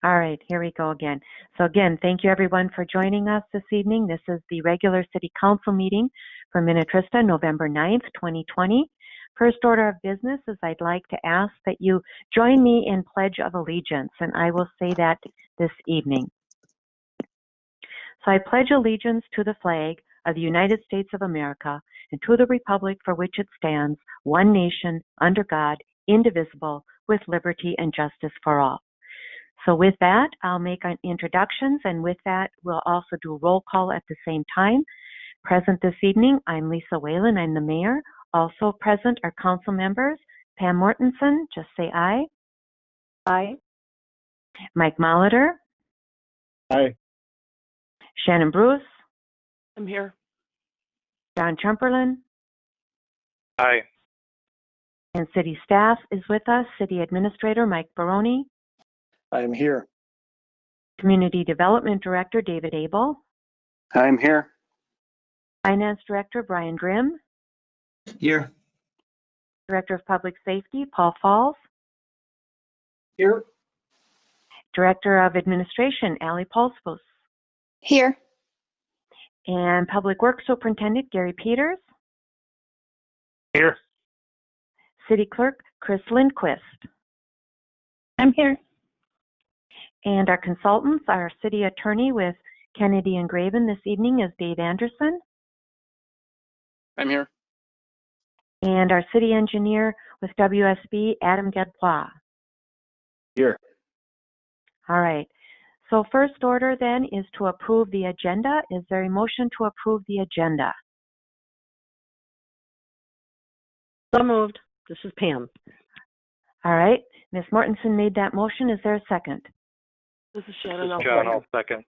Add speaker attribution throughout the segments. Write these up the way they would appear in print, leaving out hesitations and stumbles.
Speaker 1: All right, here we go again. So again, thank you everyone for joining us this evening. This is the regular City Council meeting for Minnetrista, November 9th, 2020. First order of business is I'd like to ask that you join me in Pledge of Allegiance, and I will say that this evening. So I pledge allegiance to the flag of the United States of America and to the republic for which it stands, one nation, under God, indivisible, with liberty and justice for all. So with that, I'll make introductions, and with that, we'll also do roll call at the same time. Present this evening, I'm Lisa Whalen, I'm the mayor. Also present are council members, Pam Mortensen, just say aye.
Speaker 2: Aye.
Speaker 1: Mike Molitor.
Speaker 3: Aye.
Speaker 1: Shannon Bruce.
Speaker 2: I'm here.
Speaker 1: John Chumperland.
Speaker 3: Aye.
Speaker 1: And city staff is with us, City Administrator Mike Baroni.
Speaker 3: I am here.
Speaker 1: Community Development Director David Abel.
Speaker 3: I'm here.
Speaker 1: Finance Director Brian Grimm.
Speaker 4: Here.
Speaker 1: Director of Public Safety Paul Falls.
Speaker 3: Here.
Speaker 1: Director of Administration Allie Paulspos.
Speaker 5: Here.
Speaker 1: And Public Works Superintendent Gary Peters.
Speaker 3: Here.
Speaker 1: City Clerk Chris Lindquist.
Speaker 5: I'm here.
Speaker 1: And our consultants, our City Attorney with Kennedy and Graven this evening is Dave Anderson.
Speaker 3: I'm here.
Speaker 1: And our City Engineer with WSB, Adam Gadbois.
Speaker 3: Here.
Speaker 1: All right. So first order then is to approve the agenda. Is there a motion to approve the agenda?
Speaker 2: So moved. This is Pam.
Speaker 1: All right. Ms. Mortensen made that motion. Is there a second?
Speaker 2: This is Shannon.
Speaker 3: John, I'll second.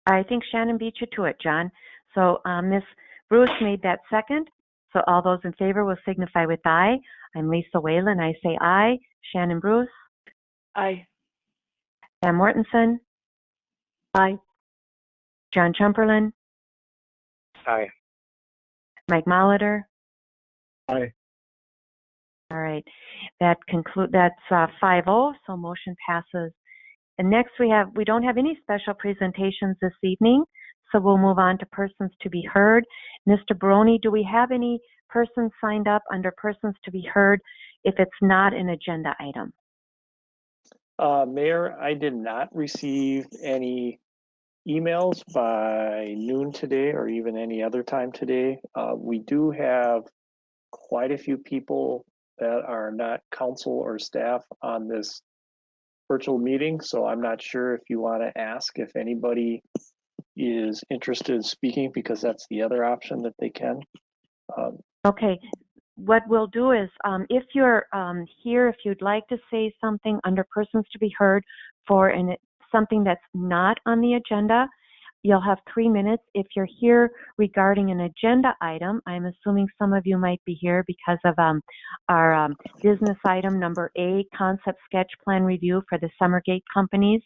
Speaker 1: I think Shannon beat you to it, John. So Ms. Bruce made that second. So all those in favor will signify with aye. I'm Lisa Whalen. I say aye. Shannon Bruce.
Speaker 2: Aye.
Speaker 1: Pam Mortensen.
Speaker 2: Aye.
Speaker 1: John Chumperland.
Speaker 3: Aye.
Speaker 1: Mike Molitor.
Speaker 3: Aye.
Speaker 1: All right. That's 5-0. So motion passes. And next we don't have any special presentations this evening, so we'll move on to persons to be heard. Mr. Baroni, do we have any persons signed up under persons to be heard if it's not an agenda item?
Speaker 6: Mayor, I did not receive any emails by noon today or even any other time today. We do have quite a few people that are not council or staff on this virtual meeting, so I'm not sure if you want to ask if anybody is interested in speaking, because that's the other option that they can.
Speaker 1: Okay. What we'll do is, if you're here, if you'd like to say something under persons to be heard for something that's not on the agenda, you'll have 3 minutes. If you're here regarding an agenda item, I'm assuming some of you might be here because of our business item number A, concept sketch plan review for the Summergate companies.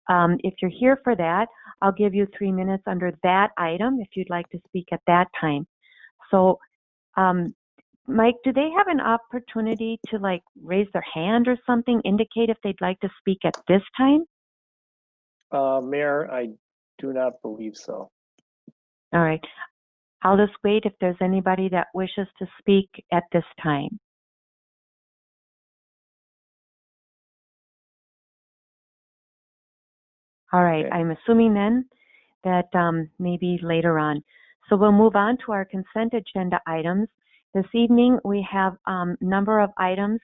Speaker 1: If you're here for that, I'll give you 3 minutes under that item if you'd like to speak at that time. So, Mike, do they have an opportunity to raise their hand or something, indicate if they'd like to speak at this time?
Speaker 6: Mayor, I do not believe so.
Speaker 1: All right. I'll just wait if there's anybody that wishes to speak at this time. All right.
Speaker 6: Okay.
Speaker 1: I'm assuming then that maybe later on. So we'll move on to our consent agenda items. This evening we have a number of items.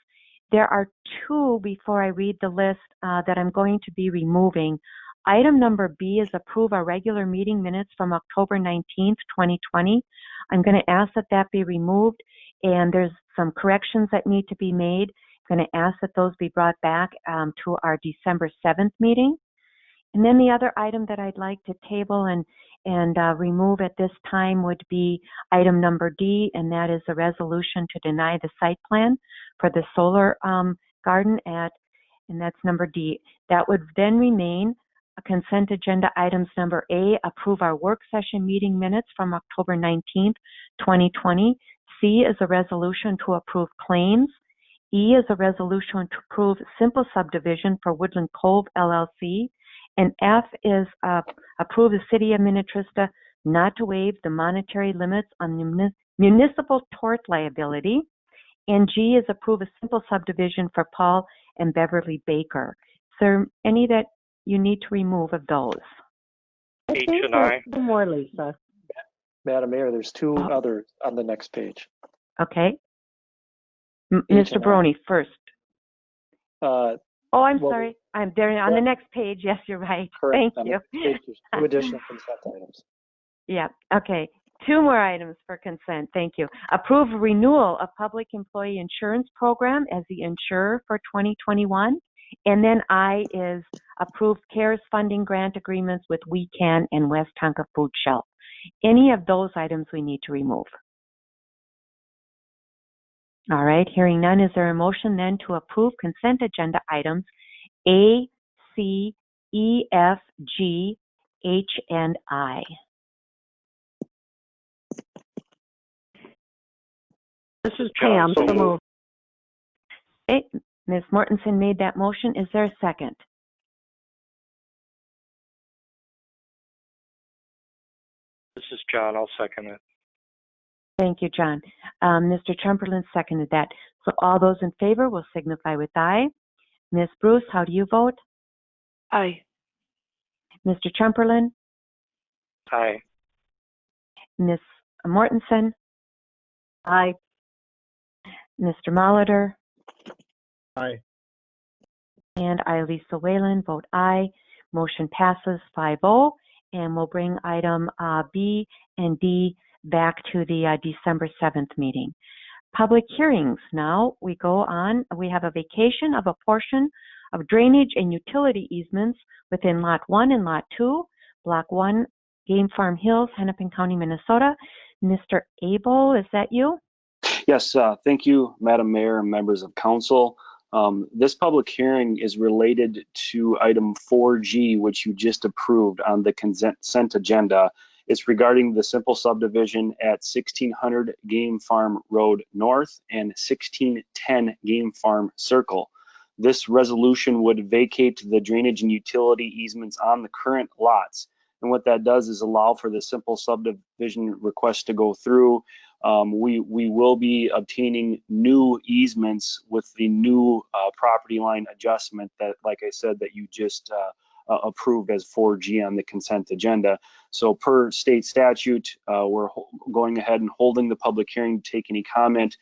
Speaker 1: There are 2 before I read the list that I'm going to be removing. Item number B is approve our regular meeting minutes from October 19th, 2020. I'm going to ask that that be removed, and there's some corrections that need to be made. I'm going to ask that those be brought back to our December 7th meeting. And then the other item that I'd like to table and remove at this time would be item number D, and that is a resolution to deny the site plan for the solar garden and that's number D. That would then remain consent agenda items number A, approve our work session meeting minutes from October 19th, 2020. C is a resolution to approve claims. E is a resolution to approve simple subdivision for Woodland Cove LLC. And F is approve the City of Minnetrista not to waive the monetary limits on municipal tort liability. And G is approve a simple subdivision for Paul and Beverly Baker. Is there any that you need to remove of those?
Speaker 3: H
Speaker 2: think
Speaker 3: and
Speaker 2: there's
Speaker 3: I.
Speaker 2: one more, Lisa.
Speaker 6: Madam Mayor, there's two others on the next page.
Speaker 1: Okay.
Speaker 6: H
Speaker 1: Mr.
Speaker 6: and I.
Speaker 1: Barone first.
Speaker 6: Uh,
Speaker 1: Oh, I'm
Speaker 6: well,
Speaker 1: sorry. I'm there on the next page. Yes, you're right.
Speaker 6: correct.
Speaker 1: Thank
Speaker 6: On the
Speaker 1: you.
Speaker 6: next page, there's two additional consent items.
Speaker 1: Yeah. Okay. Two more items for consent. Thank you. Approve renewal of public employee insurance program as the insurer for 2021. And then I is approve CARES funding grant agreements with We Can and West Tonka Food Shelf. Any of those items we need to remove? All right. Hearing none, is there a motion then to approve consent agenda items A, C, E, F, G, H, and I?
Speaker 2: This is
Speaker 3: John,
Speaker 2: Pam.
Speaker 3: so
Speaker 2: So moved.
Speaker 1: Okay, Ms. Mortensen made that motion. Is there a second?
Speaker 3: This is John. I'll second it.
Speaker 1: Thank you, John. Mr. Chamberlain seconded that. So all those in favor will signify with aye. Ms. Bruce, how do you vote?
Speaker 2: Aye.
Speaker 1: Mr. Chamberlain?
Speaker 3: Aye.
Speaker 1: Ms. Mortensen?
Speaker 2: Aye.
Speaker 1: Mr. Molitor?
Speaker 3: Aye.
Speaker 1: And I, Lisa Whalen, vote aye. Motion passes 5-0, and we'll bring item B and D back to the December 7th meeting. Public hearings. Now we go on. We have a vacation of a portion of drainage and utility easements within Lot 1 and Lot 2, Block 1, Game Farm Hills, Hennepin County, Minnesota. Mr. Abel, is that you?
Speaker 4: Yes, thank you, Madam Mayor and members of council. This public hearing is related to item 4G, which you just approved on the consent agenda. It's regarding the simple subdivision at 1600 Game Farm Road North and 1610 Game Farm Circle. This resolution would vacate the drainage and utility easements on the current lots. And what that does is allow for the simple subdivision request to go through. We will be obtaining new easements with the new property line adjustment that, like I said, that you just approved as 4G on the consent agenda. So per state statute, we're going ahead and holding the public hearing to take any comment.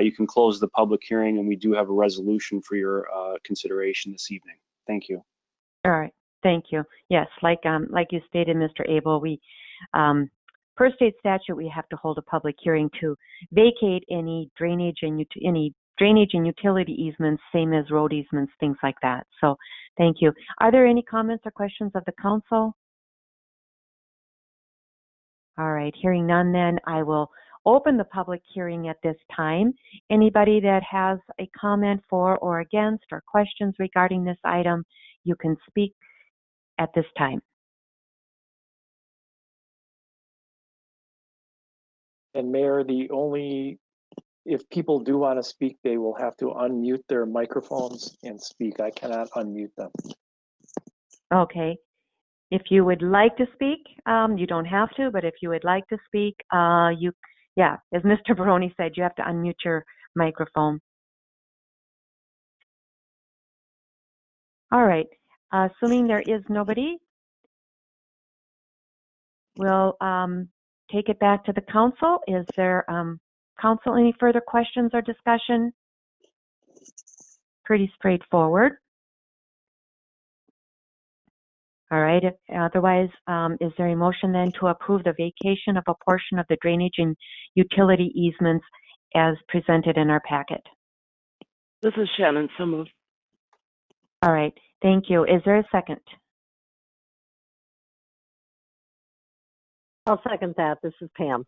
Speaker 4: You can close the public hearing, and we do have a resolution for your consideration this evening. Thank you.
Speaker 1: All right. Thank you. Yes, like you stated, Mr. Abel, we per state statute we have to hold a public hearing to vacate any drainage and utility easements, same as road easements, things like that. So, thank you. Are there any comments or questions of the council? All right. Hearing none, then I will open the public hearing at this time. Anybody that has a comment for or against or questions regarding this item, you can speak at this time.
Speaker 6: And Mayor, if people do want to speak, they will have to unmute their microphones and speak. I cannot unmute them.
Speaker 1: Okay. If you would like to speak, you don't have to, but if you would like to speak, as Mr. Barone said, you have to unmute your microphone. All right. Assuming there is nobody, we'll take it back to the council. Is there, council, any further questions or discussion? Pretty straightforward. All right. Otherwise, is there a motion then to approve the vacation of a portion of the drainage and utility easements as presented in our packet?
Speaker 2: This is Shannon. So moved.
Speaker 1: All right. Thank you. Is there a second?
Speaker 2: I'll second that. This is Pam.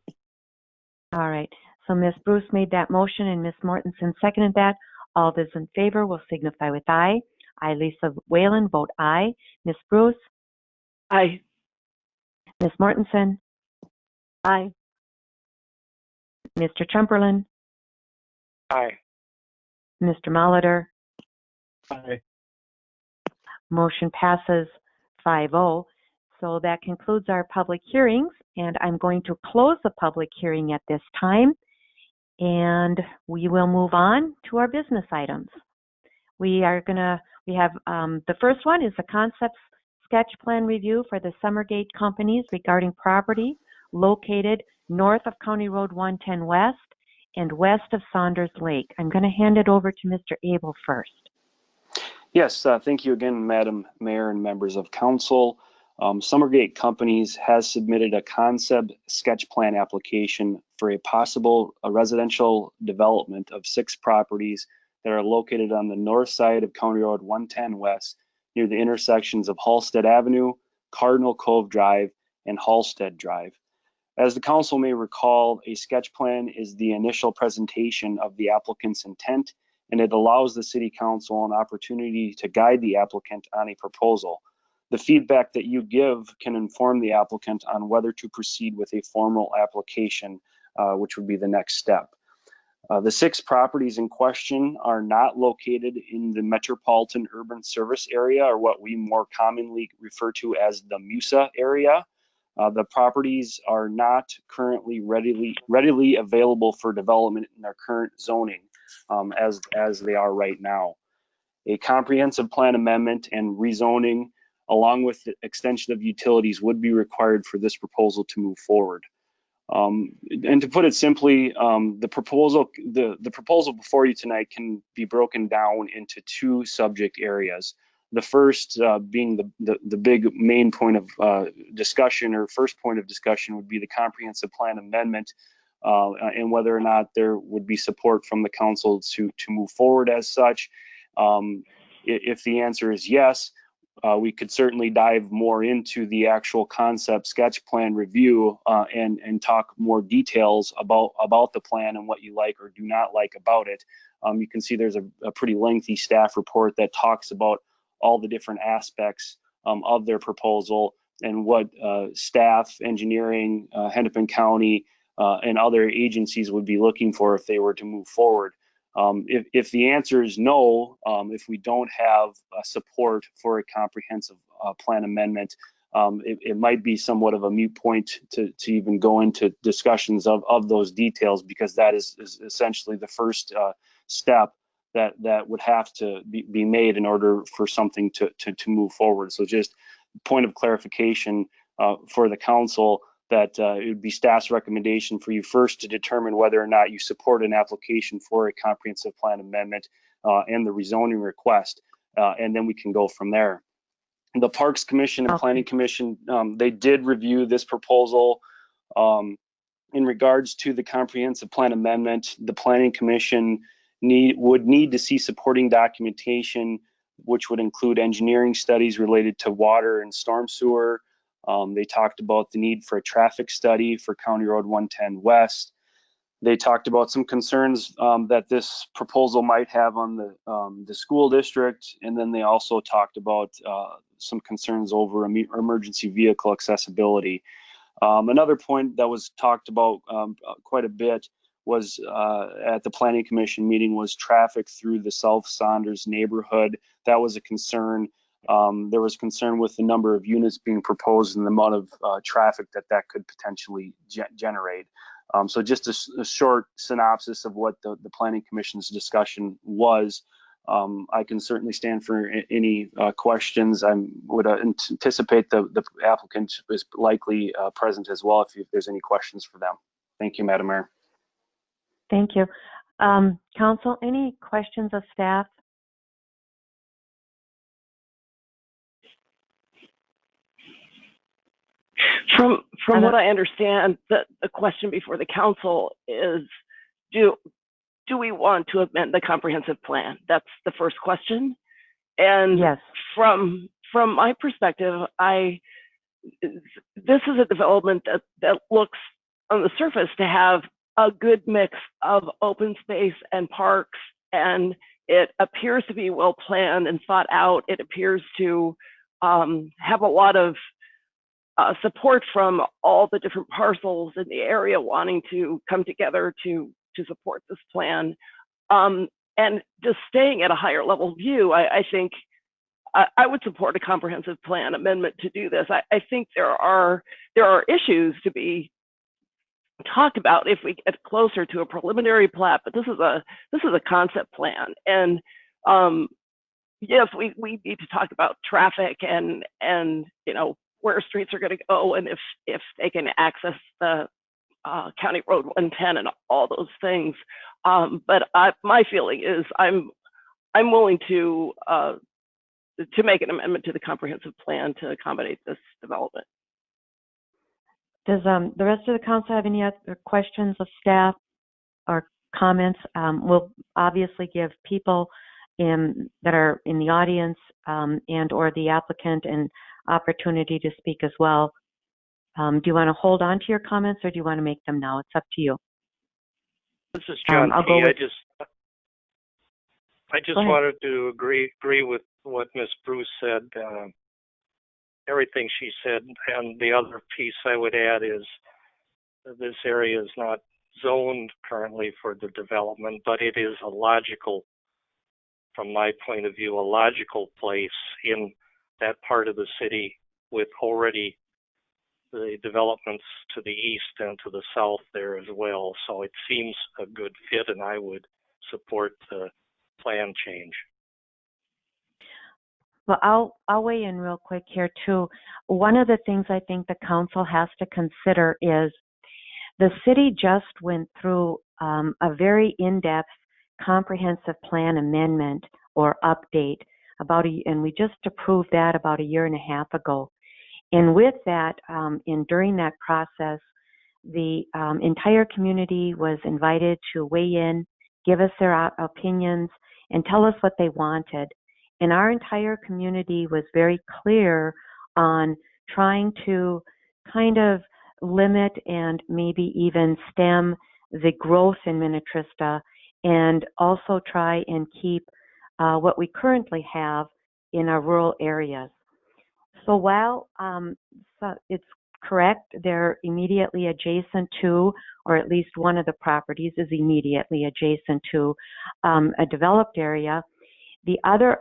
Speaker 1: All right. So Ms. Bruce made that motion and Ms. Mortensen seconded that. All those in favor will signify with aye. I, Lisa Whalen, vote aye. Ms. Bruce?
Speaker 2: Aye.
Speaker 1: Ms. Mortensen?
Speaker 2: Aye.
Speaker 1: Mr. Chamberlain?
Speaker 3: Aye.
Speaker 1: Mr. Molitor.
Speaker 3: Aye.
Speaker 1: Motion passes 5-0. So that concludes our public hearings, and I'm going to close the public hearing at this time, and we will move on to our business items. We have the first one is the concept sketch plan review for the Summergate companies regarding property located north of County Road 110 West and west of Saunders Lake. I'm going to hand it over to Mr. Abel first.
Speaker 4: Yes, thank you again, Madam Mayor and members of council. Summergate Companies has submitted a concept sketch plan application for a possible residential development of 6 properties that are located on the north side of County Road 110 West near the intersections of Halstead Avenue, Cardinal Cove Drive, and Halstead Drive. As the council may recall, a sketch plan is the initial presentation of the applicant's intent, and it allows the city council an opportunity to guide the applicant on a proposal. The feedback that you give can inform the applicant on whether to proceed with a formal application, which would be the next step. The 6 properties in question are not located in the metropolitan urban service area, or what we more commonly refer to as the MUSA area. The properties are not currently readily available for development in their current zoning, as they are right now. A comprehensive plan amendment and rezoning, along with the extension of utilities, would be required for this proposal to move forward. And to put it simply, the proposal before you tonight can be broken down into 2 subject areas. The first being the big main point of discussion, or first point of discussion, would be the comprehensive plan amendment, and whether or not there would be support from the council to move forward as such. If the answer is yes, we could certainly dive more into the actual concept sketch plan review and talk more details about the plan and what you like or do not like about it. You can see there's a pretty lengthy staff report that talks about all the different aspects of their proposal and what staff, engineering, Hennepin County, and other agencies would be looking for if they were to move forward. If the answer is no, if we don't have support for a comprehensive plan amendment, it might be somewhat of a moot point to even go into discussions of those details, because that is essentially the first step that would have to be made in order for something to move forward. So just point of clarification for the council, that it would be staff's recommendation for you first to determine whether or not you support an application for a comprehensive plan amendment and the rezoning request, and then we can go from there. The Parks Commission and Planning Commission, they did review this proposal. In regards to the comprehensive plan amendment, the Planning Commission would need to see supporting documentation, which would include engineering studies related to water and storm sewer. They talked about the need for a traffic study for County Road 110 West. They talked about some concerns that this proposal might have on the school district, and then they also talked about some concerns over emergency vehicle accessibility. Another point that was talked about quite a bit was at the Planning Commission meeting was traffic through the South Saunders neighborhood. That was a concern. There was concern with the number of units being proposed and the amount of traffic that could potentially generate. So just a short synopsis of what the Planning Commission's discussion was. I can certainly stand for any questions. I would anticipate the applicant is likely present as well if there's any questions for them. Thank you, Madam Mayor.
Speaker 1: Thank you. Council, any questions of staff?
Speaker 2: From what I understand, the question before the council is, do we want to amend the comprehensive plan? That's the first question. And
Speaker 1: yes,
Speaker 2: from my perspective, this is a development that looks on the surface to have a good mix of open space and parks, and it appears to be well planned and thought out. It appears to have a lot of support from all the different parcels in the area wanting to come together to support this plan. and just staying at a higher level view, I think I would support a comprehensive plan amendment to do this. I think there are issues to be talked about if we get closer to a preliminary plat, but this is a concept plan, and yes, we need to talk about traffic and where streets are going to go, and if they can access the County Road 110 and all those things. But my feeling is I'm willing to make an amendment to the comprehensive plan to accommodate this development.
Speaker 1: Does the rest of the council have any other questions of staff or comments? We'll obviously give people that are in the audience and or the applicant an opportunity to speak as well. Do you want to hold on to your comments, or do you want to make them now? It's up to you.
Speaker 3: This is John
Speaker 1: I'll
Speaker 3: T.
Speaker 1: go with,
Speaker 3: I just wanted to agree with what Ms. Bruce said. Everything she said, and the other piece I would add is this area is not zoned currently for the development, but it is a logical, from my point of view, a logical place in that part of the city with already the developments to the east and to the south there as well. So it seems a good fit, and I would support the plan change.
Speaker 1: well, I'll weigh in real quick here too. One of the things I think the council has to consider is the city just went through a very in-depth comprehensive plan amendment or update and we just approved that about 1.5 years ago. And with that, during that process, the entire community was invited to weigh in, give us their opinions, and tell us what they wanted. And our entire community was very clear on trying to kind of limit and maybe even stem the growth in Minnetrista, and also try and keep what we currently have in our rural areas. So while it's correct, they're immediately adjacent to, or at least one of the properties is immediately adjacent to a developed area, the other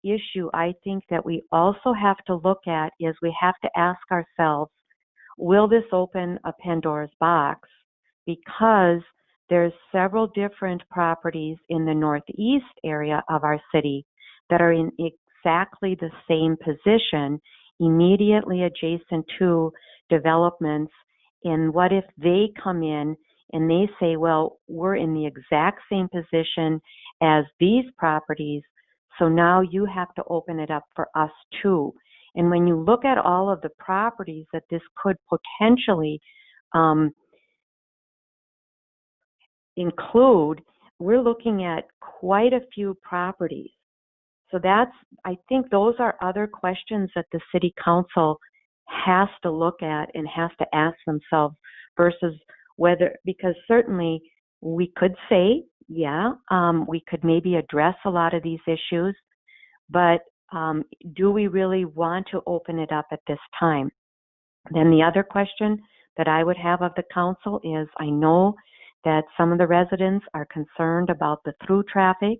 Speaker 1: issue I think that we also have to look at is we have to ask ourselves, will this open a Pandora's box? Because there's several different properties in the northeast area of our city that are in exactly the same position, immediately adjacent to developments. And what if they come in and they say, well, we're in the exact same position as these properties, so now you have to open it up for us too. And when you look at all of the properties that this could potentially include, we're looking at quite a few properties. So I think those are other questions that the city council has to look at and has to ask themselves versus whether, because certainly we could say, yeah, we could maybe address a lot of these issues, but do we really want to open it up at this time? Then the other question that I would have of the council is, I know that some of the residents are concerned about the through traffic.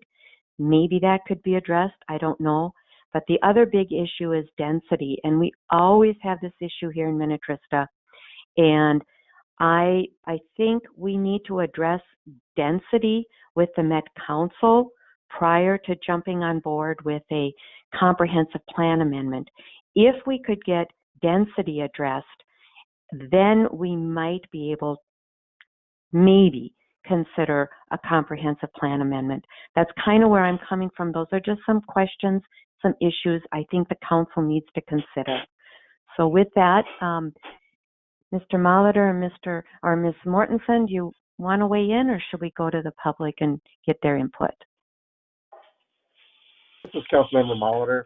Speaker 1: Maybe that could be addressed, I don't know. But the other big issue is density, and we always have this issue here in Minnetrista. And I think we need to address density with the Met Council prior to jumping on board with a comprehensive plan amendment. If we could get density addressed, then we might be able, maybe, consider a comprehensive plan amendment. That's kind of where I'm coming from. Those are just some questions, some issues I think the council needs to consider. So with that, Mr. Molitor and Ms. Mortensen, do you want to weigh in, or should we go to the public and get their input?
Speaker 7: This is Councilmember Molitor.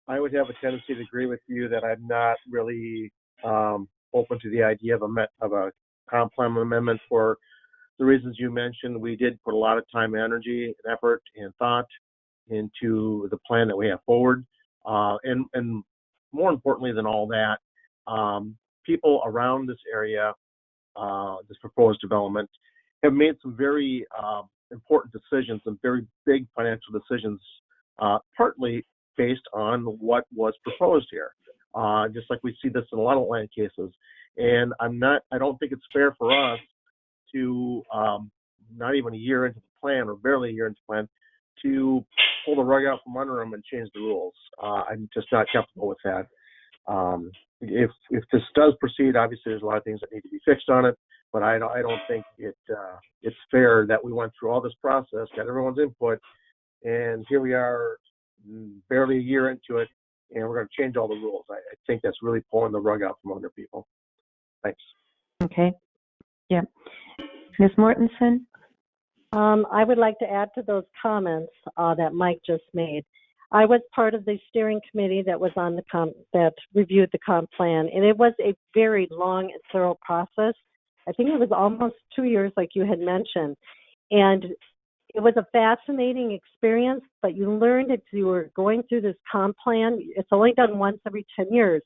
Speaker 7: I would have a tendency to agree with you that I'm not really open to the idea of a comp plan amendment for the reasons you mentioned. We did put a lot of time, energy, and effort and thought into the plan that we have forward. And more importantly than all that, people around this area, this proposed development, have made some very important decisions and very big financial decisions, partly based on what was proposed here. Just like we see this in a lot of land cases. And I don't think it's fair for us to, not even a year into the plan, or barely a year into the plan, to pull the rug out from under them and change the rules. I'm just not comfortable with that. If this does proceed, obviously there's a lot of things that need to be fixed on it, but I don't think it's fair that we went through all this process, got everyone's input, and here we are barely a year into it, and we're going to change all the rules. I think that's really pulling the rug out from under people. Thanks.
Speaker 1: Okay. Yeah. Ms. Mortensen?
Speaker 8: I would like to add to those comments that Mike just made. I was part of the steering committee that was on that reviewed the comp plan, and it was a very long and thorough process. I think it was almost 2 years, like you had mentioned, and it was a fascinating experience. But you learned as you were going through this comp plan. It's only done once every 10 years,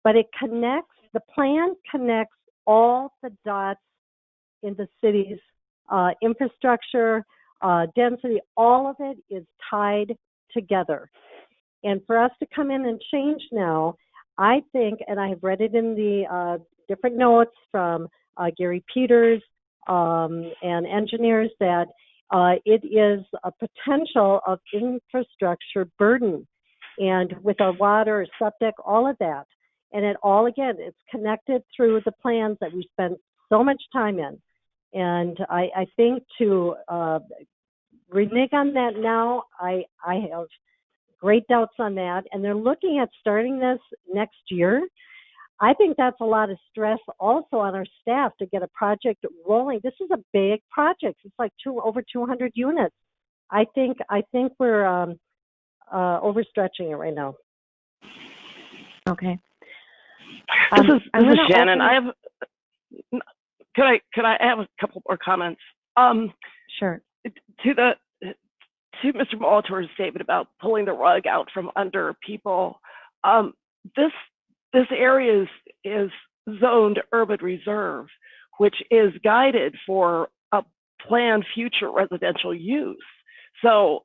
Speaker 8: but it connects. The plan connects all the dots in the city's infrastructure, density. All of it is tied together. And for us to come in and change now, I think, and I have read it in the different notes from Gary Peters and engineers, that it is a potential of infrastructure burden, and with our water, septic, all of that. And it all, again, it's connected through the plans that we spend so much time in. And I think to renege on that now, I have great doubts on that. And they're looking at starting this next year. I think that's a lot of stress also on our staff to get a project rolling. This is a big project. It's like over 200 units. I think we're overstretching it right now.
Speaker 1: Okay.
Speaker 2: This is Shannon. Could I have a couple more comments?
Speaker 1: Sure.
Speaker 2: To Mr. Molitor's statement about pulling the rug out from under people, this area is zoned urban reserve, which is guided for a planned future residential use. So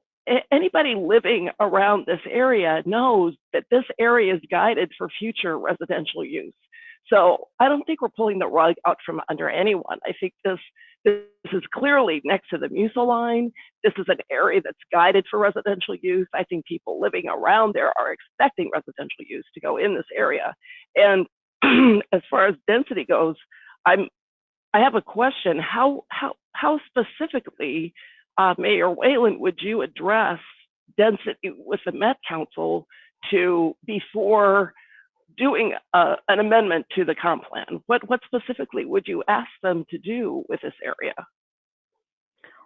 Speaker 2: anybody living around this area knows that this area is guided for future residential use. So I don't think we're pulling the rug out from under anyone. I think this is clearly next to the Musil line. This is an area that's guided for residential use. I think people living around there are expecting residential use to go in this area. And as far as density goes, I have a question. How specifically, Mayor Whalen, would you address density with the Met Council before doing an amendment to the comp plan? What specifically would you ask them to do with this area?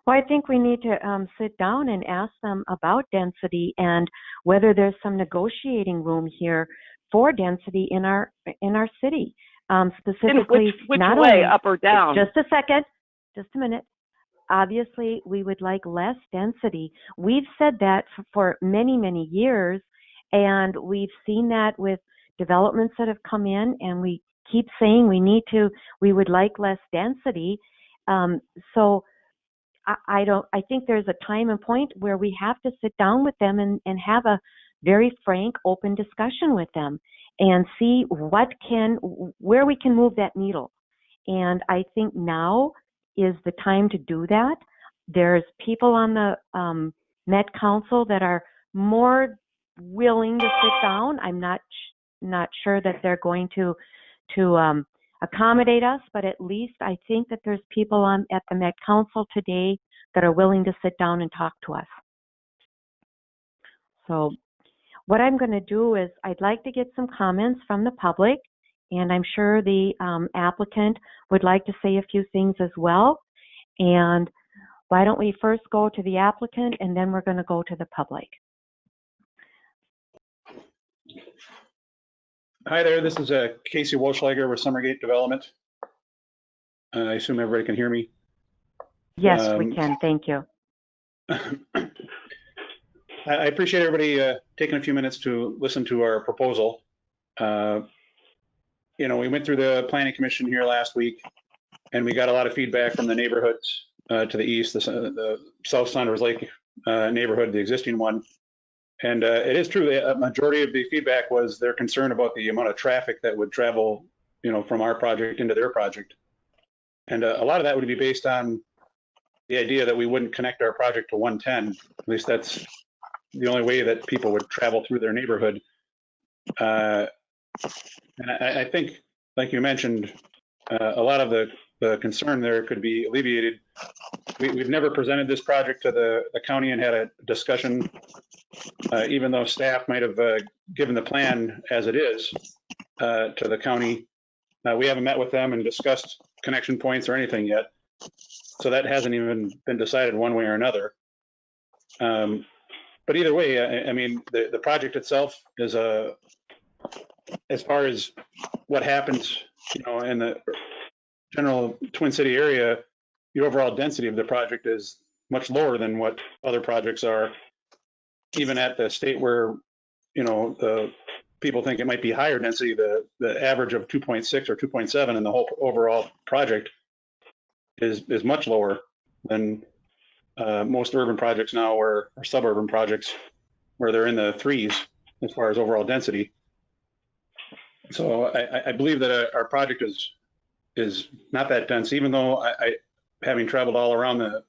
Speaker 1: Well, I think we need to sit down and ask them about density and whether there's some negotiating room here for density in our city. Specifically,
Speaker 2: in which
Speaker 1: not
Speaker 2: way,
Speaker 1: only,
Speaker 2: up or down?
Speaker 1: Just a second, just a minute. Obviously, we would like less density. We've said that for many, many years, and we've seen that with developments that have come in, and we keep saying we would like less density. So I think there's a time and point where we have to sit down with them and have a very frank, open discussion with them and see where we can move that needle. And I think now is the time to do that. There's people on the Met Council that are more willing to sit down. I'm not sure that they're going to accommodate us, but at least I think that there's people at the Met Council today that are willing to sit down and talk to us. So what I'm going to do is I'd like to get some comments from the public, and I'm sure the applicant would like to say a few things as well. And why don't we first go to the applicant, and then we're going to go to the public.
Speaker 9: Hi there, this is Casey Wolschlager with Summergate Development. I assume everybody can hear me.
Speaker 1: Yes, we can. Thank you.
Speaker 9: I appreciate everybody taking a few minutes to listen to our proposal. We went through the Planning Commission here last week, and we got a lot of feedback from the neighborhoods to the east, the South Saunders Lake neighborhood, the existing one. And it is true that a majority of the feedback was their concern about the amount of traffic that would travel, from our project into their project. And a lot of that would be based on the idea that we wouldn't connect our project to 110. At least that's the only way that people would travel through their neighborhood. And I think, like you mentioned, a lot of the concern there could be alleviated. We've never presented this project to the county and had a discussion, even though staff might have given the plan as it is to the county. We haven't met with them and discussed connection points or anything yet. So that hasn't even been decided one way or another. But either way, I mean, the project itself is as far as what happens, in the general Twin City area, the overall density of the project is much lower than what other projects are, even at the state where, the people think it might be higher density. The average of 2.6 or 2.7 in the whole overall project is much lower than most urban projects now, or suburban projects, where they're in the threes as far as overall density. So I believe that our project is not that dense, even though I having traveled all around the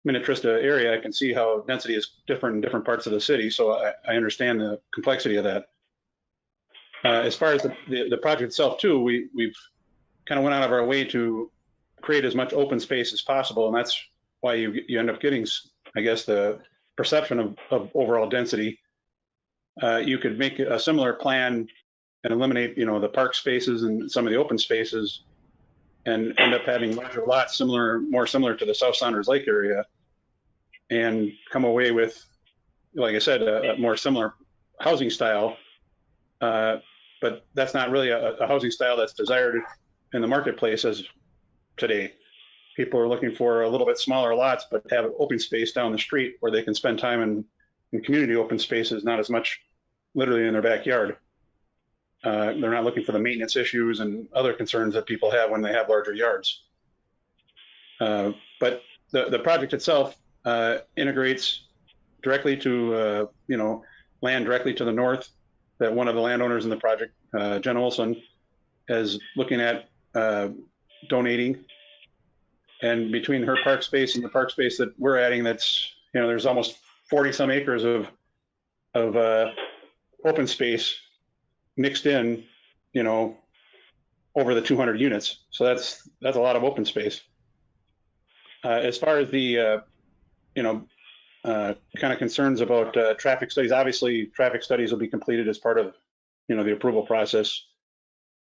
Speaker 9: Minnetrista area, I can see how density is different in different parts of the city. So I understand the complexity of that. As far as the project itself too, we've kind of went out of our way to create as much open space as possible. And that's why you end up getting, I guess, the perception of overall density. You could make a similar plan and eliminate, the park spaces and some of the open spaces, and end up having larger lots more similar to the South Saunders Lake area, and come away with, like I said, a more similar housing style. But that's not really a housing style that's desired in the marketplace as today. People are looking for a little bit smaller lots, but have open space down the street where they can spend time in community open spaces, not as much literally in their backyard. They're not looking for the maintenance issues and other concerns that people have when they have larger yards. But the project itself integrates directly to, land directly to the north, that one of the landowners in the project, Jen Olson, is looking at donating. And between her park space and the park space that we're adding, that's, there's almost 40 some acres of open space mixed in, over the 200 units. So that's a lot of open space. As far as the, kind of concerns about traffic studies, obviously traffic studies will be completed as part of, the approval process.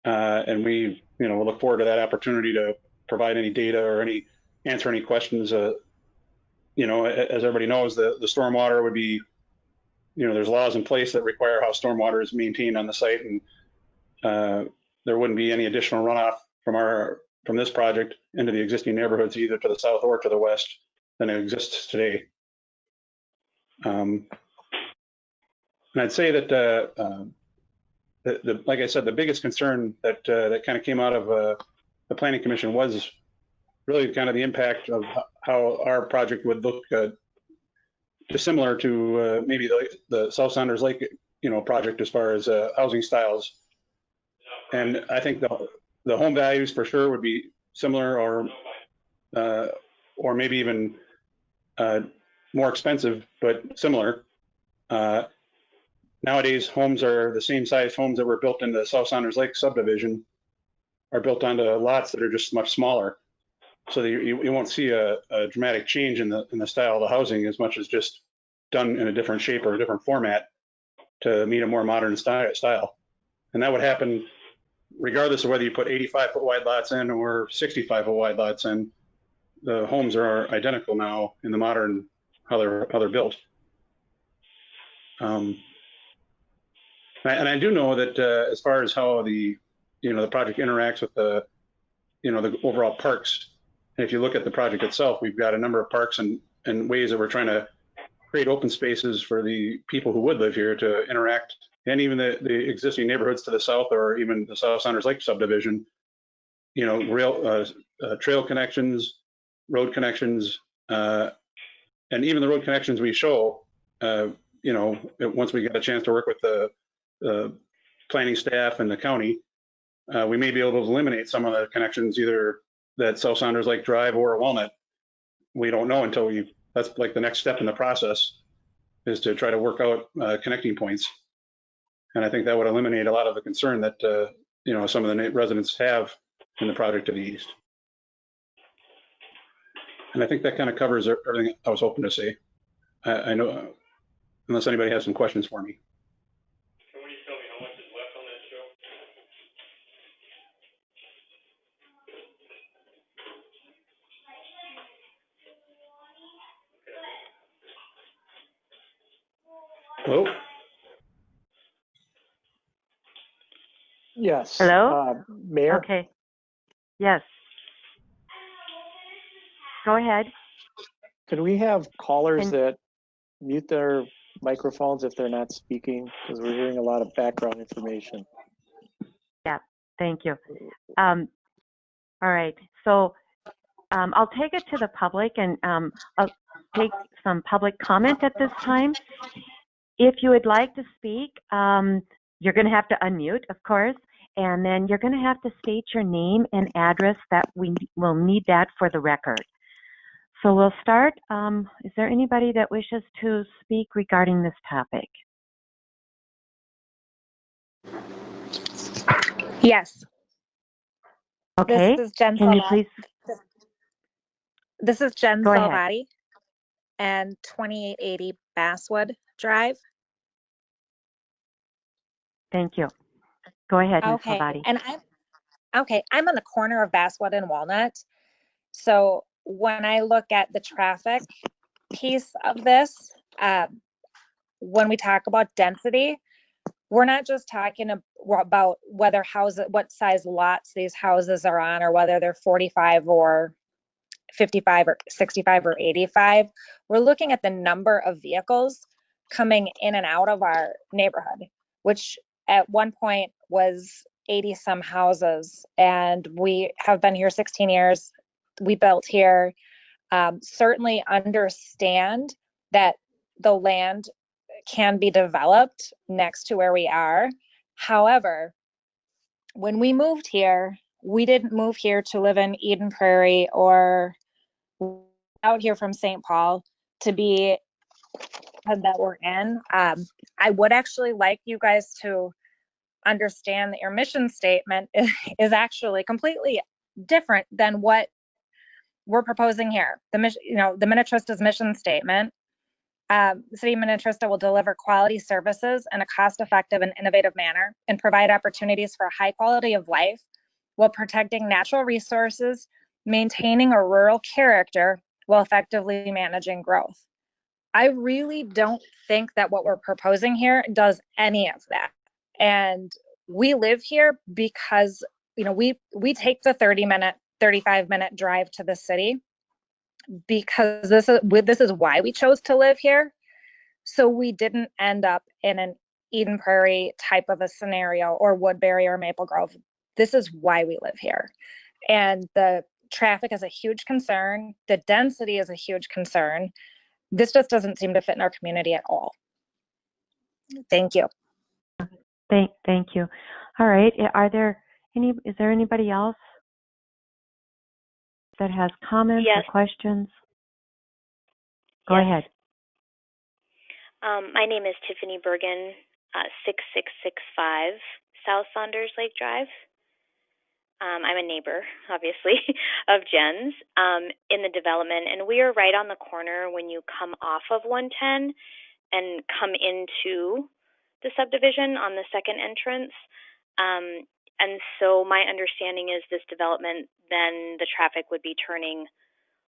Speaker 9: And we, we'll look forward to that opportunity to provide any data or answer any questions. As everybody knows, the stormwater would be, there's laws in place that require how stormwater is maintained on the site, and there wouldn't be any additional runoff from this project into the existing neighborhoods, either to the south or to the west, than it exists today. And I'd say that like I said, the biggest concern that kind of came out of the Planning Commission was really kind of the impact of how our project would look dissimilar to maybe the South Saunders Lake, project as far as housing styles. And I think the home values for sure would be similar, or maybe even more expensive, but similar. Nowadays, homes are the same size homes that were built in the South Saunders Lake subdivision are built onto lots that are just much smaller. So you won't see a dramatic change in the style of the housing, as much as just done in a different shape or a different format to meet a more modern style. And that would happen regardless of whether you put 85-foot wide lots in or 65-foot wide lots in. The homes are identical now in the modern how they're built. And I do know that as far as how the project interacts with the overall parks, and if you look at the project itself, we've got a number of parks and ways that we're trying to create open spaces for the people who would live here to interact, and even the existing neighborhoods to the south, or even the South Saunders Lake subdivision, trail connections, road connections, and even the road connections we show, once we get a chance to work with the planning staff and the county, we may be able to eliminate some of the connections, either that South Saunders Lake Drive or Walnut. We don't know until that's like the next step in the process, is to try to work out connecting points. And I think that would eliminate a lot of the concern that, some of the residents have in the project to the east. And I think that kind of covers everything I was hoping to say. I know, unless anybody has some questions for me.
Speaker 3: Somebody tell me how much is left on that show?
Speaker 9: Hello?
Speaker 6: Yes.
Speaker 1: Hello?
Speaker 6: Mayor,
Speaker 1: Okay. Yes. Go ahead.
Speaker 6: could we have callers that mute their microphones if they're not speaking? Because we're hearing a lot of background information.
Speaker 1: Yeah, thank you. All right. So I'll take it to the public, and I'll take some public comment at this time. If you would like to speak, you're going to have to unmute, of course, and then you're going to have to state your name and address. That we will need that for the record. So we'll start. Is there anybody that wishes to speak regarding this topic?
Speaker 10: Yes.
Speaker 1: Okay.
Speaker 10: This is Jen
Speaker 1: Can you
Speaker 10: Salvati.
Speaker 1: please?
Speaker 10: This is Jen
Speaker 1: Go ahead.
Speaker 10: Salvati and 2880 Basswood Drive.
Speaker 1: Thank you. Go ahead, Ms.
Speaker 10: Okay.
Speaker 1: Salvati.
Speaker 10: And I'm on the corner of Basswood and Walnut. So when I look at the traffic piece of this, when we talk about density, we're not just talking about what size lots these houses are on, or whether they're 45 or 55 or 65 or 85. We're looking at the number of vehicles coming in and out of our neighborhood, which at one point was 80 some houses, and we have been here 16 years. We built here. Certainly understand that the land can be developed next to where we are. However, when we moved here, we didn't move here to live in Eden Prairie or out here from St. Paul to be that we're in. I would actually like you guys to understand that your mission statement is actually completely different than what we're proposing here. The mission, the Minnetrista's mission statement. The city of Minnetrista will deliver quality services in a cost-effective and innovative manner and provide opportunities for a high quality of life while protecting natural resources, maintaining a rural character while effectively managing growth. I really don't think that what we're proposing here does any of that. And we live here because, we take the 35-minute drive to the city because this is why we chose to live here. So we didn't end up in an Eden Prairie type of a scenario, or Woodbury or Maple Grove. This is why we live here. And the traffic is a huge concern. The density is a huge concern. This just doesn't seem to fit in our community at all. Thank you.
Speaker 1: Thank you. All right. Is there anybody else that has comments or questions? Go ahead.
Speaker 11: My name is Tiffany Bergen, 6665 South Saunders Lake Drive. I'm a neighbor, obviously, of Jen's in the development, and we are right on the corner when you come off of 110 and come into the subdivision on the second entrance. And so my understanding is this development, then the traffic would be turning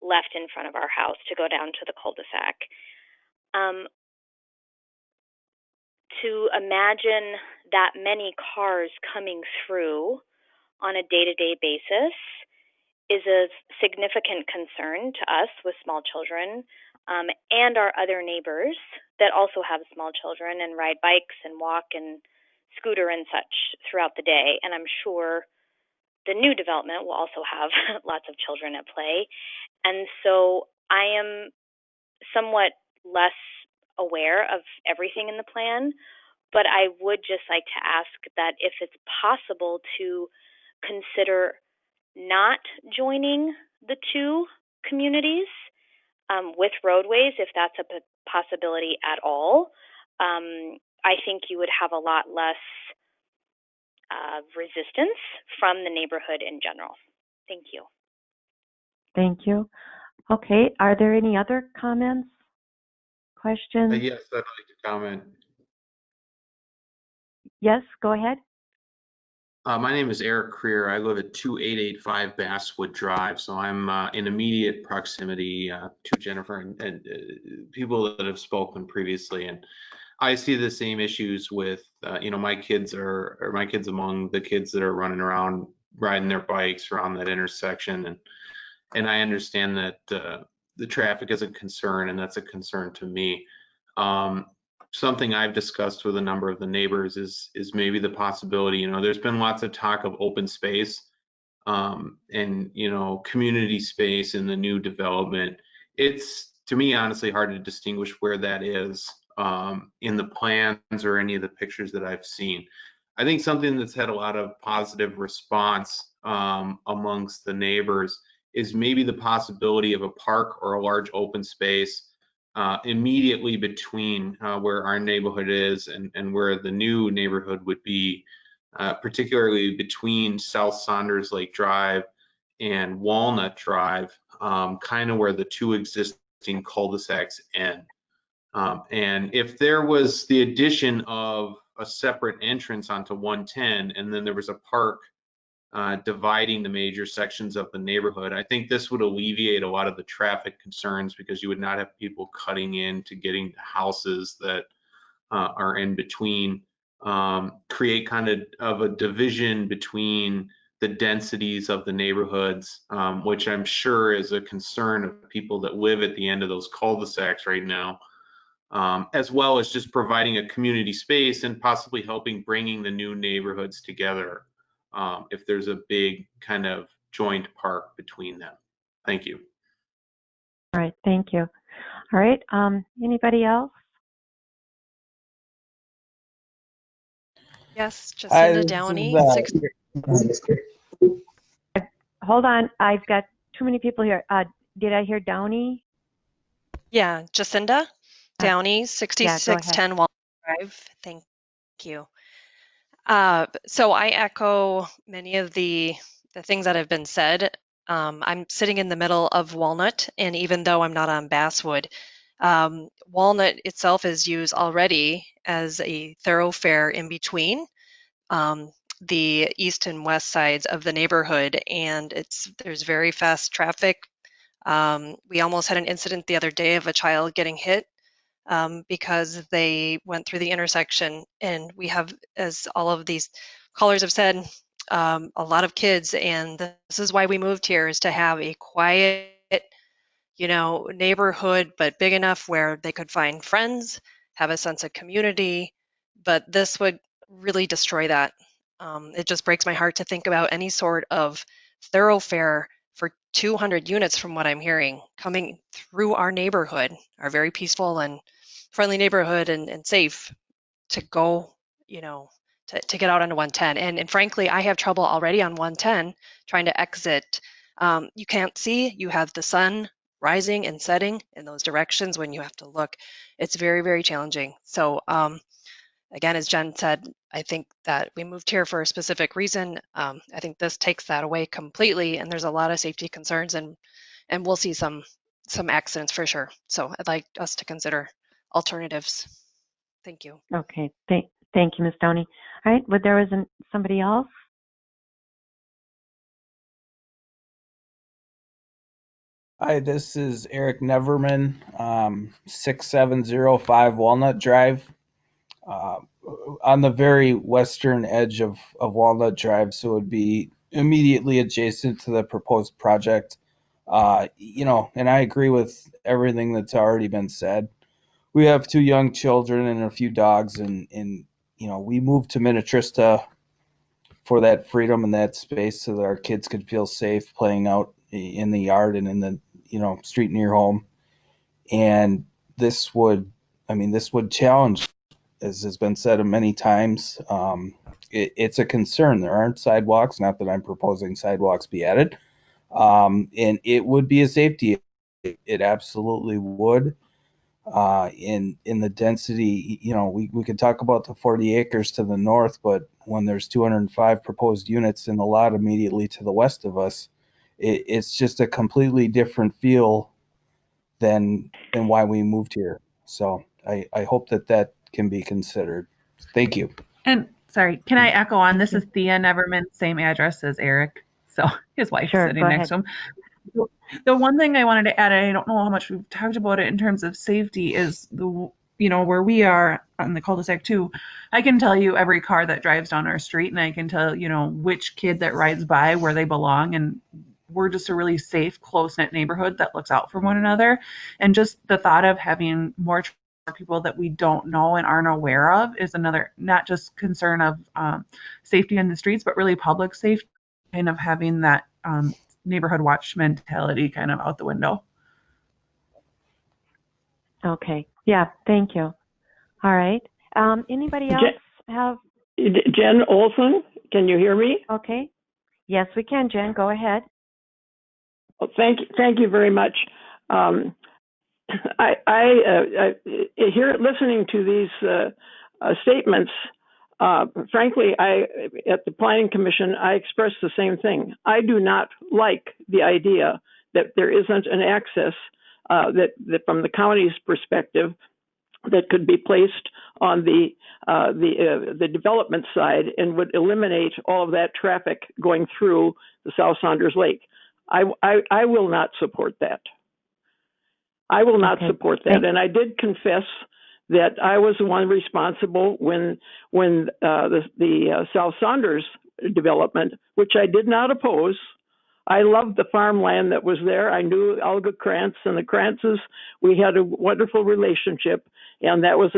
Speaker 11: left in front of our house to go down to the cul-de-sac. To imagine that many cars coming through on a day-to-day basis is a significant concern to us with small children and our other neighbors that also have small children and ride bikes and walk and scooter and such throughout the day. And I'm sure the new development will also have lots of children at play. And so I am somewhat less aware of everything in the plan, but I would just like to ask that if it's possible to consider not joining the two communities with roadways, if that's a possibility at all. I think you would have a lot less resistance from the neighborhood in general. Thank you.
Speaker 1: Thank you. Okay, are there any other comments, questions?
Speaker 12: Yes, I'd like to comment.
Speaker 1: Yes, go ahead.
Speaker 12: My name is Eric Creer. I live at 2885 Basswood Drive, so I'm in immediate proximity to Jennifer and people that have spoken previously. And I see the same issues with, my kids among the kids that are running around riding their bikes around that intersection. And I understand that the traffic is a concern, and that's a concern to me. Something I've discussed with a number of the neighbors is maybe the possibility, there's been lots of talk of open space and, community space in the new development. It's, to me, honestly, hard to distinguish where that is in the plans or any of the pictures that I've seen. I think something that's had a lot of positive response amongst the neighbors is maybe the possibility of a park or a large open space immediately between where our neighborhood is and where the new neighborhood would be, particularly between South Saunders Lake Drive and Walnut Drive, kind of where the two existing cul-de-sacs end. And if there was the addition of a separate entrance onto 110 and then there was a park dividing the major sections of the neighborhood, I think this would alleviate a lot of the traffic concerns because you would not have people cutting in to getting to houses that are in between, create kind of a division between the densities of the neighborhoods, which I'm sure is a concern of people that live at the end of those cul-de-sacs right now, as well as just providing a community space and possibly helping bringing the new neighborhoods together. If there's a big kind of joint park between them. Thank you.
Speaker 1: All right, thank you. All right, anybody else?
Speaker 13: Yes, Jacinda Downey.
Speaker 1: Hold on, I've got too many people here. Did I hear Downey?
Speaker 13: Yeah, Jacinda Downey, 6610 Walnut Drive. Thank you. So I echo many of the things that have been said. I'm sitting in the middle of Walnut, and even though I'm not on Basswood, Walnut itself is used already as a thoroughfare in between the east and west sides of the neighborhood, and there's very fast traffic. We almost had an incident the other day of a child getting hit because they went through the intersection, and we have, as all of these callers have said, a lot of kids, and this is why we moved here, is to have a quiet, neighborhood, but big enough where they could find friends, have a sense of community, but this would really destroy that. It just breaks my heart to think about any sort of thoroughfare for 200 units, from what I'm hearing, coming through our neighborhood, our very peaceful and friendly neighborhood, and safe to go, to get out onto 110. And frankly, I have trouble already on 110 trying to exit. You can't see, you have the sun rising and setting in those directions when you have to look. It's very, very challenging. So again, as Jen said, I think that we moved here for a specific reason. I think this takes that away completely, and there's a lot of safety concerns, and we'll see some accidents for sure. So I'd like us to consider alternatives. Thank you.
Speaker 1: Okay, thank you, Ms. Downey. All right, well, there isn't somebody else?
Speaker 14: Hi, this is Eric Neverman, 6705 Walnut Drive, on the very western edge of Walnut Drive, so it would be immediately adjacent to the proposed project. And I agree with everything that's already been said. We have 2 young children and a few dogs, and we moved to Minnetrista for that freedom and that space so that our kids could feel safe playing out in the yard and in the street near home. And this would challenge, as has been said many times. It's a concern. There aren't sidewalks, not that I'm proposing sidewalks be added. And it would be a safety. It absolutely would. In the density, we could talk about the 40 acres to the north, but when there's 205 proposed units in the lot immediately to the west of us, it's just a completely different feel than why we moved here. So I hope that can be considered. Thank you.
Speaker 15: And sorry, can I echo on? This is Thea Neverman, same address as Eric. So his wife's
Speaker 1: Sure,
Speaker 15: sitting
Speaker 1: go
Speaker 15: next
Speaker 1: ahead.
Speaker 15: to him. The one thing I wanted to add, and I don't know how much we've talked about it in terms of safety, is where we are on the cul-de-sac too. I can tell you every car that drives down our street, and I can tell which kid that rides by where they belong, and we're just a really safe, close-knit neighborhood that looks out for one another. And just the thought of having more people that we don't know and aren't aware of is another, not just concern of safety in the streets, but really public safety, kind of having that neighborhood watch mentality kind of out the window.
Speaker 1: Okay. Yeah, thank you. All right. Anybody else have?
Speaker 2: Jen Olson, can you hear me?
Speaker 1: Okay. Yes, we can, Jen. Go ahead.
Speaker 2: Well, thank you very much. I hear, listening to these statements, frankly, at the Planning Commission, I expressed the same thing. I do not like the idea that there isn't an access that from the county's perspective that could be placed on the development side and would eliminate all of that traffic going through the South Saunders Lake. I will not support that. I will not support that. And I did confess that I was the one responsible when the South Saunders development, which I did not oppose. I loved the farmland that was there. I knew Olga Krantz and the Krantzes. We had a wonderful relationship, and that was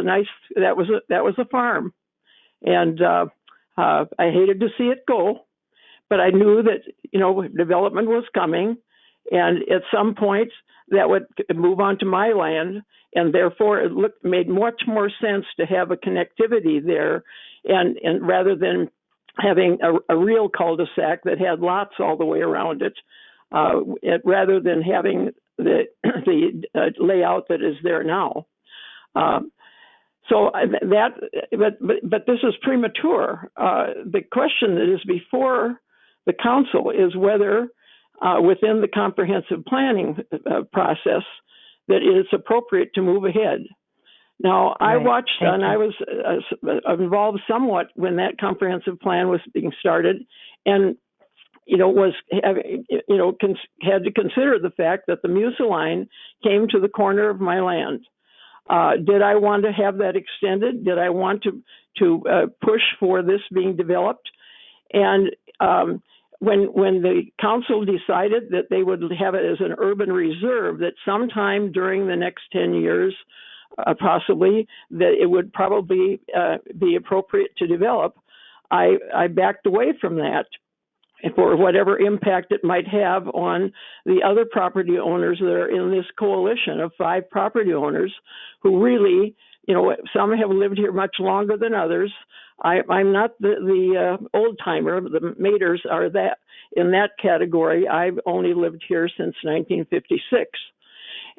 Speaker 2: a farm. And I hated to see it go, but I knew that development was coming, and at some point that would move onto my land, and therefore it made much more sense to have a connectivity there, and rather than having a real cul-de-sac that had lots all the way around it, rather than having the layout that is there now. So but this is premature. The question that is before the council is whether within the comprehensive planning process that it is appropriate to move ahead. Now, I watched and I was involved somewhat when that comprehensive plan was being started, and had to consider the fact that the Musa line came to the corner of my land. Did I want to have that extended? Did I want to push for this being developed? And when the council decided that they would have it as an urban reserve, that sometime during the next 10 years, possibly, that it would probably be appropriate to develop, I backed away from that for whatever impact it might have on the other property owners that are in this coalition of 5 property owners who really, some have lived here much longer than others. I'm not the old timer. The Maters are that in that category. I've only lived here since 1956.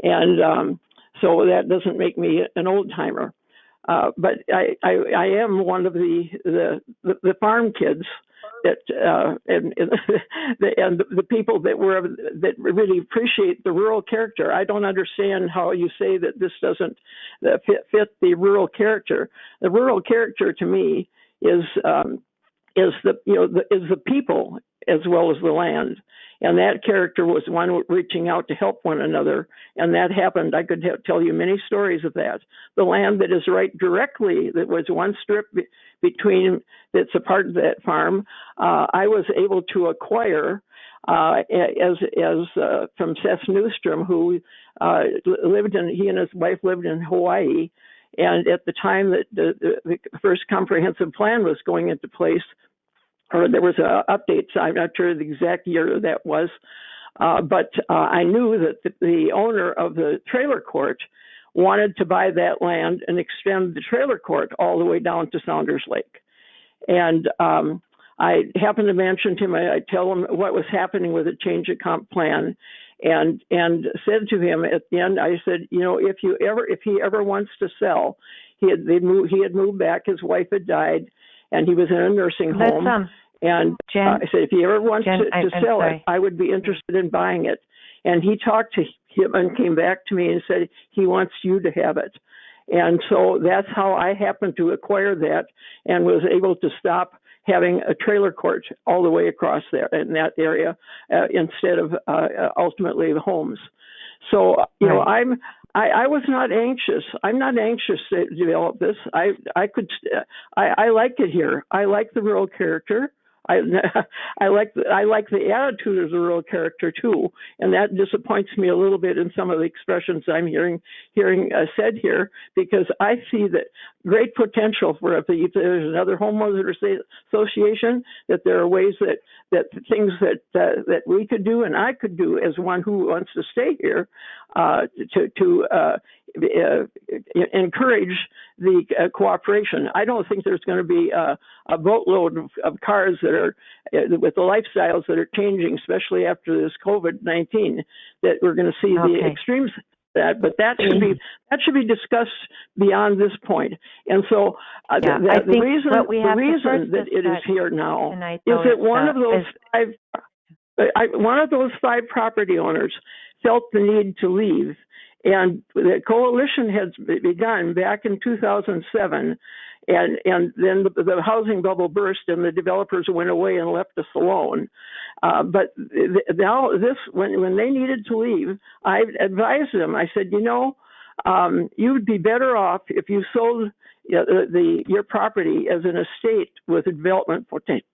Speaker 2: And so that doesn't make me an old timer. But I am one of the farm kids that and the people that really appreciate the rural character. I don't understand how you say that this doesn't fit the rural character. The rural character to me is the people as well as the land. And that character was one reaching out to help one another. And that happened. I could tell you many stories of that. The land that is right directly, that was one strip between, that's a part of that farm, I was able to acquire as from Seth Newstrom, who he and his wife lived in Hawaii. And at the time that the first comprehensive plan was going into place, or there was an update, so I'm not sure the exact year that was,
Speaker 16: but I knew that the owner of the trailer court wanted to buy that land and extend the trailer court all the way down to Saunders Lake. And I happened to mention to him, I tell him what was happening with the change of comp plan, and said to him at the end, I said, you know, if he ever wants to sell, he had moved back, his wife had died, and he was in a nursing home. And
Speaker 1: Jen,
Speaker 16: I said, if he ever wants
Speaker 1: Jen,
Speaker 16: to sell it, I would be interested in buying it. And he talked to him and came back to me and said he wants you to have it. And so that's how I happened to acquire that and was able to stop having a trailer court all the way across there in that area instead of ultimately the homes. So, you know, I was not anxious. I'm not anxious to develop this. I like it here. I like the rural character. I like the attitude of the rural character too, and that disappoints me a little bit in some of the expressions I'm hearing said here, because I see that great potential for if there's another homeowners association, that there are ways that things that we could do and I could do as one who wants to stay here to encourage the cooperation. I don't think there's going to be a boatload of cars that are with the lifestyles that are changing, especially after this COVID-19, that we're going to see the extremes of that. But that should be discussed beyond this point. And so the reason that it is here now is that one of those five property owners felt the need to leave. And the coalition had begun back in 2007, and then the housing bubble burst and the developers went away and left us alone. But now when they needed to leave, I advised them. I said, you know, you would be better off if you sold your property as an estate with a development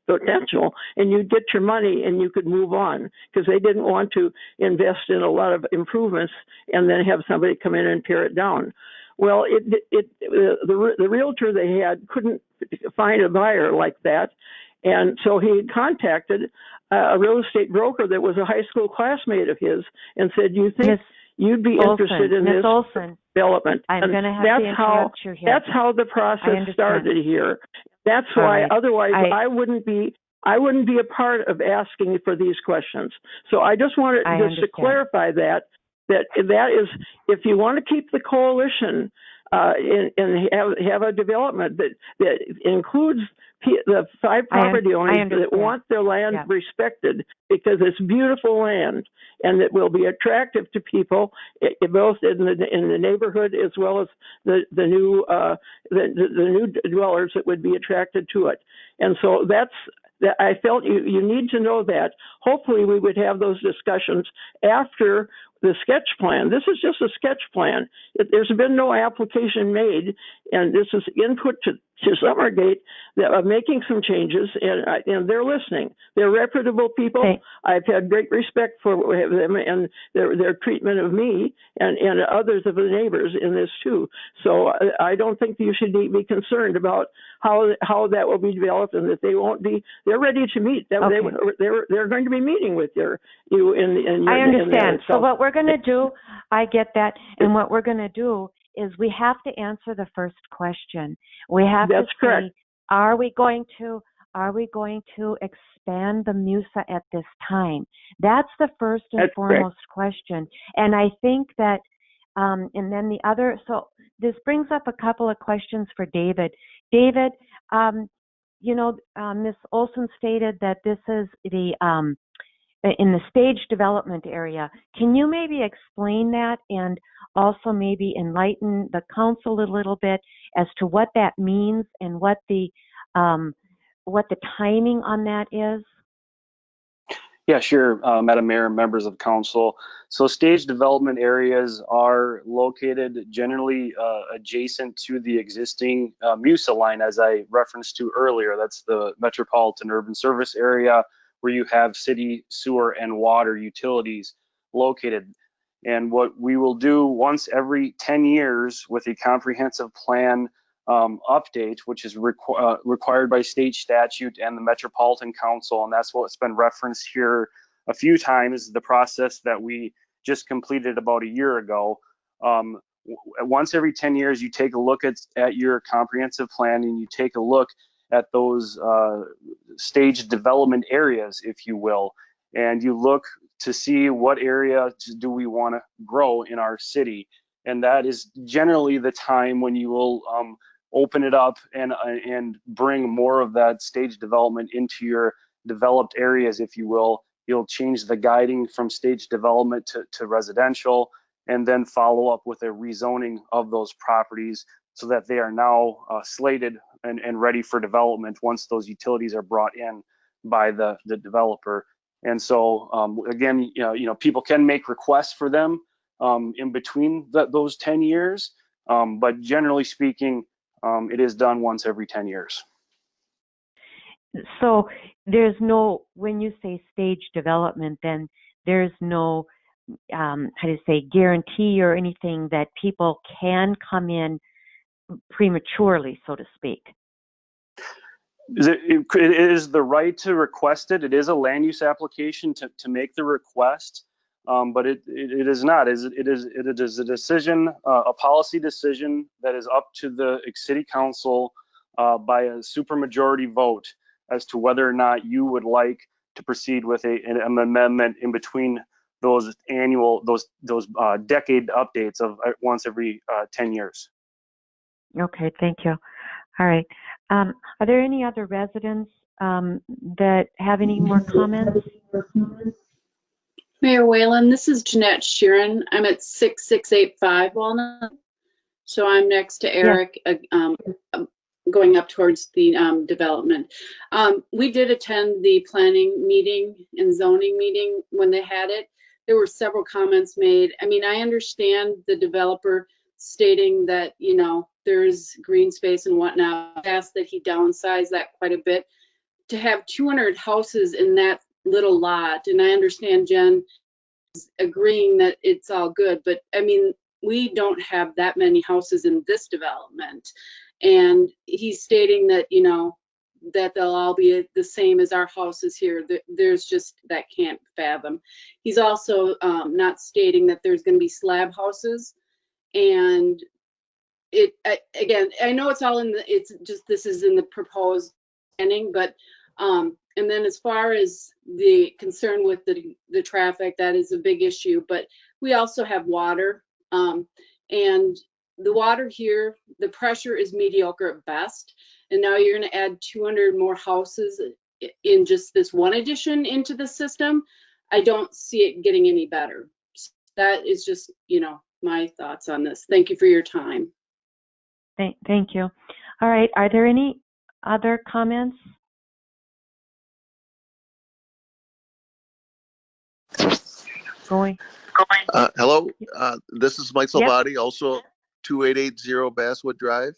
Speaker 16: potential, and you'd get your money and you could move on, because they didn't want to invest in a lot of improvements and then have somebody come in and tear it down. Well, the realtor they had couldn't find a buyer like that, and so he contacted a real estate broker that was a high school classmate of his and said, "You think you'd be interested in this development?"
Speaker 1: I'm going to have to interrupt you here.
Speaker 16: That's how the process started here. That's why. Otherwise, I wouldn't be a part of asking for these questions. So I just wanted to clarify that is, if you want to keep the coalition and have a development that includes the five property owners that want their land respected, because it's beautiful land and it will be attractive to people, both in the neighborhood as well as the new dwellers that would be attracted to it. And so I felt you need to know that. Hopefully we would have those discussions after the sketch plan. This is just a sketch plan. There's been no application made, and this is input to Summergate that are making some changes, and they're listening. They're reputable people. Okay. I've had great respect for them and their treatment of me and others of the neighbors in this too. So I don't think you should be concerned about how that will be developed, and that they won't be. They're ready to meet. They're going to be meeting with you in
Speaker 1: I understand. So what we're going to do, I get that, and what we're going to do is we have to answer the first question. We have to say, are we going to expand the MUSA at this time? That's the first and foremost question. And I think that, and then the other, so this brings up a couple of questions for David. David, Ms. Olson stated that this is in the stage development area. Can you maybe explain that, and also maybe enlighten the council a little bit as to what that means and what the timing on that is?
Speaker 4: Yeah, sure, Madam Mayor, members of council. So stage development areas are located generally adjacent to the existing MUSA line, as I referenced to earlier. That's the Metropolitan Urban Service Area, where you have city, sewer, and water utilities located. And what we will do once every 10 years with a comprehensive plan update, which is required by state statute and the Metropolitan Council, and that's what's been referenced here a few times the process that we just completed about a year ago. Once every 10 years, you take a look at your comprehensive plan and you take a look at those stage development areas, if you will, and you look to see what area do we want to grow in our city. And that is generally the time when you will open it up and bring more of that stage development into your developed areas, if you will. You'll change the guiding from stage development to residential, and then follow up with a rezoning of those properties so that they are now slated and ready for development once those utilities are brought in by the developer. And so again, people can make requests for them in between those 10 years, but generally speaking, it is done once every 10 years.
Speaker 1: So there's no, when you say stage development, then there's no, how to say, guarantee or anything that people can come in prematurely, so to speak.
Speaker 4: It is the right to request it. It is a land use application to make the request, but it is not. It is a decision, a policy decision that is up to the city council by a supermajority vote as to whether or not you would like to proceed with an amendment in between those annual, those decade updates of once every 10 years.
Speaker 1: Okay, thank you. All right. Are there any other residents that have any more comments?
Speaker 17: Mayor Whalen, this is Jeanette Sheeran. I'm at 6685 Walnut. So I'm next to Eric, going up towards the development. We did attend the planning meeting and zoning meeting when they had it. There were several comments made. I mean, I understand the developer stating that, there's green space and whatnot. I asked that he downsize that quite a bit. To have 200 houses in that little lot, and I understand Jen is agreeing that it's all good, but I mean, we don't have that many houses in this development. And he's stating that, that they'll all be the same as our houses here. There's just, that can't fathom. He's also not stating that there's going to be slab houses. And again, I know it's all in the, it's just, this is in the proposed planning, but and then as far as the concern with the traffic, that is a big issue, but we also have water, and the water here, the pressure is mediocre at best, and now you're going to add 200 more houses in just this one addition into the system. I don't see it getting any better. So that is just, my thoughts on this. Thank you for your time.
Speaker 1: Thank you. All right. Are there any other comments?
Speaker 18: Hello, this is Mike Salvati,
Speaker 1: Yep.
Speaker 18: also 2880 Basswood Drive.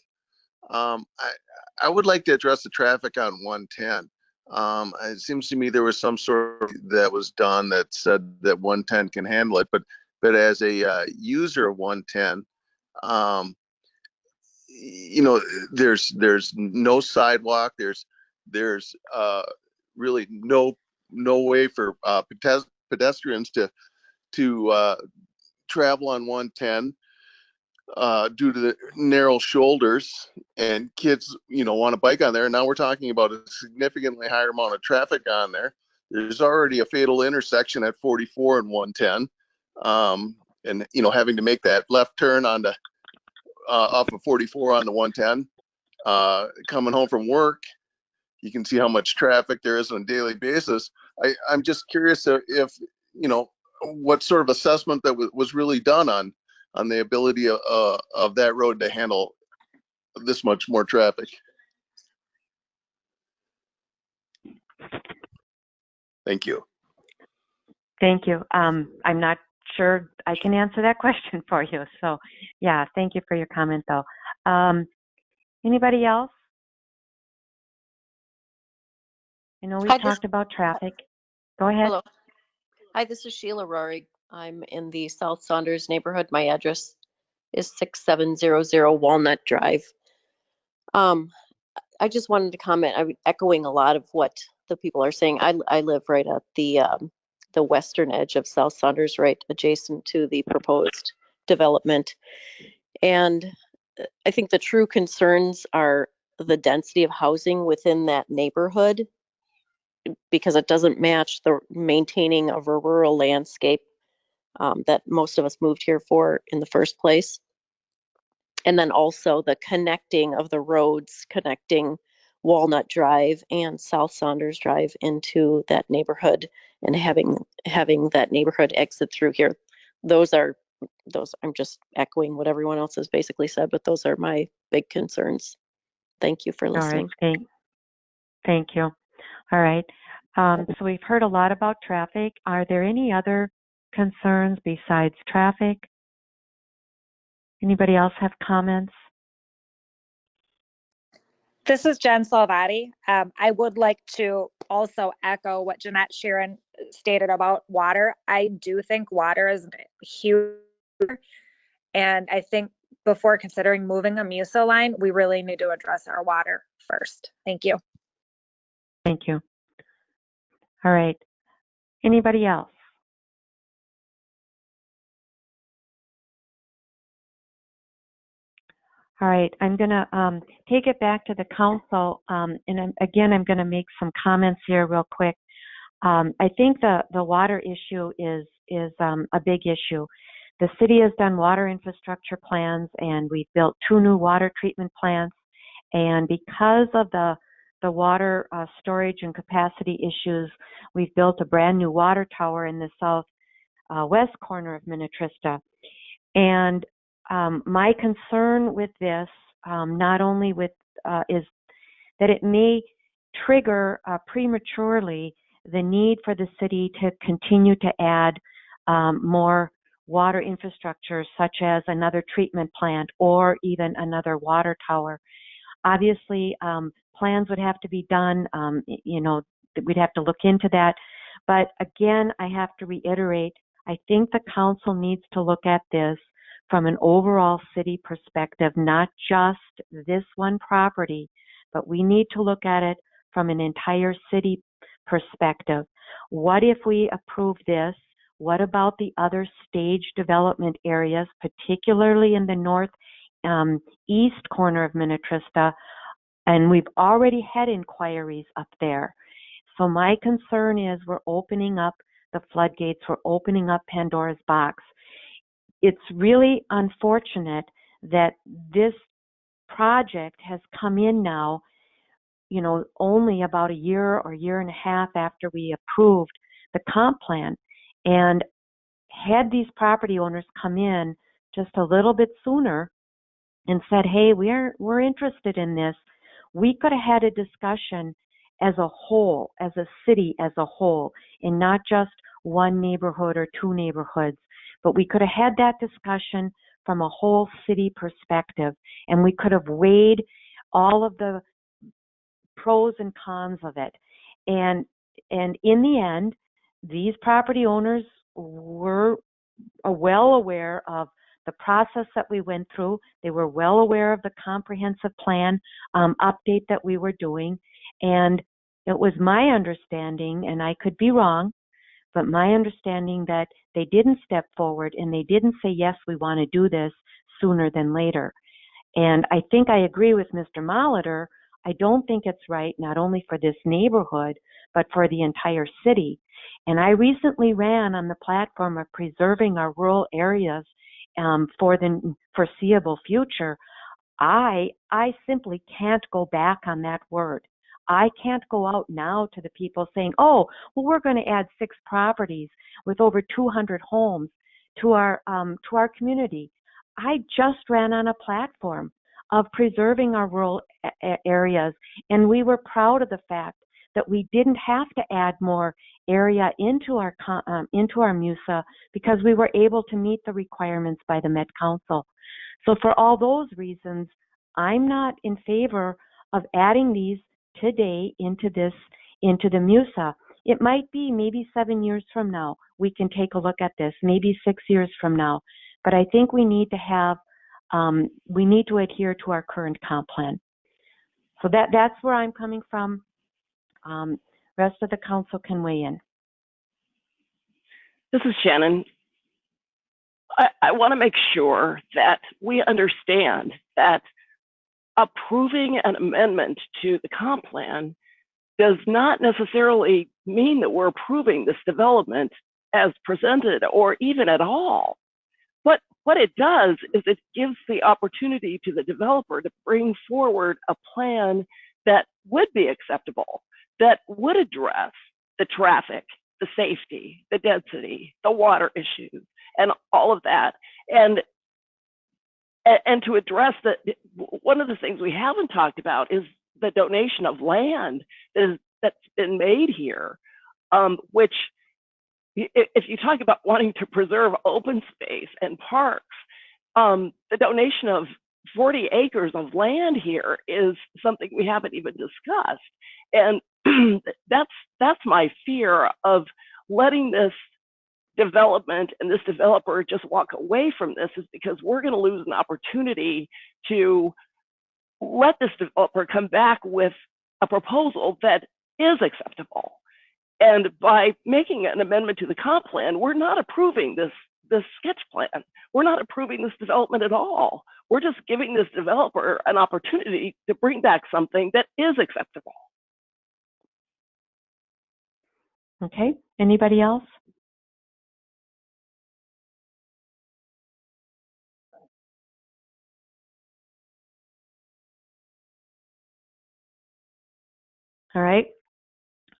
Speaker 18: I would like to address the traffic on 110. It seems to me there was some sort of that was done that said that 110 can handle it, but as a user of 110, there's no sidewalk, there's really no way for pedestrians to travel on 110 due to the narrow shoulders, and kids want to bike on there. And now we're talking about a significantly higher amount of traffic on there. There's already a fatal intersection at 44 and 110, and having to make that left turn onto off of 44 on the 110 coming home from work. You can see how much traffic there is on a daily basis. I'm just curious if what sort of assessment that was really done on the ability of that road to handle this much more traffic. Thank you.
Speaker 1: Thank you. I'm not sure I can answer that question for you. So yeah, thank you for your comment though. Anybody else? I know we talked about traffic. Go ahead.
Speaker 19: Hello. Hi, this is Sheila Rory. I'm in the South Saunders neighborhood. My address is 6700 Walnut Drive. I just wanted to comment. I'm echoing a lot of what the people are saying. I live right at the the western edge of South Saunders, right adjacent to the proposed development. And I think the true concerns are the density of housing within that neighborhood, because it doesn't match the maintaining of a rural landscape that most of us moved here for in the first place. And then also the connecting of the roads connecting Walnut Drive and South Saunders Drive into that neighborhood, and having that neighborhood exit through here. Those I'm just echoing what everyone else has basically said, but those are my big concerns. Thank you for listening.
Speaker 1: All right, thank you. All right. So we've heard a lot about traffic. Are there any other concerns besides traffic? Anybody else have comments?
Speaker 10: This is Jen Salvati. I would like to also echo what Jeanette Sheeran stated about water. I do think water is huge, and I think before considering moving a MUSA line, we really need to address our water first. Thank you.
Speaker 1: Thank you. All right. Anybody else? All right, I'm going to take it back to the council, and I'm going to make some comments here real quick. I think the water issue is a big issue. The city has done water infrastructure plans, and we've built 2 new water treatment plants. And because of the water storage and capacity issues, we've built a brand new water tower in the southwest corner of Minnetrista. And my concern with this, not only with is that it may trigger prematurely the need for the city to continue to add more water infrastructure, such as another treatment plant or even another water tower. Obviously, plans would have to be done. We'd have to look into that. But again, I have to reiterate, I think the council needs to look at this from an overall city perspective, not just this one property, but we need to look at it from an entire city perspective. What if we approve this? What about the other stage development areas, particularly in the northeast corner of Minnetrista? And we've already had inquiries up there. So my concern is we're opening up the floodgates, we're opening up Pandora's box. It's really unfortunate that this project has come in now, only about a year or year and a half after we approved the comp plan. And had these property owners come in just a little bit sooner and said, hey, we're interested in this, we could have had a discussion as a whole, as a city as a whole, and not just one neighborhood or 2 neighborhoods. But we could have had that discussion from a whole city perspective, and we could have weighed all of the pros and cons of it. And in the end, these property owners were well aware of the process that we went through. They were well aware of the comprehensive plan update that we were doing. And it was my understanding, and I could be wrong, but my understanding that they didn't step forward and they didn't say, yes, we want to do this sooner than later. And I think I agree with Mr. Molitor. I don't think it's right, not only for this neighborhood, but for the entire city. And I recently ran on the platform of preserving our rural areas for the foreseeable future. I simply can't go back on that word. I can't go out now to the people saying, oh, well, we're going to add 6 properties with over 200 homes to our community. I just ran on a platform of preserving our rural areas, and we were proud of the fact that we didn't have to add more area into our MUSA because we were able to meet the requirements by the Met Council. So for all those reasons, I'm not in favor of adding these today into the MUSA. It might be maybe 7 years from now we can take a look at this, maybe 6 years from now. But I think we need to adhere to our current comp plan. So that's where I'm coming from. Rest of the council can weigh in.
Speaker 2: This is Shannon. I want to make sure that we understand that approving an amendment to the comp plan does not necessarily mean that we're approving this development as presented or even at all. But what it does is it gives the opportunity to the developer to bring forward a plan that would be acceptable, that would address the traffic, the safety, the density, the water issues, and all of that. And to address that, one of the things we haven't talked about is the donation of land that's been made here, which if you talk about wanting to preserve open space and parks, the donation of 40 acres of land here is something we haven't even discussed. And that's my fear of letting this development and this developer just walk away from this, is because we're going to lose an opportunity to let this developer come back with a proposal that is acceptable. And by making an amendment to the comp plan, we're not approving this sketch plan. We're not approving this development at all. We're just giving this developer an opportunity to bring back something that is acceptable.
Speaker 1: Okay, anybody else? All right.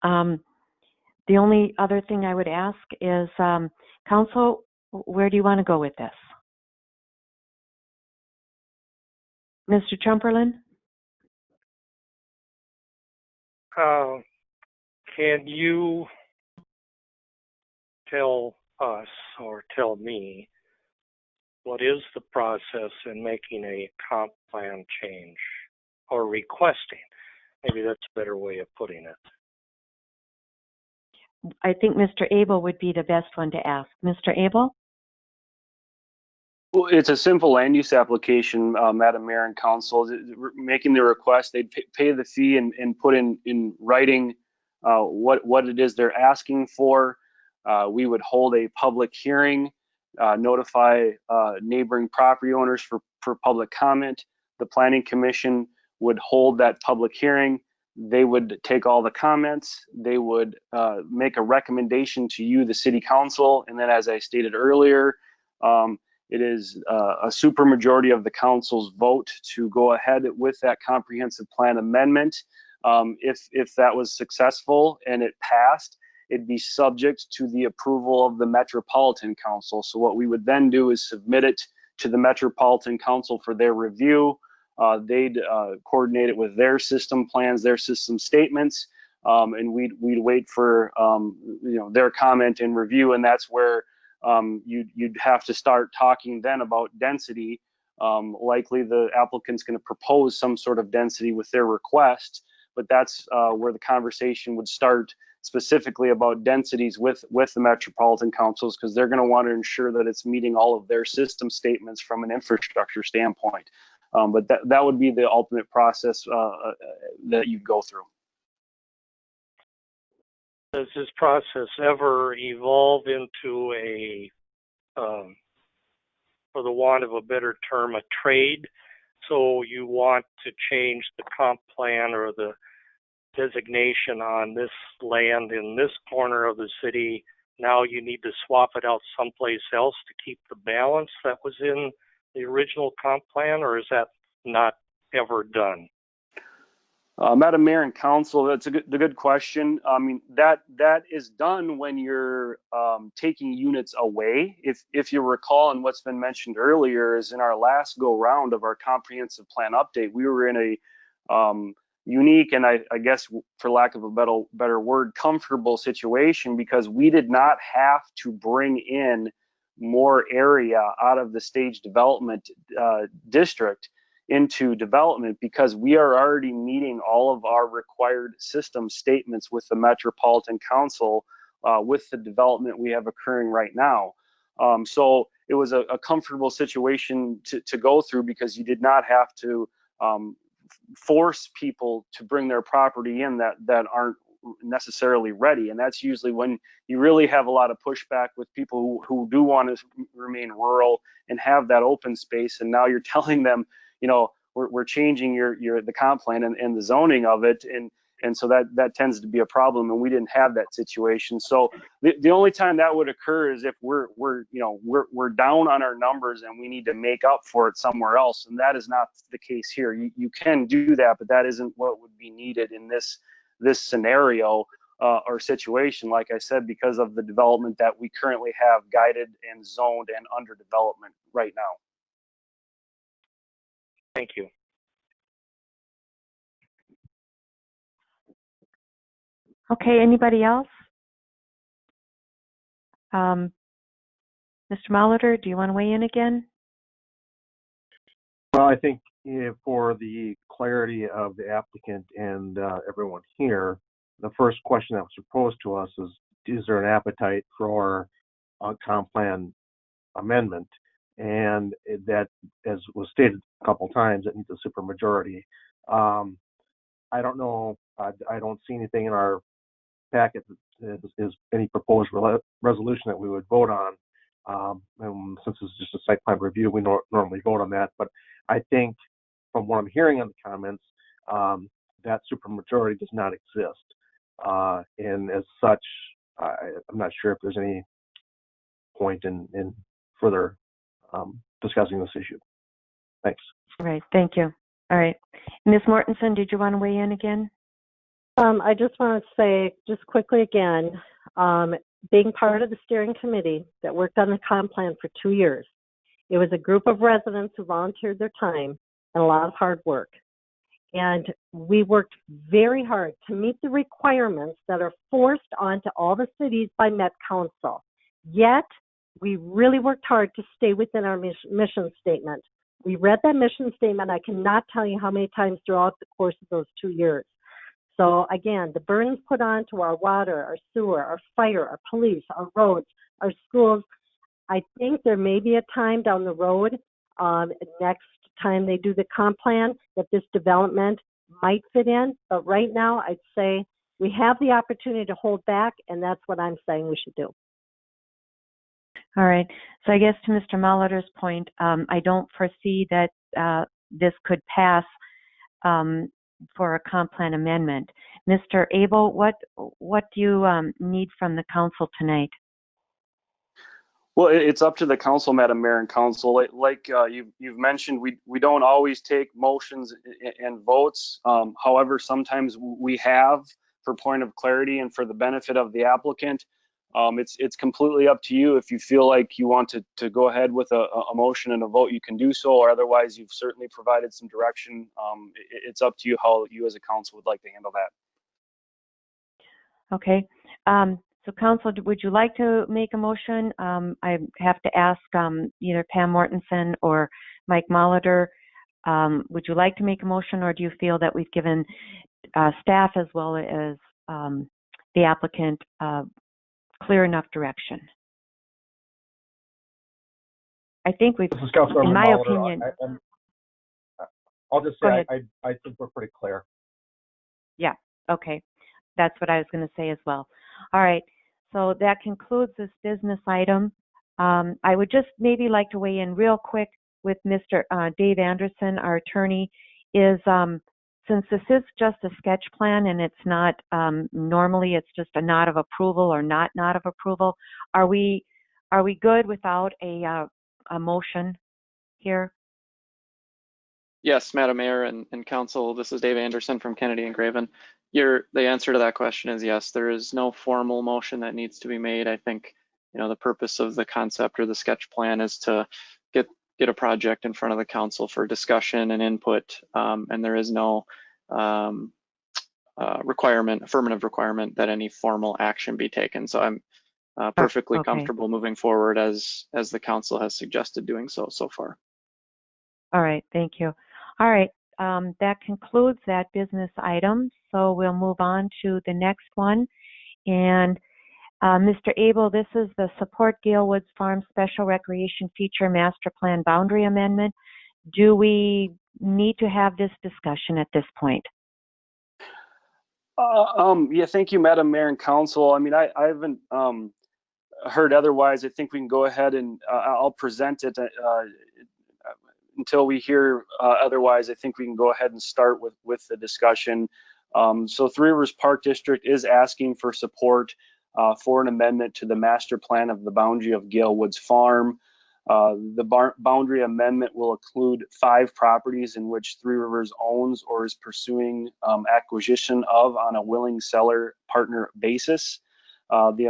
Speaker 1: The only other thing I would ask is, Council, where do you want to go with this? Mr. Trumperlin?
Speaker 3: Can you tell us or tell me what is the process in making a comp plan change or requesting? Maybe that's a better way of putting it.
Speaker 1: I think Mr. Abel would be the best one to ask. Mr. Abel?
Speaker 4: Well, it's a simple land use application, Madam Mayor and Council. Making the request, they'd pay the fee and put in writing what it is they're asking for. We would hold a public hearing, notify neighboring property owners for public comment. The Planning Commission would hold that public hearing. They would take all the comments. They would make a recommendation to you, the City Council, and then, as I stated earlier, it is a supermajority of the council's vote to go ahead with that comprehensive plan amendment. If that was successful and it passed, it'd be subject to the approval of the Metropolitan Council. So what we would then do is submit it to the Metropolitan Council for their review. They'd coordinate it with their system plans, their system statements, and we'd wait for their comment and review, and that's where you'd have to start talking then about density. Likely the applicant's going to propose some sort of density with their request, but that's where the conversation would start specifically about densities with the Metropolitan Councils, because they're going to want to ensure that it's meeting all of their system statements from an infrastructure standpoint. But that would be the ultimate process that you'd go through.
Speaker 3: Does this process ever evolve into a, for the want of a better term, a trade? So you want to change the comp plan or the designation on this land in this corner of the city. Now you need to swap it out someplace else to keep the balance that was in the original comp plan, or is that not ever done?
Speaker 4: Madam Mayor and Council, that's the good question. I mean, that is done when you're taking units away. If you recall, and what's been mentioned earlier is in our last go round of our comprehensive plan update, we were in a unique and I guess, for lack of a better word, comfortable situation, because we did not have to bring in more area out of the stage development district into development, because we are already meeting all of our required system statements with the Metropolitan Council with the development we have occurring right now. So it was a comfortable situation to go through, because you did not have to force people to bring their property in that aren't necessarily ready. And that's usually when you really have a lot of pushback with people who do want to remain rural and have that open space. And now you're telling them, we're changing the comp plan and the zoning of it. And so that tends to be a problem, and we didn't have that situation. So the only time that would occur is if we're down on our numbers and we need to make up for it somewhere else, and that is not the case here. You can do that, but that isn't what would be needed in this scenario or situation. Like I said, because of the development that we currently have guided and zoned and under development right now.
Speaker 3: Thank you.
Speaker 1: Okay, anybody else? Mr. Molitor, do you want to weigh in again?
Speaker 7: Well, I think for the clarity of the applicant and everyone here, the first question that was proposed to us is there an appetite for a comp plan amendment? And that, as was stated a couple times, it needs a supermajority. I don't know. I don't see anything in our packet that is any proposed resolution that we would vote on. And since it's just a site plan review, we normally vote on that. But I think from what I'm hearing on the comments, that supermajority does not exist. And as such, I'm not sure if there's any point in further discussing this issue. Thanks.
Speaker 1: All right, thank you. All right. Ms. Mortensen, did you want to weigh in again?
Speaker 8: I just want to say just quickly again, being part of the steering committee that worked on the comp plan for 2 years, it was a group of residents who volunteered their time and a lot of hard work. And we worked very hard to meet the requirements that are forced onto all the cities by Met Council. Yet, we really worked hard to stay within our mission statement. We read that mission statement, I cannot tell you how many times throughout the course of those 2 years. So again, the burdens put onto our water, our sewer, our fire, our police, our roads, our schools, I think there may be a time down the road, next time they do the comp plan, that this development might fit in. But right now, I'd say we have the opportunity to hold back, and that's what I'm saying we should do.
Speaker 1: All right. So I guess to Mr. Molitor's point, I don't foresee that this could pass for a comp plan amendment. Mr. Abel, what do you need from the council tonight?
Speaker 4: Well, it's up to the council, Madam Mayor and Council. Like you've mentioned, we don't always take motions and votes. However, sometimes we have, for point of clarity and for the benefit of the applicant. It's completely up to you. If you feel like you want to go ahead with a motion and a vote, you can do so, or otherwise you've certainly provided some direction. It's up to you how you as a council would like to handle that. Okay. So council, would you like to make a motion? I have to ask either Pam Mortensen or Mike Molitor. Would you like to make a motion, or do you feel that we've given staff as well as the applicant clear enough direction? I think we've, in my opinion.
Speaker 7: I'll just say I think we're pretty clear.
Speaker 1: Yeah, okay. That's what I was going to say as well. All right, so that concludes this business item. I would just maybe like to weigh in real quick with Mr. Dave Anderson, our attorney, is since this is just a sketch plan and it's not, normally it's just a nod of approval or not of approval, are we good without a motion here?
Speaker 20: Yes, Madam Mayor and Council, this is Dave Anderson from Kennedy and Graven. The answer to that question is yes. There is no formal motion that needs to be made. I think, the purpose of the concept or the sketch plan is to get a project in front of the council for discussion and input, and there is no affirmative requirement that any formal action be taken. So I'm perfectly comfortable moving forward as the council has suggested doing so far.
Speaker 1: All right, thank you. All right, that concludes that business item. So we'll move on to the next one. And Mr. Abel, this is the Support Gale Woods Farm Special Recreation Feature Master Plan Boundary Amendment. Do we need to have this discussion at this point?
Speaker 4: Yeah, thank you, Madam Mayor and Council. I mean, I haven't heard otherwise. I think we can go ahead and I'll present it until we hear otherwise. I think we can go ahead and start with the discussion. So Three Rivers Park District is asking for support for an amendment to the master plan of the boundary of Gale Woods Farm. The boundary amendment will include 5 properties in which Three Rivers owns or is pursuing acquisition of on a willing seller partner basis. The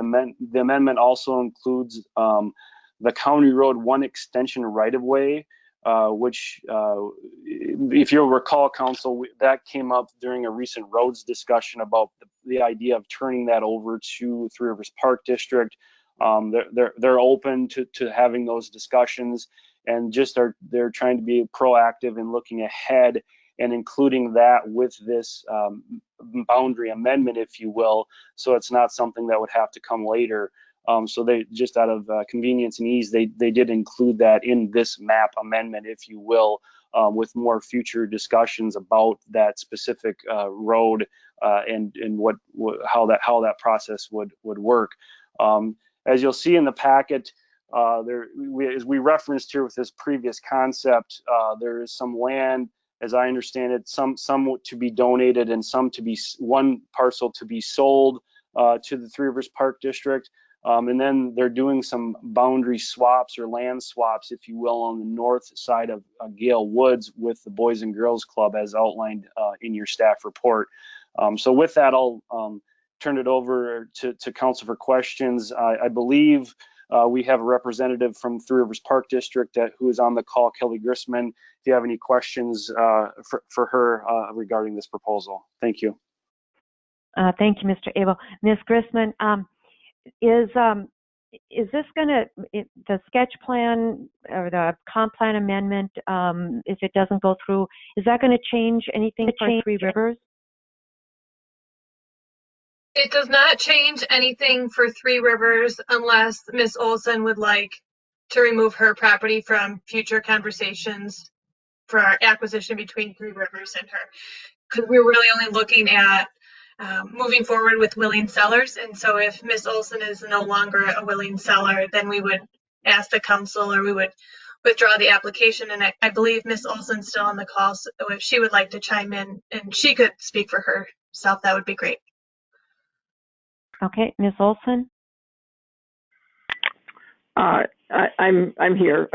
Speaker 4: amendment also includes the County Road 1 extension right-of-way, which, if you'll recall, Council, that came up during a recent roads discussion about the idea of turning that over to Three Rivers Park District. They're open to having those discussions, and they're trying to be proactive in looking ahead and including that with this boundary amendment, if you will, so it's not something that would have to come later. So they just out of convenience and ease, they did include that in this map amendment, if you will, with more future discussions about that specific road and how that process would work. As you'll see in the packet, as we referenced here with this previous concept, there is some land, as I understand it, some to be donated and one parcel to be sold to the Three Rivers Park District. And then they're doing some boundary swaps or land swaps, if you will, on the north side of Gale Woods with the Boys and Girls Club, as outlined in your staff report. So with that, I'll turn it over to Council for questions. I believe we have a representative from Three Rivers Park District who is on the call, Kelly Grissman. If you have any questions for her regarding this proposal. Thank you.
Speaker 1: Thank you, Mr. Abel. Ms. Grissman, is this the sketch plan or the comp plan amendment, if it doesn't go through, is that going to change anything for Three Rivers?
Speaker 21: It does not change anything for Three Rivers unless Ms. Olson would like to remove her property from future conversations for our acquisition between Three Rivers and her. Because we're really only looking at moving forward with willing sellers. And so if Ms. Olson is no longer a willing seller, then we would ask the council or we would withdraw the application. And I believe Ms. Olson's still on the call. So if she would like to chime in and she could speak for herself, that would be great.
Speaker 1: Okay, Ms. Olson.
Speaker 16: I'm here.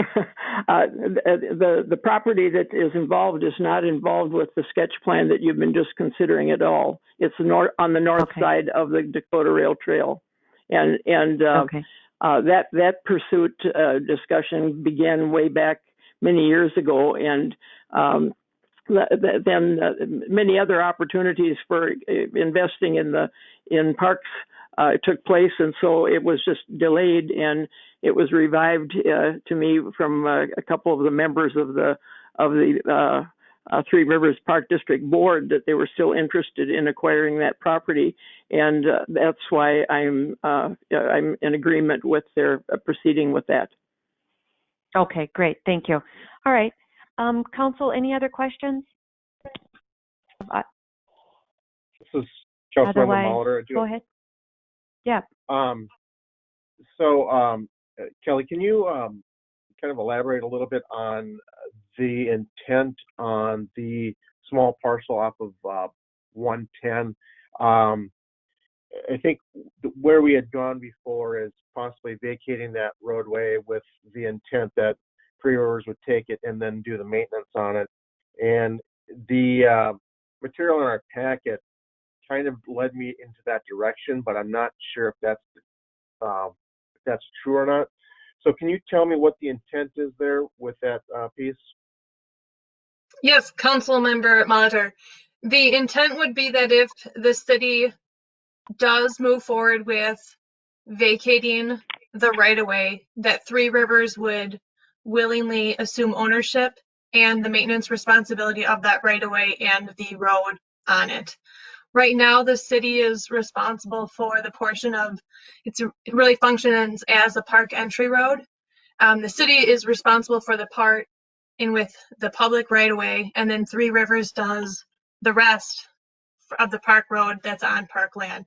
Speaker 16: The property that is involved is not involved with the sketch plan that you've been just considering at all. It's on the north side of the Dakota Rail Trail, and that pursuit discussion began way back many years ago, and then many other opportunities for investing in parks took place, and so it was just delayed, and it was revived to me from a couple of the members of the Three Rivers Park District Board that they were still interested in acquiring that property, and that's why I'm in agreement with their proceeding with that.
Speaker 1: Okay, great, thank you. All right, Council, any other questions?
Speaker 7: This is Councilmember Molitor.
Speaker 1: Go ahead. Yeah.
Speaker 7: Kelly, can you kind of elaborate a little bit on the intent on the small parcel off of 110? I think where we had gone before is possibly vacating that roadway with the intent that Three Rivers would take it and then do the maintenance on it. And the material in our packet kind of led me into that direction, but I'm not sure if that's true or not. So can you tell me what the intent is there with that piece?
Speaker 21: Yes, Council Member Molitor. The intent would be that if the city does move forward with vacating the right-of-way, that Three Rivers would willingly assume ownership and the maintenance responsibility of that right-of-way and the road on it. Right now, the city is responsible for the portion of, it really functions as a park entry road. The city is responsible for the part in with the public right-of-way, and then Three Rivers does the rest of the park road that's on parkland.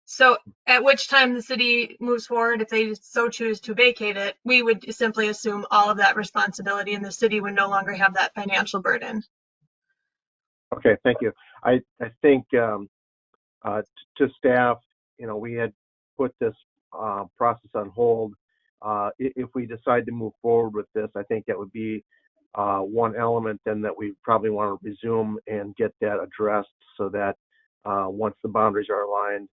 Speaker 21: So at which time the city moves forward, if they so choose to vacate it, we would simply assume all of that responsibility and the city would no longer have that financial burden.
Speaker 7: Okay, thank you. I think to staff, we had put this process on hold. If we decide to move forward with this, I think that would be one element then that we probably want to resume and get that addressed so that once the boundaries are aligned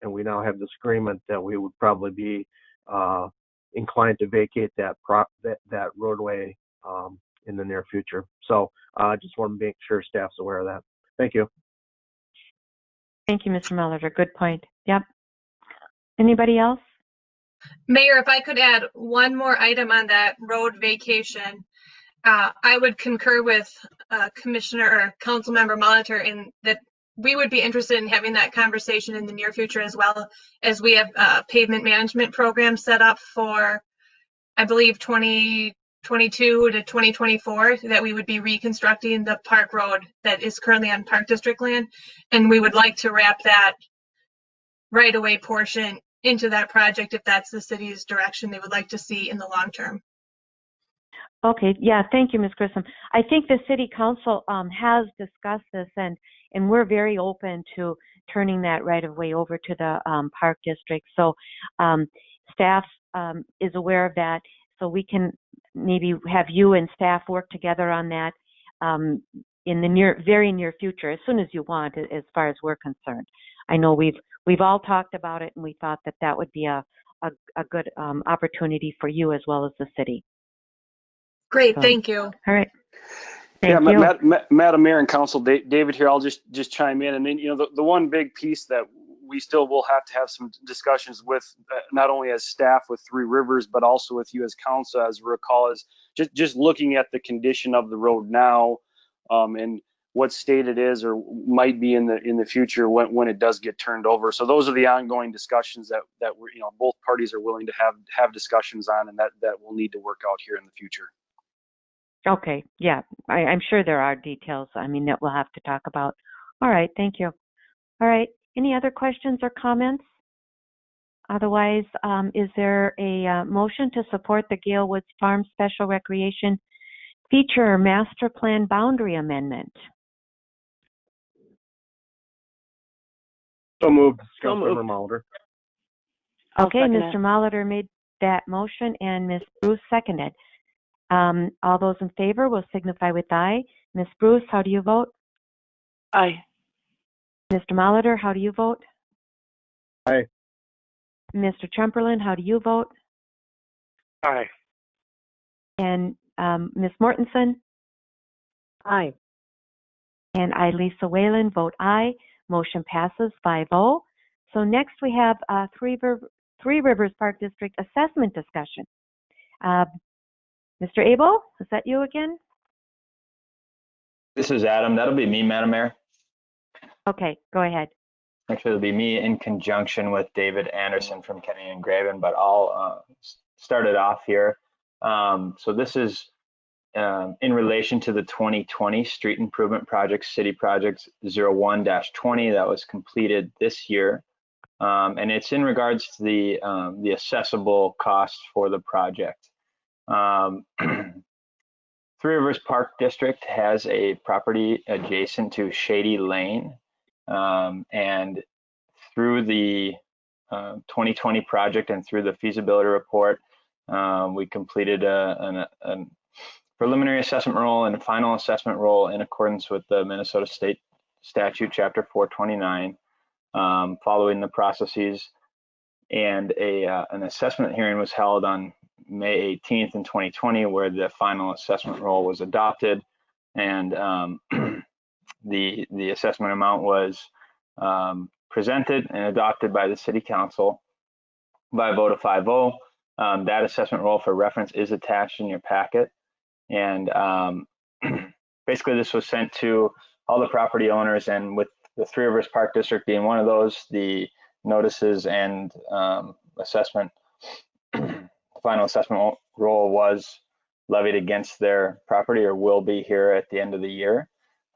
Speaker 7: and we now have this agreement, that we would probably be inclined to vacate that roadway in the near future. So I just want to make sure staff's aware of that. Thank you.
Speaker 1: Thank you, Mr. Molitor. Good point. Yep. Anybody else?
Speaker 21: Mayor, if I could add one more item on that road vacation, I would concur with Commissioner or Councilmember Molitor in that we would be interested in having that conversation in the near future, as well as we have a pavement management program set up for, I believe, 2022 to 2024, that we would be reconstructing the park road that is currently on Park District land. And we would like to wrap that right-of-way portion into that project if that's the city's direction they would like to see in the long term.
Speaker 1: Okay, yeah, thank you, Ms. Grissom. I think the City Council has discussed this, and we're very open to turning that right-of-way over to the Park District. So staff is aware of that, so we can maybe have you and staff work together on that in the very near future, as soon as you want, as far as we're concerned. I know we've all talked about it, and we thought that would be a good opportunity for you as well as the city.
Speaker 21: Great,
Speaker 1: So,
Speaker 21: thank you.
Speaker 1: All right. Thank you.
Speaker 4: Madam Mayor and Council, David here. I'll just chime in, and then the one big piece that we still will have to have some discussions with, not only as staff with Three Rivers, but also with you as council, as we recall, is just looking at the condition of the road now, and what state it is or might be in the future when it does get turned over. So those are the ongoing discussions that we're, both parties are willing to have discussions on, and that we'll need to work out here in the future.
Speaker 1: Okay, yeah, I'm sure there are details, that we'll have to talk about. All right, thank you. All right, any other questions or comments? Otherwise, is there a motion to support the Gale Woods Farm Special Recreation Feature Master Plan Boundary Amendment?
Speaker 7: So moved, Councilmember Molitor.
Speaker 1: Okay, Mr. Molitor made that motion and Ms. Bruce seconded. All those in favor will signify with aye. Ms. Bruce, how do you vote?
Speaker 2: Aye.
Speaker 1: Mr. Molitor, how do you vote?
Speaker 7: Aye.
Speaker 1: Mr. Trumperlin, how do you vote?
Speaker 3: Aye.
Speaker 1: And Ms. Mortensen?
Speaker 8: Aye.
Speaker 1: And I, Lisa Whalen, vote aye. Motion passes 5-0. So next we have Three Rivers Park District assessment discussion. Mr. Abel, is that you again?
Speaker 5: This is Adam. That'll be me, Madam Mayor.
Speaker 1: Okay, go ahead.
Speaker 5: Actually, it'll be me in conjunction with David Anderson from Kennedy and Graven, but I'll start it off here. So this is in relation to the 2020 Street Improvement Project, City Projects 01-20 that was completed this year. And it's in regards to the assessable costs for the project. Three Rivers Park District has a property adjacent to Shady Lane, and through the 2020 project and through the feasibility report, we completed a preliminary assessment roll and a final assessment roll in accordance with the Minnesota State Statute Chapter 429, following the processes, and an assessment hearing was held on May 18th in 2020, where the final assessment roll was adopted, and the assessment amount was presented and adopted by the City Council by a vote of 5-0. That assessment roll for reference is attached in your packet, and basically this was sent to all the property owners, and with the Three Rivers Park District being one of those, the notices and assessment final assessment roll was levied against their property, or will be here at the end of the year.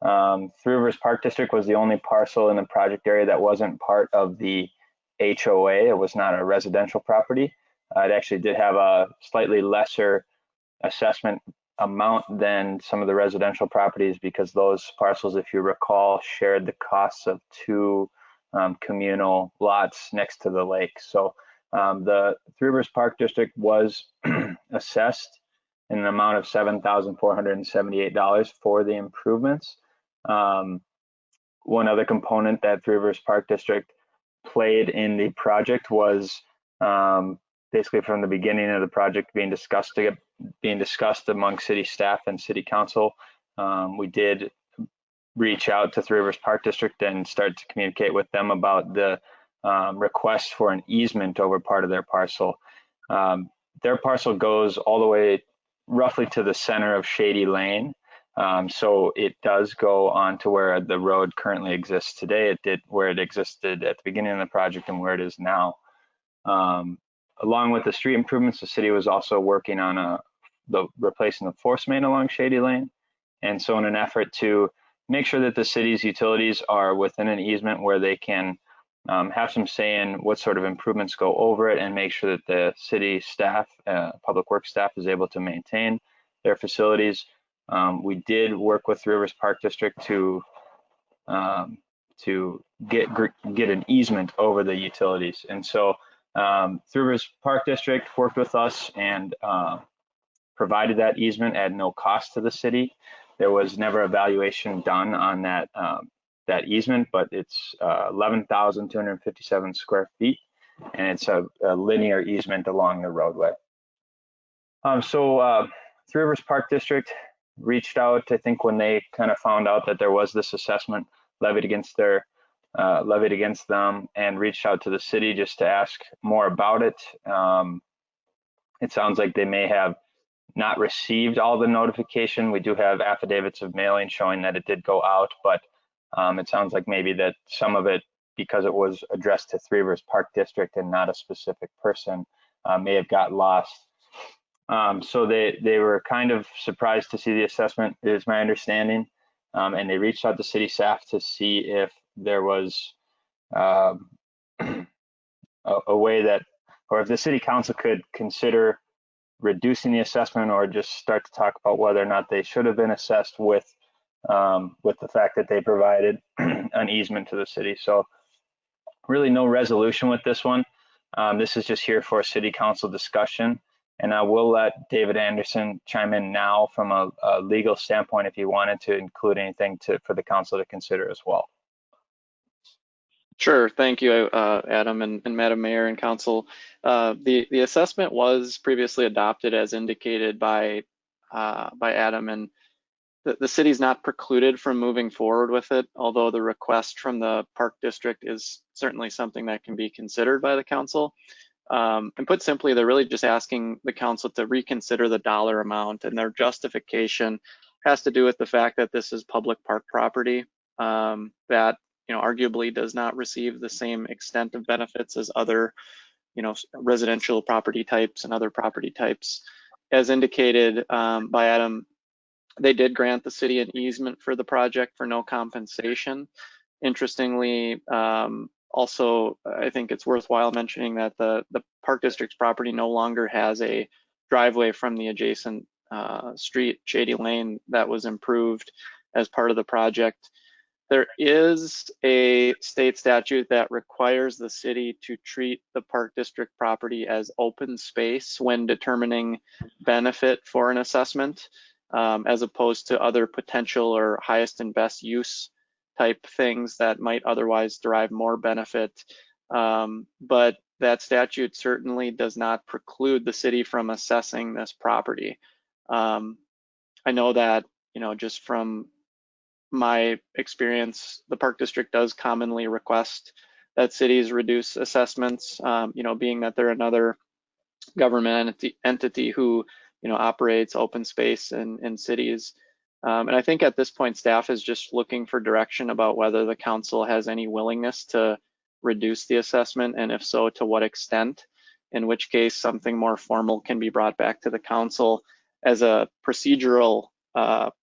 Speaker 5: Three Rivers Park District was the only parcel in the project area that wasn't part of the HOA. It was not a residential property. It actually did have a slightly lesser assessment amount than some of the residential properties because those parcels, if you recall, shared the costs of two communal lots next to the lake. So the Three Rivers Park District was assessed in an amount of $7,478 for the improvements. One other component that Three Rivers Park District played in the project was basically from the beginning of the project being discussed among city staff and city council. We did reach out to Three Rivers Park District and start to communicate with them about the request for an easement over part of their parcel. Their parcel goes all the way roughly to the center of Shady Lane. So it does go on to where the road currently exists today. It did where it existed at the beginning of the project and where it is now. Along with the street improvements, the city was also working on replacing the force main along Shady Lane. And so in an effort to make sure that the city's utilities are within an easement where they can have some say in what sort of improvements go over it and make sure that the city staff, public works staff is able to maintain their facilities. We did work with Three Rivers Park District to get an easement over the utilities. And so Three Rivers Park District worked with us and provided that easement at no cost to the city. There was never a valuation done on that easement, but it's 11,257 square feet, and it's a linear easement along the roadway. So Three Rivers Park District reached out, I think, when they kind of found out that there was this assessment levied against them, and reached out to the city just to ask more about it. It sounds like they may have not received all the notification. We do have affidavits of mailing showing that it did go out, but it sounds like maybe that some of it, because it was addressed to Three Rivers Park District and not a specific person, may have got lost. So they were kind of surprised to see the assessment, is my understanding, and they reached out to city staff to see if there was a way that, or if the city council could consider reducing the assessment or just start to talk about whether or not they should have been assessed with the fact that they provided an easement to the city. So really no resolution with this one. This is just here for a city council discussion. And I will let David Anderson chime in now from a legal standpoint if he wanted to include anything for the council to consider as well.
Speaker 20: Sure, thank you, Adam and Madam Mayor and Council. The assessment was previously adopted as indicated by Adam, and the city's not precluded from moving forward with it, although the request from the Park District is certainly something that can be considered by the council. And put simply, they're really just asking the council to reconsider the dollar amount, and their justification has to do with the fact that this is public park property that arguably does not receive the same extent of benefits as other residential property types and other property types. As indicated by Adam, they did grant the city an easement for the project for no compensation. Interestingly, also, I think it's worthwhile mentioning that the Park District's property no longer has a driveway from the adjacent street, Shady Lane, that was improved as part of the project. There is a state statute that requires the city to treat the Park District property as open space when determining benefit for an assessment, as opposed to other potential or highest and best use type things that might otherwise derive more benefit. But that statute certainly does not preclude the city from assessing this property. I know that, just from my experience, the Park District does commonly request that cities reduce assessments, being that they're another government entity who, operates open space in cities. And I think at this point, staff is just looking for direction about whether the council has any willingness to reduce the assessment, and if so, to what extent, in which case something more formal can be brought back to the council. As a procedural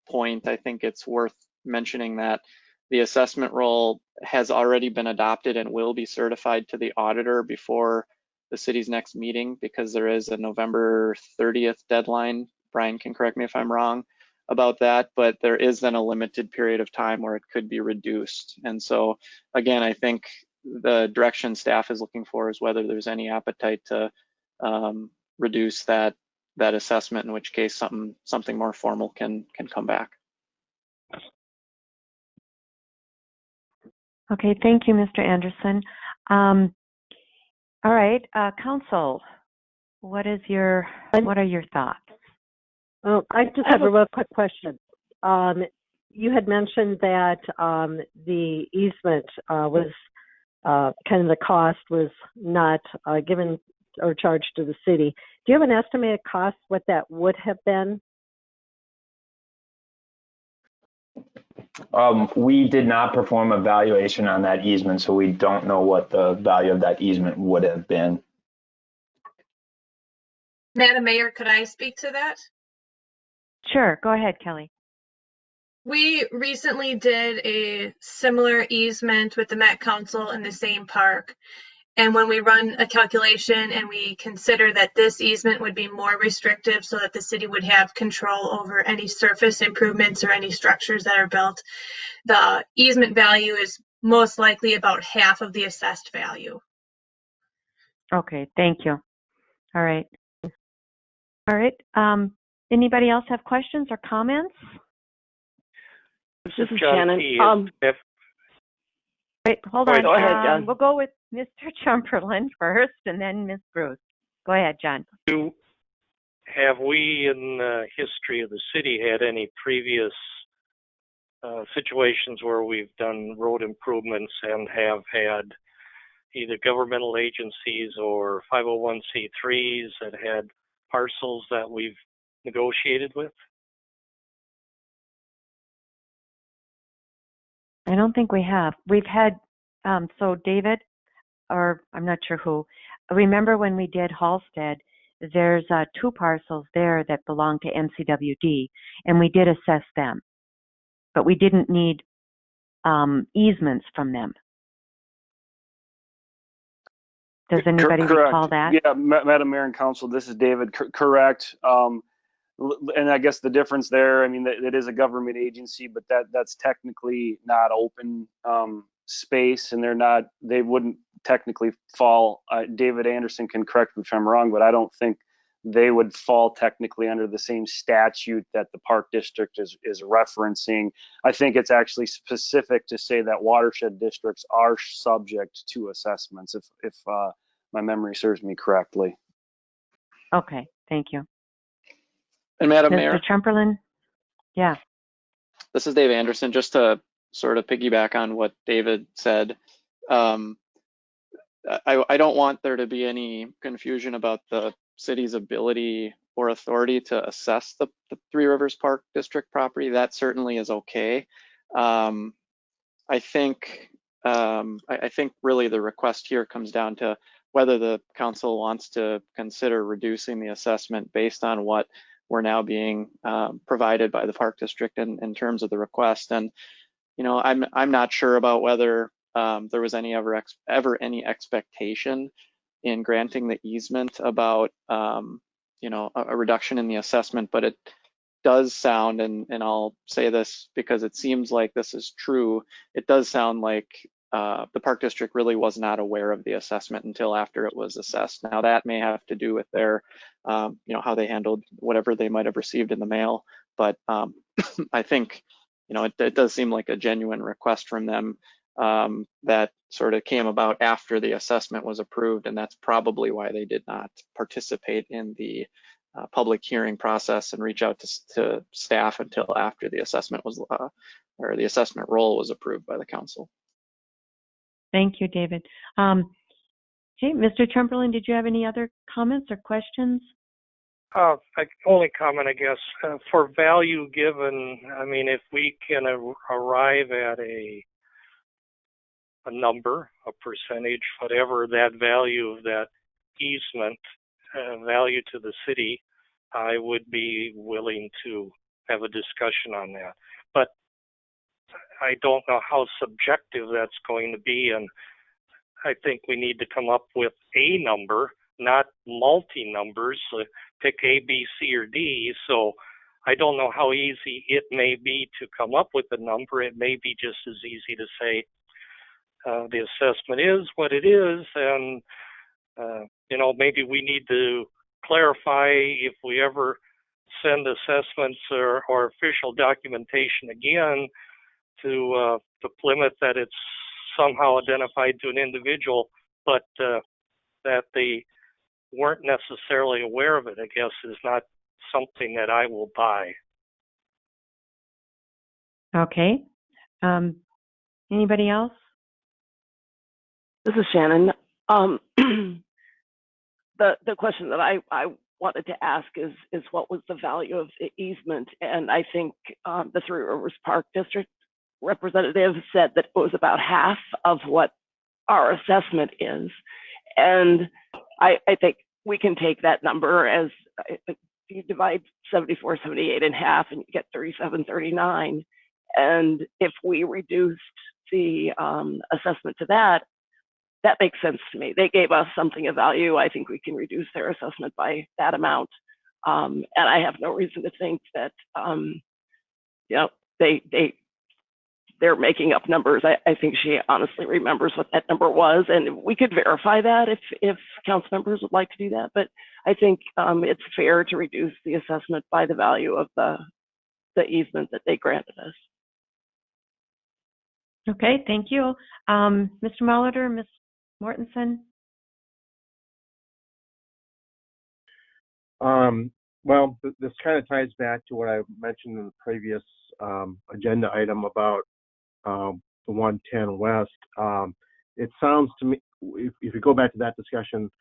Speaker 20: point, I think it's worth mentioning that the assessment roll has already been adopted and will be certified to the auditor before the city's next meeting, because there is a November 30th deadline. Brian can correct me if I'm wrong about that, but there is then a limited period of time where it could be reduced. And so again, I think the direction staff is looking for is whether there's any appetite to reduce that assessment, in which case something more formal can come back.
Speaker 1: Okay, thank you, Mr. Anderson. All right, Council, what are your thoughts?
Speaker 8: I just have a real quick question. You had mentioned that the easement was kind of the cost was not given or charged to the city. Do you have an estimated cost what that would have been?
Speaker 5: We did not perform a valuation on that easement, so we don't know what the value of that easement would have been.
Speaker 21: Madam Mayor, could I speak to that?
Speaker 1: Sure, go ahead, Kelly.
Speaker 21: We recently did a similar easement with the Met Council in the same park. And when we run a calculation and we consider that this easement would be more restrictive so that the city would have control over any surface improvements or any structures that are built, the easement value is most likely about half of the assessed value.
Speaker 1: Okay, thank you. All right. All right. Anybody else have questions or comments?
Speaker 2: This is Shannon.
Speaker 1: Wait, hold on.
Speaker 2: Go ahead, John.
Speaker 1: We'll go with Mr. Chumperland first and then Ms. Bruce. Go ahead, John.
Speaker 3: Have we in the history of the city had any previous situations where we've done road improvements and have had either governmental agencies or 501c3s that had parcels that we've negotiated with?
Speaker 1: I don't think we have. We've had, so David, or I'm not sure who, remember when we did Halstead, there's 2 parcels there that belong to MCWD, and we did assess them, but we didn't need easements from them. Does anybody recall that?
Speaker 4: Yeah, Madam Mayor and Council, this is David. Correct. And I guess the difference there, I mean, it is a government agency, but that's technically not open space, and they wouldn't technically fall. David Anderson can correct me if I'm wrong, but I don't think they would fall technically under the same statute that the Park District is referencing. I think it's actually specific to say that watershed districts are subject to assessments, if my memory serves me correctly.
Speaker 1: Okay, thank you.
Speaker 20: And Madam Mayor?
Speaker 1: Mr. Chumperland? Yeah.
Speaker 20: This is Dave Anderson. Just to sort of piggyback on what David said, I don't want there to be any confusion about the city's ability or authority to assess the Three Rivers Park District property. That certainly is okay. I think really the request here comes down to whether the council wants to consider reducing the assessment based on what we're now being provided by the Park District in terms of the request. And you know, I'm not sure about whether there was ever any expectation in granting the easement about you know, a reduction in the assessment, but it does sound, and I'll say this because it seems like this is true, it does sound like the Park District really was not aware of the assessment until after it was assessed. Now that may have to do with their, you know, how they handled whatever they might have received in the mail, but I think, you know, it does seem like a genuine request from them that sort of came about after the assessment was approved, and that's probably why they did not participate in the public hearing process and reach out to staff until after the assessment was, or the assessment roll was approved by the council.
Speaker 1: Thank you, David. Okay, Mr. Chumperland, did you have any other comments or questions?
Speaker 3: Only comment, I guess, for value given, I mean, if we can arrive at a number, a percentage, whatever that value of that easement value to the city, I would be willing to have a discussion on that. But I don't know how subjective that's going to be, and I think we need to come up with a number, not multi-numbers, pick A, B, C, or D. So I don't know how easy it may be to come up with a number. It may be just as easy to say the assessment is what it is, and maybe we need to clarify if we ever send assessments or official documentation again to Plymouth that it's somehow identified to an individual, but that they weren't necessarily aware of it, I guess, is not something that I will buy.
Speaker 1: Okay. Anybody else?
Speaker 2: This is Shannon. The question that I wanted to ask is what was the value of the easement? And I think the Three Rivers Park District representative said that it was about half of what our assessment is. And I think we can take that number as you divide 74, 78 in half and you get 37, 39. And if we reduced the assessment to that, that makes sense to me. They gave us something of value. I think we can reduce their assessment by that amount. And I have no reason to think that, they're making up numbers. I think she honestly remembers what that number was, and we could verify that if council members would like to do that. But I think it's fair to reduce the assessment by the value of the easement that they granted us.
Speaker 1: Okay, thank you. Mr. Molitor, Ms. Mortensen?
Speaker 7: Well, this kind of ties back to what I mentioned in the previous agenda item about the 110 West. It sounds to me, if you go back to that discussion,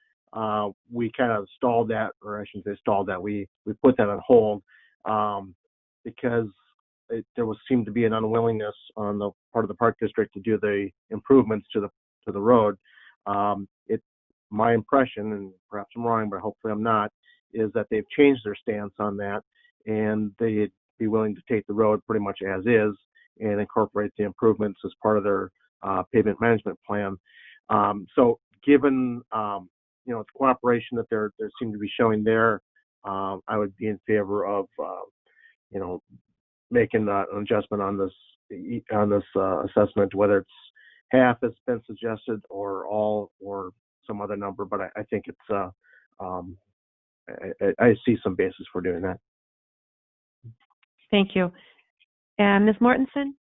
Speaker 7: we kind of stalled that, or I shouldn't say stalled that, we put that on hold because there seemed to be an unwillingness on the part of the Park District to do the improvements to the road. My impression, and perhaps I'm wrong, but hopefully I'm not, is that they've changed their stance on that, and they'd be willing to take the road pretty much as is and incorporate the improvements as part of their pavement management plan. So given the cooperation that they seem to be showing there, I would be in favor of making an adjustment on this assessment, whether it's half has been suggested or all or some other number. But I think it's I see some basis for doing that.
Speaker 1: Thank you. And Ms. Mortensen?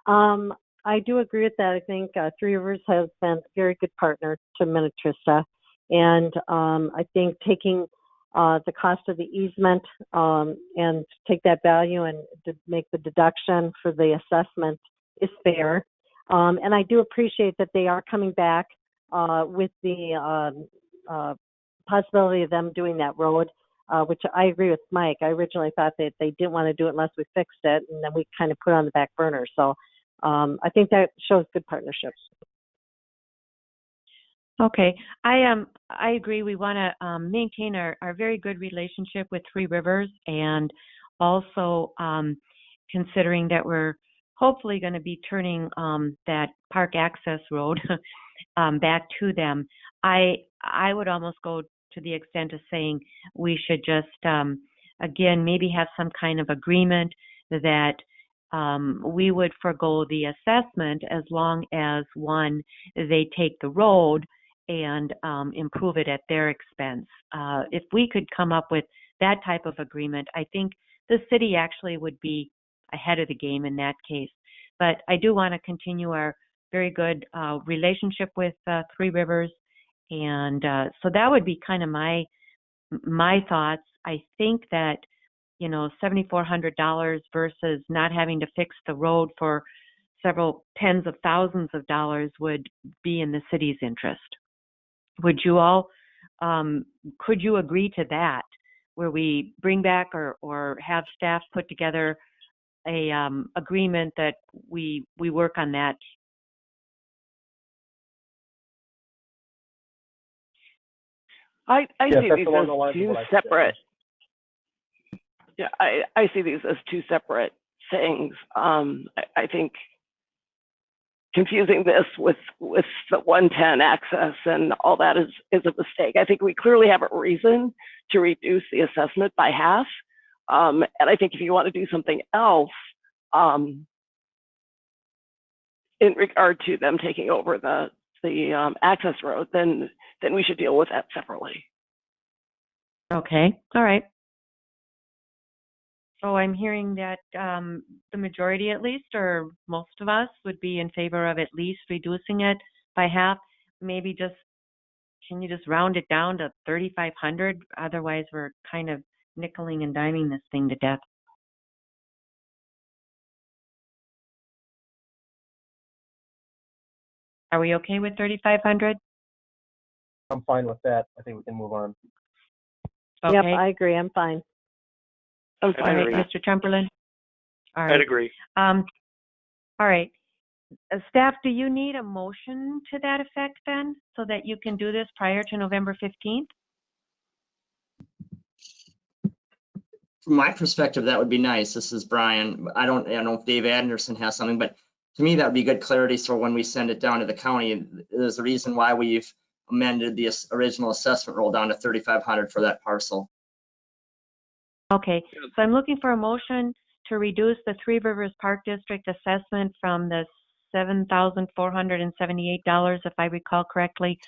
Speaker 8: I do agree with that. I think Three Rivers has been a very good partner to Minnetrista. And I think taking the cost of the easement and take that value and to make the deduction for the assessment is fair. And I do appreciate that they are coming back with the possibility of them doing that road, which I agree with Mike. I originally thought that they didn't want to do it unless we fixed it, and then we kind of put it on the back burner. So I think that shows good partnerships.
Speaker 1: Okay, I agree. We want to maintain our very good relationship with Three Rivers, and also considering that we're hopefully going to be turning that park access road back to them. I would almost go to the extent of saying we should just again maybe have some kind of agreement that we would forego the assessment as long as one, they take the road and improve it at their expense. If we could come up with that type of agreement, I think the city actually would be ahead of the game in that case. But I do want to continue our very good relationship with Three Rivers, and so that would be kind of my thoughts. I think that $7,400 versus not having to fix the road for several tens of thousands of dollars would be in the city's interest. Would you all, could you agree to that, where we bring back or have staff put together a agreement that we work on that?
Speaker 2: I see these as two separate. Yeah, I see these as two separate things. I think confusing this with the 110 access and all that is a mistake. I think we clearly have a reason to reduce the assessment by half. And I think if you want to do something else in regard to them taking over the access road, then we should deal with that separately.
Speaker 1: Okay, all right. So I'm hearing that the majority, at least, or most of us, would be in favor of at least reducing it by half. Maybe just, can you just round it down to 3,500? Otherwise, we're kind of nickeling and diming this thing to death. Are we okay with 3,500?
Speaker 7: I'm fine with that. I think we can move on.
Speaker 1: Okay.
Speaker 8: Yep, I agree. I'm fine.
Speaker 2: I'm
Speaker 1: All
Speaker 2: fine
Speaker 1: right,
Speaker 2: with that.
Speaker 1: Mr. Trumperlin? All right.
Speaker 3: I'd agree.
Speaker 1: All right. Staff, do you need a motion to that effect then, so that you can do this prior to November 15th?
Speaker 9: From my perspective, that would be nice. This is Brian. I don't know if Dave Anderson has something, but to me, that would be good clarity. So when we send it down to the county, there's a reason why we've amended the original assessment roll down to 3,500 for that parcel.
Speaker 1: Okay, so I'm looking for a motion to reduce the Three Rivers Park District assessment from the $7,478, if I recall correctly,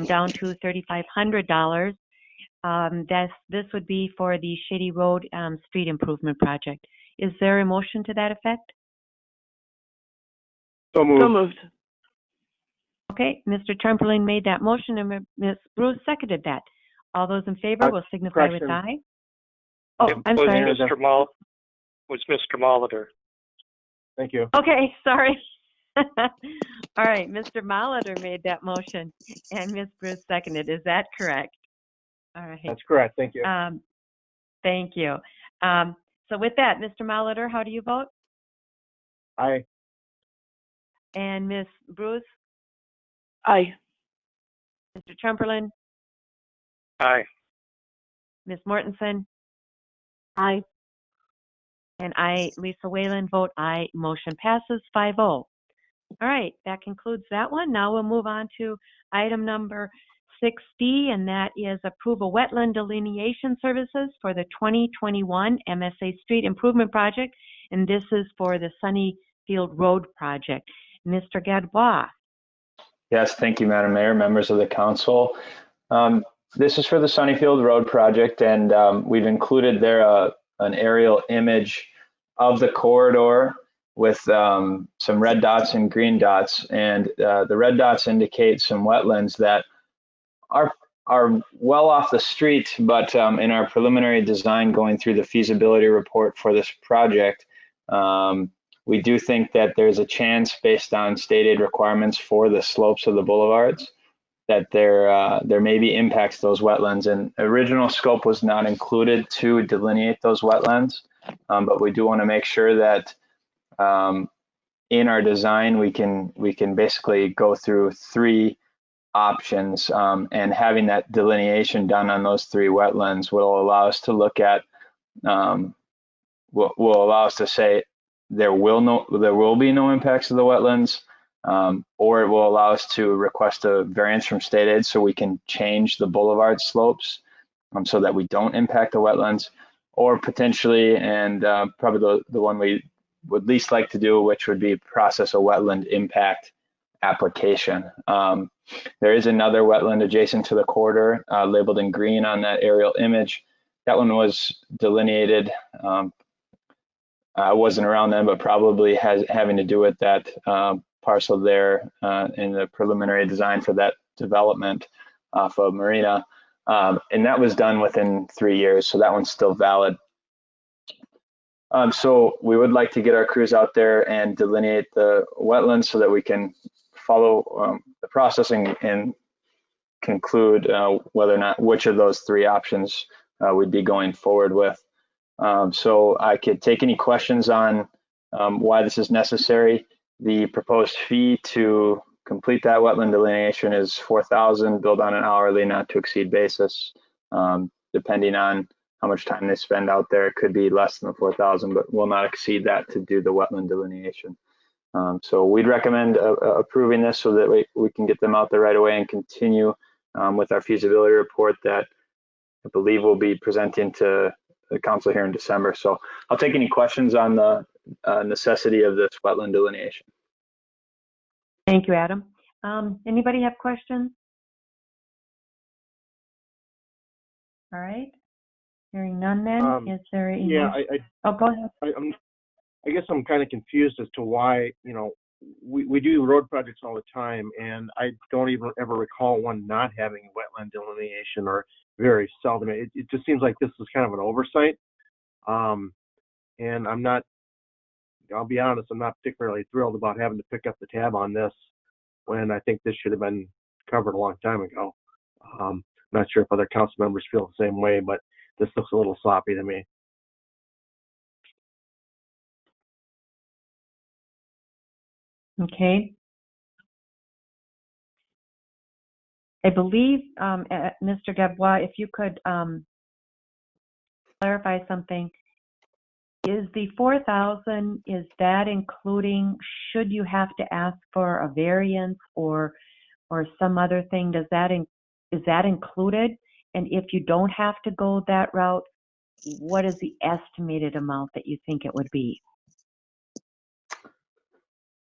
Speaker 1: down to $3,500. This would be for the Shady Road Street Improvement Project. Is there a motion to that effect?
Speaker 7: So moved.
Speaker 2: So moved.
Speaker 1: Okay, Mr. Trumperlin made that motion and Ms. Bruce seconded that. All those in favor will signify with aye. Oh, I'm sorry.
Speaker 3: Was Mr. Molitor.
Speaker 7: Thank you.
Speaker 1: Okay, sorry. All right, Mr. Molitor made that motion and Ms. Bruce seconded. Is that correct? All right.
Speaker 7: That's correct. Thank you.
Speaker 1: Thank you. So with that, Mr. Molitor, how do you vote?
Speaker 7: Aye.
Speaker 1: And Ms. Bruce?
Speaker 2: Aye.
Speaker 1: Mr. Trumperlin?
Speaker 3: Aye.
Speaker 1: Ms. Mortensen?
Speaker 8: Aye.
Speaker 1: And I, Lisa Whalen, vote aye. Motion passes 5-0. All right, that concludes that one. Now we'll move on to item number 6D, and that is approval wetland delineation services for the 2021 MSA Street Improvement Project, and this is for the Sunnyfield Road project. Mr. Gadbois.
Speaker 5: Yes, thank you, Madam Mayor, members of the council. This is for the Sunnyfield Road project, and we've included there an aerial image of the corridor with some red dots and green dots. And the red dots indicate some wetlands that are well off the street, but in our preliminary design going through the feasibility report for this project, we do think that there's a chance based on state aid requirements for the slopes of the boulevards that there may be impacts to those wetlands. And original scope was not included to delineate those wetlands, but we do want to make sure that in our design we can basically go through 3 options, and having that delineation done on those 3 wetlands will allow us to look at will allow us to say there will be no impacts to the wetlands, or it will allow us to request a variance from state aid so we can change the boulevard slopes so that we don't impact the wetlands, or potentially, and probably the one we would least like to do, which would be process a wetland impact application. There is another wetland adjacent to the corridor labeled in green on that aerial image. That one was delineated. I wasn't around then, but probably having to do with that parcel there in the preliminary design for that development off of Marina. And that was done within 3 years, so that one's still valid. So we would like to get our crews out there and delineate the wetlands so that we can follow the process and conclude whether or not which of those 3 options we'd be going forward with. So I could take any questions on why this is necessary. The proposed fee to complete that wetland delineation is $4,000, billed on an hourly not to exceed basis, depending on how much time they spend out there. It could be less than the 4,000, but will not exceed that to do the wetland delineation. So we'd recommend approving this so that we can get them out there right away and continue with our feasibility report that I believe we'll be presenting to the council here in December. So I'll take any questions on the necessity of this wetland delineation.
Speaker 1: Thank you, Adam. Anybody have questions? All right. Hearing none then, is there a
Speaker 7: Yeah,
Speaker 1: oh, go ahead.
Speaker 7: I guess I'm kind of confused as to why, you know, we do road projects all the time, and I don't even ever recall one not having wetland delineation, or very seldom. It just seems like this is kind of an oversight. And I'll be honest, I'm not particularly thrilled about having to pick up the tab on this when I think this should have been covered a long time ago. Not sure if other council members feel the same way, but this looks a little sloppy to me.
Speaker 1: Okay. I believe, Mr. Gabois, if you could clarify something. Is the 4,000, is that including, should you have to ask for a variance or some other thing, is that included? And if you don't have to go that route, what is the estimated amount that you think it would be?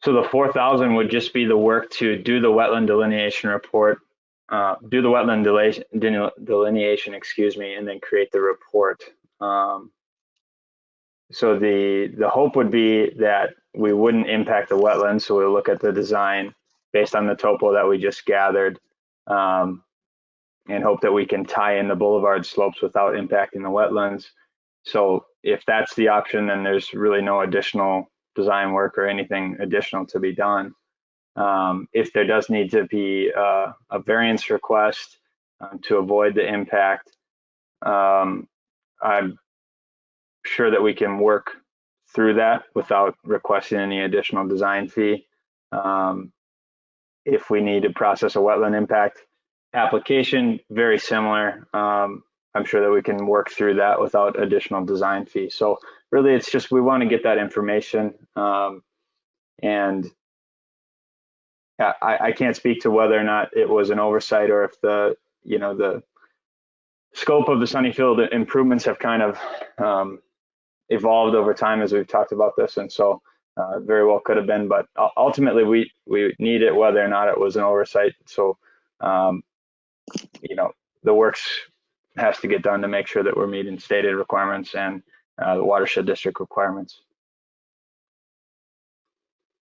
Speaker 5: So the 4,000 would just be the work to do the wetland delineation report, do the wetland delineation, excuse me, and then create the report. So the hope would be that we wouldn't impact the wetlands. So we'll look at the design based on the topo that we just gathered, and hope that we can tie in the boulevard slopes without impacting the wetlands. So if that's the option, then there's really no additional design work or anything additional to be done. If there does need to be a variance request to avoid the impact, I'm sure that we can work through that without requesting any additional design fee. If we need to process a wetland impact application, very similar. I'm sure that we can work through that without additional design fee. So really, it's just we want to get that information, and I can't speak to whether or not it was an oversight or if the scope of the Sunnyfield improvements have kind of evolved over time as we've talked about this, and so very well could have been, but ultimately we need it whether or not it was an oversight. So the works has to get done to make sure that we're meeting stated requirements and the watershed district requirements.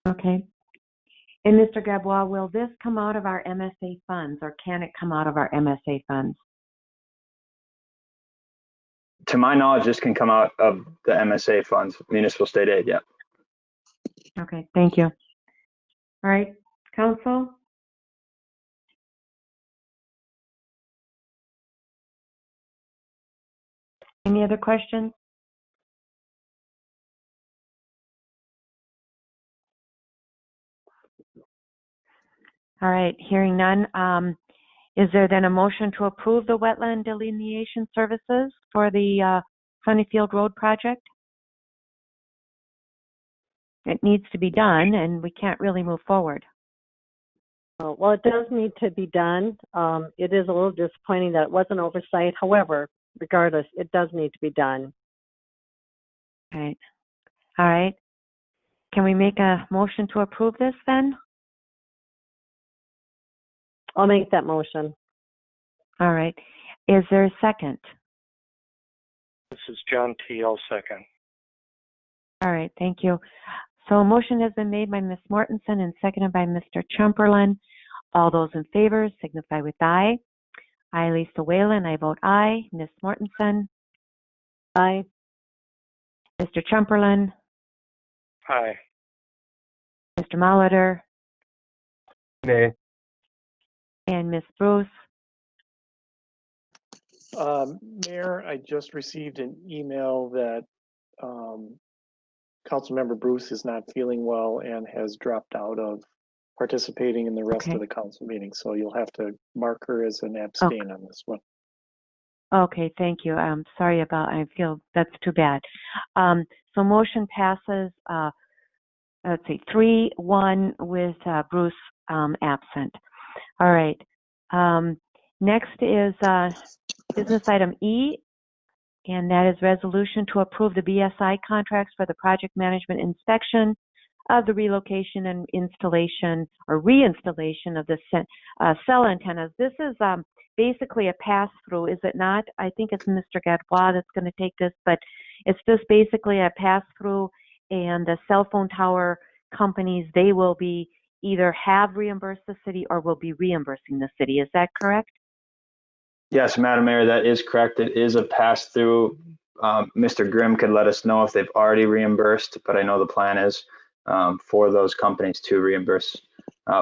Speaker 1: Okay. And Mr. Gabois, will this come out of our MSA funds, or can it come out of our MSA funds?
Speaker 5: To my knowledge, this can come out of the MSA funds, municipal state aid, yeah.
Speaker 1: Okay, thank you. All right, council? Any other questions? All right, hearing none. Is there then a motion to approve the wetland delineation services for the Sunnyfield Road project? It needs to be done, and we can't really move forward.
Speaker 8: Well, it does need to be done. It is a little disappointing that it was an oversight. However, regardless, it does need to be done.
Speaker 1: Right. All right. Can we make a motion to approve this then?
Speaker 8: I'll make that motion.
Speaker 1: All right. Is there a second?
Speaker 3: This is John T. I'll second.
Speaker 1: All right. Thank you. So a motion has been made by Ms. Mortensen and seconded by Mr. Chumperland. All those in favor signify with aye. I, Lisa Whalen, I vote aye. Ms. Mortensen?
Speaker 8: Aye.
Speaker 1: Mr. Chumperland?
Speaker 3: Aye.
Speaker 1: Mr. Molitor?
Speaker 7: Nay.
Speaker 1: And Ms. Bruce?
Speaker 6: Mayor, I just received an email that Councilmember Bruce is not feeling well and has dropped out of participating in the rest of the council meeting. So you'll have to mark her as an abstain on this one.
Speaker 1: Okay, thank you. I'm sorry about, I feel that's too bad. So motion passes, let's see, 3-1 with Bruce absent. All right. Next is business item E, and that is resolution to approve the BSI contracts for the project management inspection of the relocation and installation or reinstallation of the cell antennas. This is basically a pass-through, is it not? I think it's Mr. Gadbois that's going to take this, but it's just basically a pass-through, and the cell phone tower companies, they will be either have reimbursed the city or will be reimbursing the city. Is that correct?
Speaker 5: Yes, Madam Mayor, that is correct. It is a pass-through. Mr. Grimm could let us know if they've already reimbursed, but I know the plan is for those companies to reimburse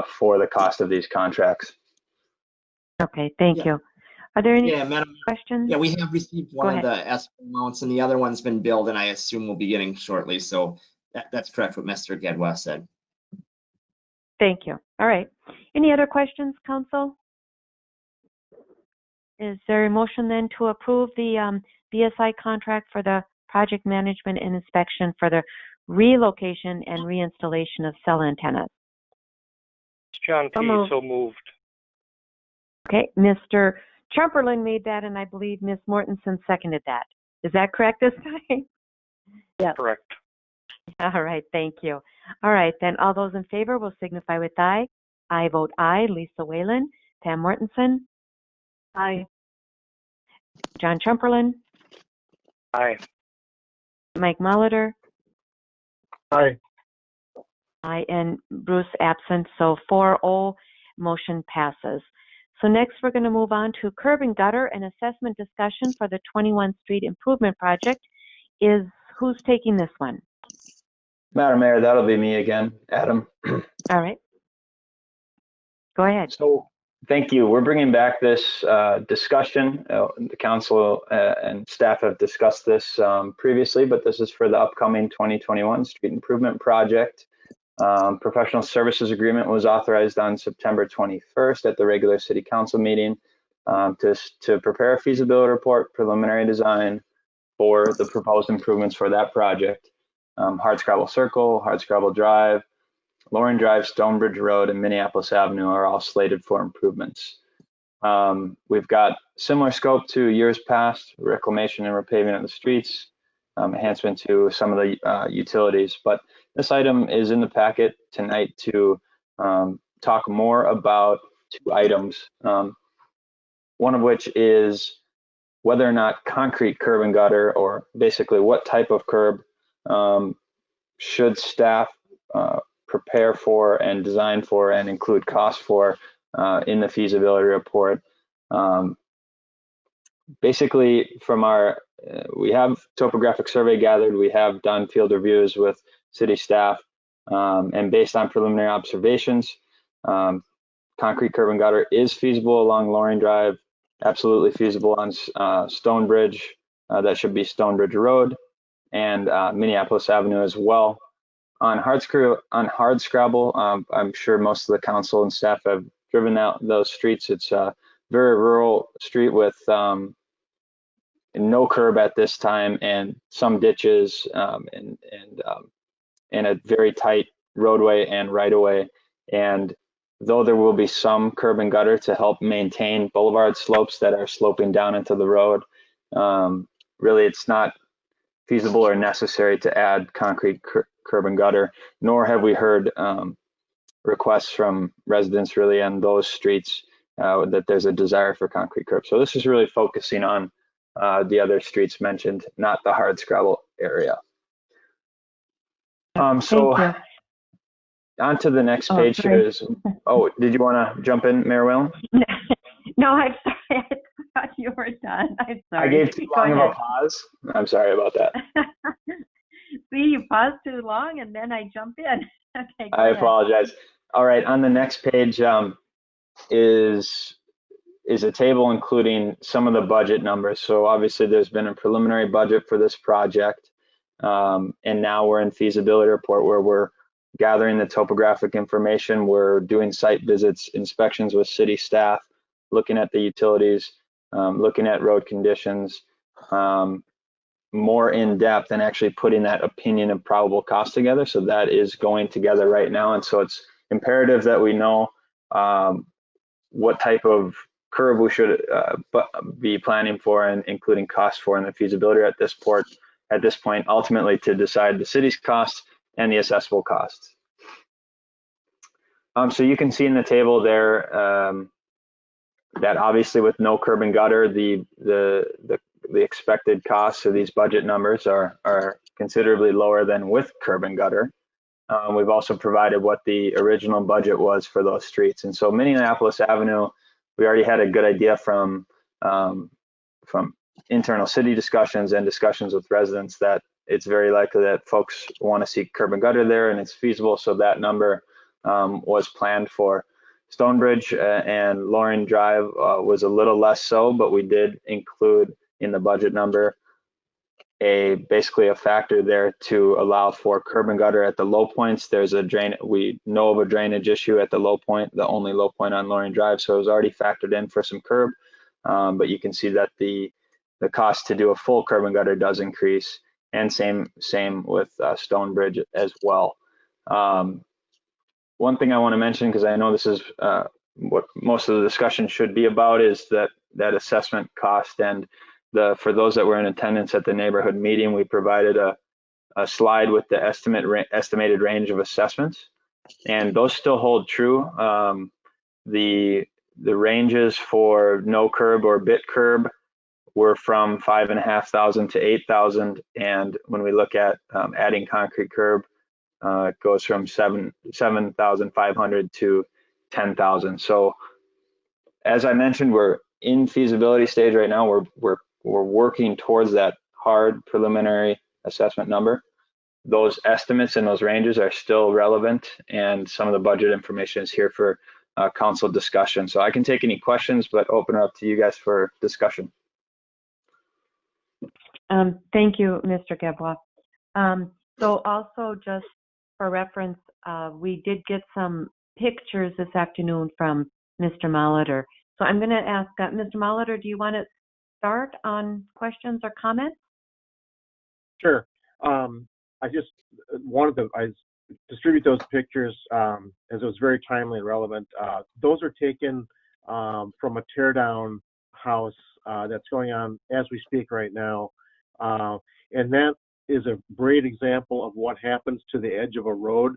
Speaker 5: for the cost of these contracts.
Speaker 1: Okay, thank you. Are there any
Speaker 9: Madam,
Speaker 1: questions?
Speaker 9: Yeah, we have received one of the escrow amounts, and the other one's been billed, and I assume we'll be getting shortly. So that's correct what Mr. Gadwa said.
Speaker 1: Thank you. All right. Any other questions, Council? Is there a motion then to approve the BSI contract for the project management and inspection for the relocation and reinstallation of cell antennas?
Speaker 3: John P. So moved.
Speaker 1: Okay, Mr. Trumperlin made that, and I believe Ms. Mortensen seconded that. Is that correct this time?
Speaker 8: Yes.
Speaker 3: Correct.
Speaker 1: All right, thank you. All right, then all those in favor will signify with aye. I vote aye. Lisa Whalen, Pam Mortensen. Aye. John Trumperlin.
Speaker 3: Aye.
Speaker 1: Mike Molitor.
Speaker 7: Aye.
Speaker 1: Aye, and Bruce absent, so 4-0, motion passes. So next we're going to move on to curb and gutter and assessment discussion for the 21 Street Improvement Project. Who's taking this one?
Speaker 5: Madam Mayor, that'll be me again, Adam.
Speaker 1: All right. Go ahead.
Speaker 5: So thank you. We're bringing back this discussion. The council and staff have discussed this previously, but this is for the upcoming 2021 Street Improvement Project. Professional services agreement was authorized on September 21st at the regular city council meeting to prepare a feasibility report, preliminary design for the proposed improvements for that project. Hardscrabble Circle, Hardscrabble Drive, Lauren Drive, Stonebridge Road, and Minneapolis Avenue are all slated for improvements. We've got similar scope to years past, reclamation and repaving of the streets, enhancement to some of the utilities. But this item is in the packet tonight to talk more about 2 items. One of which is whether or not concrete curb and gutter, or basically what type of curb, should staff prepare for and design for and include costs for in the feasibility report. Basically, from our, we have topographic survey gathered, we have done field reviews with city staff, and based on preliminary observations, concrete curb and gutter is feasible along Loring Drive, absolutely feasible on Stonebridge, that should be Stonebridge Road, and Minneapolis Avenue as well. On Hardscrabble, I'm sure most of the council and staff have driven out those streets. It's a very rural street with no curb at this time, and some ditches, and a very tight roadway and right-of-way. And though there will be some curb and gutter to help maintain boulevard slopes that are sloping down into the road, really it's not feasible or necessary to add concrete curb and gutter, nor have we heard requests from residents really on those streets that there's a desire for concrete curb. So this is really focusing on the other streets mentioned, not the Hardscrabble area. So on to the next page here is, did you want to jump in, Mayor Whalen?
Speaker 1: No, I'm sorry. I thought you were done. I'm sorry.
Speaker 5: I gave too long of a pause. I'm sorry about that.
Speaker 1: See, you paused too long and then I jump in. Okay,
Speaker 5: I apologize. All right, on the next page is a table including some of the budget numbers. So obviously there's been a preliminary budget for this project, and now we're in feasibility report where we're gathering the topographic information. We're doing site visits, inspections with city staff, looking at the utilities, looking at road conditions more in depth and actually putting that opinion of probable cost together. So that is going together right now. And so it's imperative that we know what type of curve we should be planning for and including costs for in the feasibility at this point, ultimately to decide the city's costs and the assessable costs. So you can see in the table there that obviously with no curb and gutter, the expected costs of these budget numbers are considerably lower than with curb and gutter. We've also provided what the original budget was for those streets. And so Minneapolis Avenue, we already had a good idea from internal city discussions and discussions with residents that it's very likely that folks want to see curb and gutter there and it's feasible. So that number was planned for. Stonebridge and Loring Drive was a little less so, but we did include in the budget number basically a factor there to allow for curb and gutter at the low points. There's a we know of a drainage issue at the low point, the only low point on Loring Drive, so it was already factored in for some curb. But you can see that the cost to do a full curb and gutter does increase, and same with Stonebridge as well. One thing I want to mention, because I know this is what most of the discussion should be about, is that assessment cost. And for those that were in attendance at the neighborhood meeting, we provided a slide with the estimated range of assessments, and those still hold true. The ranges for no curb or bit curb were from 5,500 to 8,000, and when we look at adding concrete curb, it goes from 7,500 to 10,000. So as I mentioned, we're in feasibility stage right now. We're working towards that hard preliminary assessment number. Those estimates and those ranges are still relevant, and some of the budget information is here for council discussion. So I can take any questions, but open it up to you guys for discussion.
Speaker 1: Thank you, Mr. Gebwa. So also just for reference, we did get some pictures this afternoon from Mr. Molitor. So I'm going to ask Mr. Molitor, do you want to start on questions or comments?
Speaker 7: Sure. I just wanted to distribute those pictures as it was very timely and relevant. Those are taken from a tear down house that's going on as we speak right now. And that is a great example of what happens to the edge of a road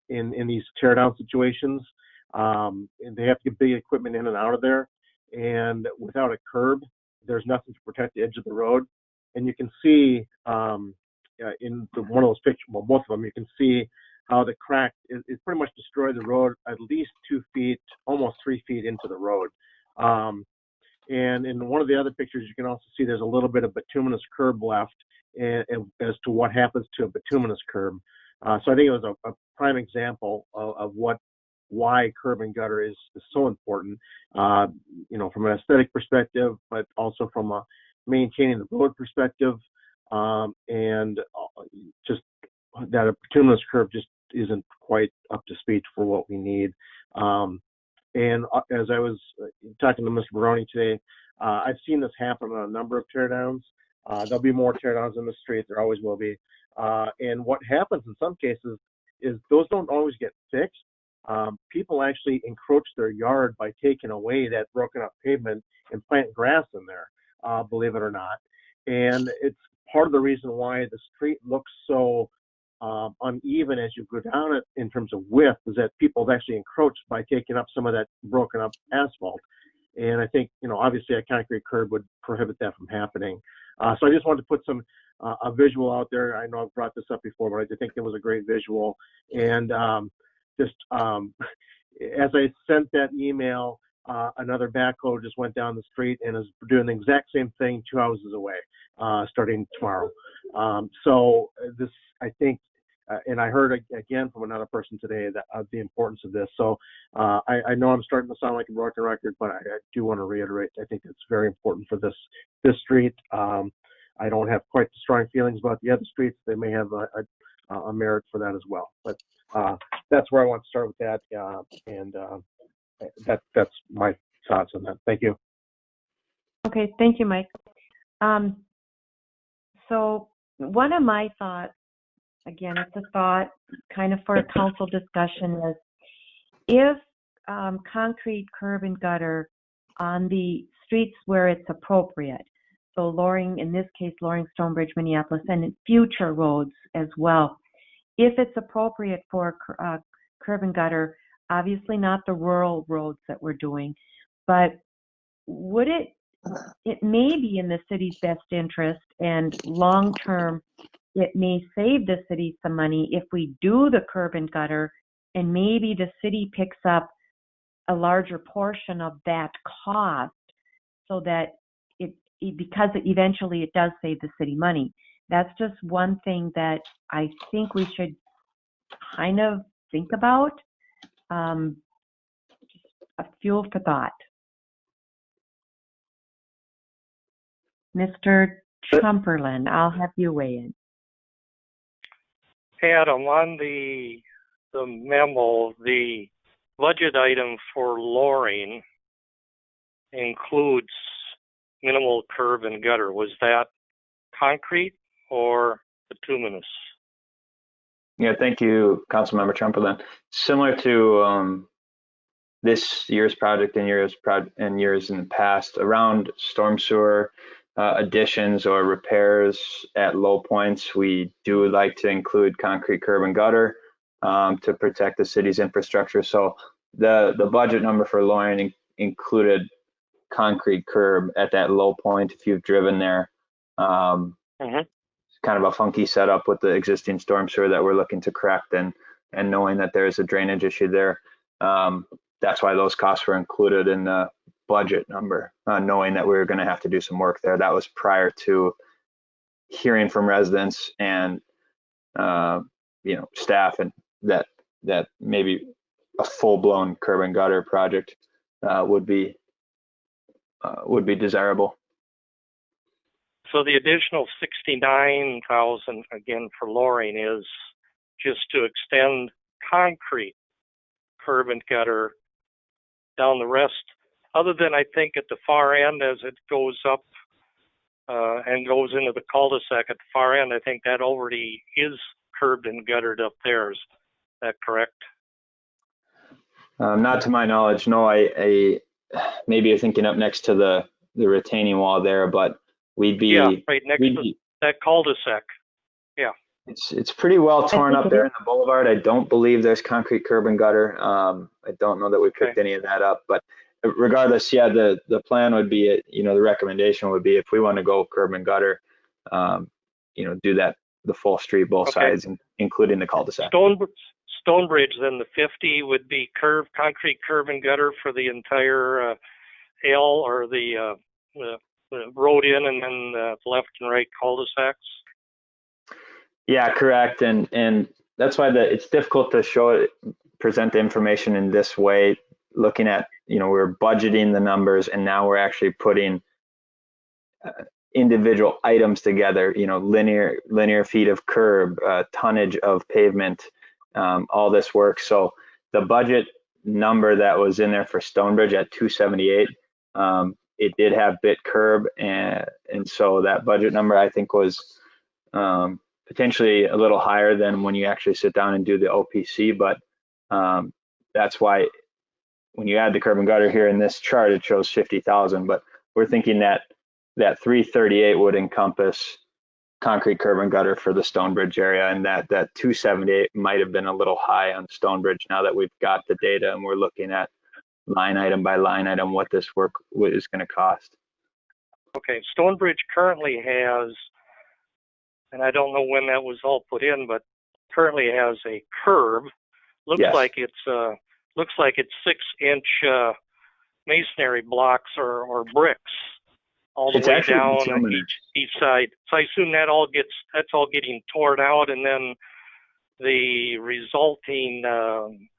Speaker 7: in these tear down situations. And they have to get big equipment in and out of there. And without a curb, there's nothing to protect the edge of the road. And you can see in one of those pictures, well, both of them, you can see how the crack is pretty much destroyed the road at least 2 feet, almost 3 feet into the road. And in one of the other pictures, you can also see there's a little bit of bituminous curb left as to what happens to a bituminous curb. So I think it was a prime example of why curb and gutter is so important, you know, from an aesthetic perspective, but also from a maintaining the road perspective, and just that a bituminous curb just isn't quite up to speed for what we need. And as I was talking to Mr. Baroni today, I've seen this happen on a number of teardowns. There'll be more teardowns in the street. There always will be. And what happens in some cases is those don't always get fixed. People actually encroach their yard by taking away that broken up pavement and plant grass in there, believe it or not. And it's part of the reason why the street looks so uneven as you go down it in terms of width, is that people have actually encroached by taking up some of that broken up asphalt. And I think, you know, obviously a concrete curb would prohibit that from happening. So I just wanted to put a visual out there. I know I've brought this up before, but I think it was a great visual. And as I sent that email, another backhoe just went down the street and is doing the exact same thing 2 houses away, starting tomorrow. So this, I think, and I heard again from another person today that the importance of this. So I know I'm starting to sound like a broken record, but I do want to reiterate, I think it's very important for this street. I don't have quite the strong feelings about the other streets. They may have a merit for that as well. But that's where I want to start with that. And that's my thoughts on that. Thank you.
Speaker 1: Okay, thank you, Mike. So one of my thoughts, again, it's a thought kind of for a council discussion, is if concrete curb and gutter on the streets where it's appropriate, so Loring, in this case, Loring, Stonebridge, Minneapolis, and in future roads as well, if it's appropriate for curb and gutter, obviously not the rural roads that we're doing, but would it may be in the city's best interest, and long term it may save the city some money if we do the curb and gutter, and maybe the city picks up a larger portion of that cost, so that because eventually it does save the city money. That's just one thing that I think we should kind of think about. Just a fuel for thought. Mr. Chumperland, I'll have you weigh in.
Speaker 3: Adam, on the memo, the budget item for Loring includes minimal curb and gutter. Was that concrete or bituminous?
Speaker 5: Yeah, thank you, Councilmember Trumperland. Similar to this year's project and years in the past, around storm sewer additions or repairs at low points, we do like to include concrete curb and gutter to protect the city's infrastructure. So the budget number for Loring included concrete curb at that low point. If you've driven there, it's kind of a funky setup with the existing storm sewer that we're looking to correct, and knowing that there's a drainage issue there. That's why those costs were included in the budget number, knowing that we were going to have to do some work there. That was prior to hearing from residents and staff, and that maybe a full-blown curb and gutter project would be desirable.
Speaker 3: So the additional $69,000 again for Loring is just to extend concrete curb and gutter down the rest, other than I think at the far end as it goes up and goes into the cul-de-sac at the far end, I think that already is curbed and guttered up there. Is that correct?
Speaker 5: Not to my knowledge, no. I maybe you're thinking up next to the retaining wall there, but we'd be
Speaker 3: right next to that cul-de-sac. Yeah.
Speaker 5: It's pretty well torn up there in the boulevard. I don't believe there's concrete curb and gutter. I don't know that we picked any of that up, but regardless, yeah, the plan would be, the recommendation would be, if we want to go curb and gutter, do that the full street, both sides, including the cul-de-sac.
Speaker 3: Stonebridge, then the 50 would be concrete curb and gutter for the entire L, or the road in, and then the left and right cul-de-sacs.
Speaker 5: Yeah, correct. And that's why it's difficult to present the information in this way, looking at, we're budgeting the numbers, and now we're actually putting individual items together, linear feet of curb, tonnage of pavement, all this work. So the budget number that was in there for Stonebridge at 278, it did have bit curb, and so that budget number, I think, was potentially a little higher than when you actually sit down and do the OPC, but that's why when you add the curb and gutter here in this chart, it shows 50,000, but we're thinking that 338 would encompass concrete curb and gutter for the Stonebridge area, and that 278 might have been a little high on Stonebridge, now that we've got the data and we're looking at line item by line item what this work is going to cost.
Speaker 3: Okay, Stonebridge currently has, and I don't know when that was all put in, but currently has a curb. Looks like it's 6-inch masonry blocks or bricks all the way down each side. So I assume that's all getting torn out, and then the resulting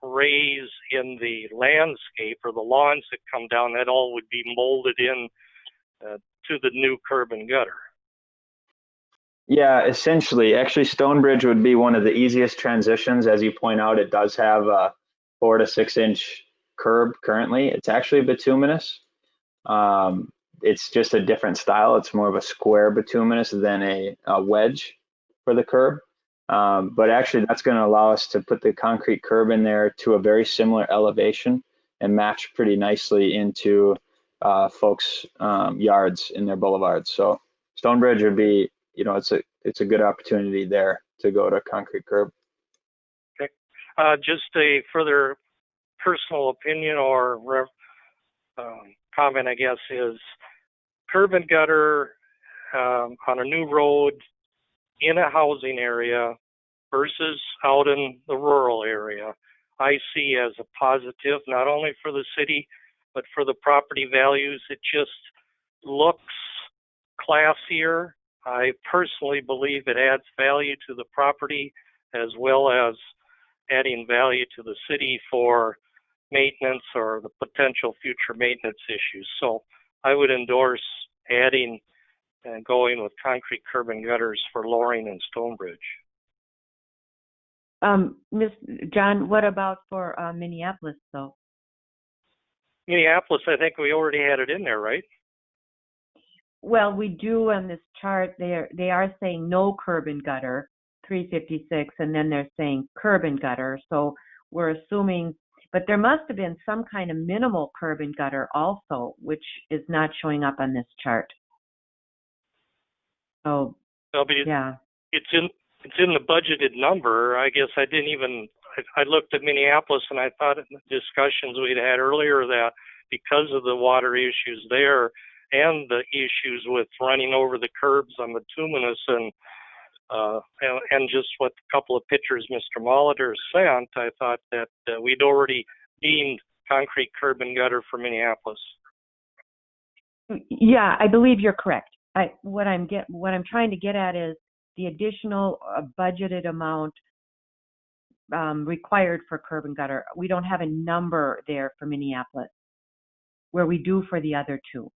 Speaker 3: raise in the landscape or the lawns that come down, that all would be molded in to the new curb and gutter.
Speaker 5: Yeah, essentially. Actually, Stonebridge would be one of the easiest transitions. As you point out, it does have a 4 to 6 inch curb currently. It's actually bituminous. it's just a different style. It's more of a square bituminous than a wedge for the curb. But actually that's going to allow us to put the concrete curb in there to a very similar elevation and match pretty nicely into folks' yards in their boulevards. So Stonebridge would be, it's a good opportunity there to go to concrete curb.
Speaker 3: Okay. Just a further personal opinion or comment, I guess, is curb and gutter on a new road in a housing area versus out in the rural area, I see as a positive, not only for the city, but for the property values. It just looks classier. I personally believe it adds value to the property as well as adding value to the city for maintenance or the potential future maintenance issues. So I would endorse adding and going with concrete curb and gutters for Loring and Stonebridge.
Speaker 1: Ms. John, what about for Minneapolis, though?
Speaker 3: Minneapolis, I think we already had it in there, right?
Speaker 1: Well, we do on this chart. They are saying no curb and gutter, 356, and then they're saying curb and gutter. So we're assuming, but there must have been some kind of minimal curb and gutter also, which is not showing up on this chart. Oh, yeah.
Speaker 3: It's in the budgeted number. I guess I didn't even. I looked at Minneapolis and I thought in the discussions we'd had earlier that because of the water issues there and the issues with running over the curbs on bituminous and just what a couple of pictures Mr. Molitor sent, I thought that we'd already deemed concrete curb and gutter for Minneapolis.
Speaker 1: Yeah, I believe you're correct. What I'm trying to get at is the additional budgeted amount required for curb and gutter. We don't have a number there for Minneapolis, where we do for the other two.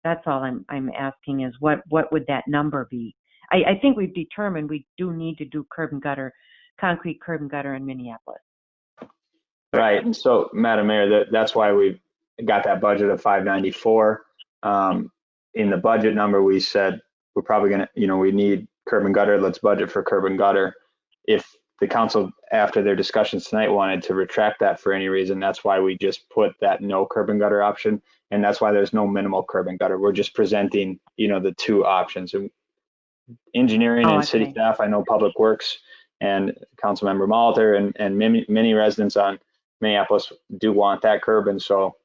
Speaker 1: That's all I'm asking is what would that number be? I think we've determined we do need to do curb and gutter, concrete curb and gutter in Minneapolis.
Speaker 5: Right. So, Madam Mayor, that's why we've got that budget of 594. In the budget number, we said we're probably going to, we need curb and gutter. Let's budget for curb and gutter. If the council, after their discussions tonight, wanted to retract that for any reason, that's why we just put that no curb and gutter option. And that's why there's no minimal curb and gutter. We're just presenting, the two options. Engineering and city staff, I know Public Works and Councilmember Molitor and many residents on Minneapolis do want that curb. And so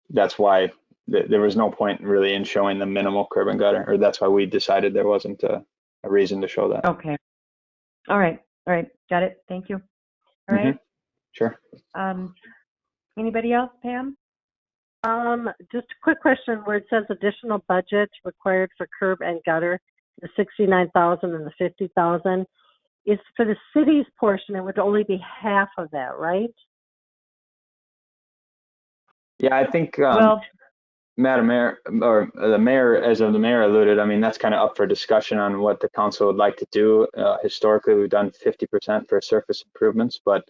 Speaker 5: that's why there was no point really in showing the minimal curb and gutter, or that's why we decided there wasn't a reason to show that.
Speaker 1: Okay. All right. Got it. Thank you. All right.
Speaker 5: Sure.
Speaker 1: Anybody else, Pam?
Speaker 8: Just a quick question where it says additional budget required for curb and gutter, the 69,000 and the 50,000. Is for the city's portion, it would only be half of that, right?
Speaker 5: Yeah, I think Madam Mayor, or the mayor, as of the mayor alluded, I mean, that's kind of up for discussion on what the council would like to do. Historically, we've done 50% for surface improvements, but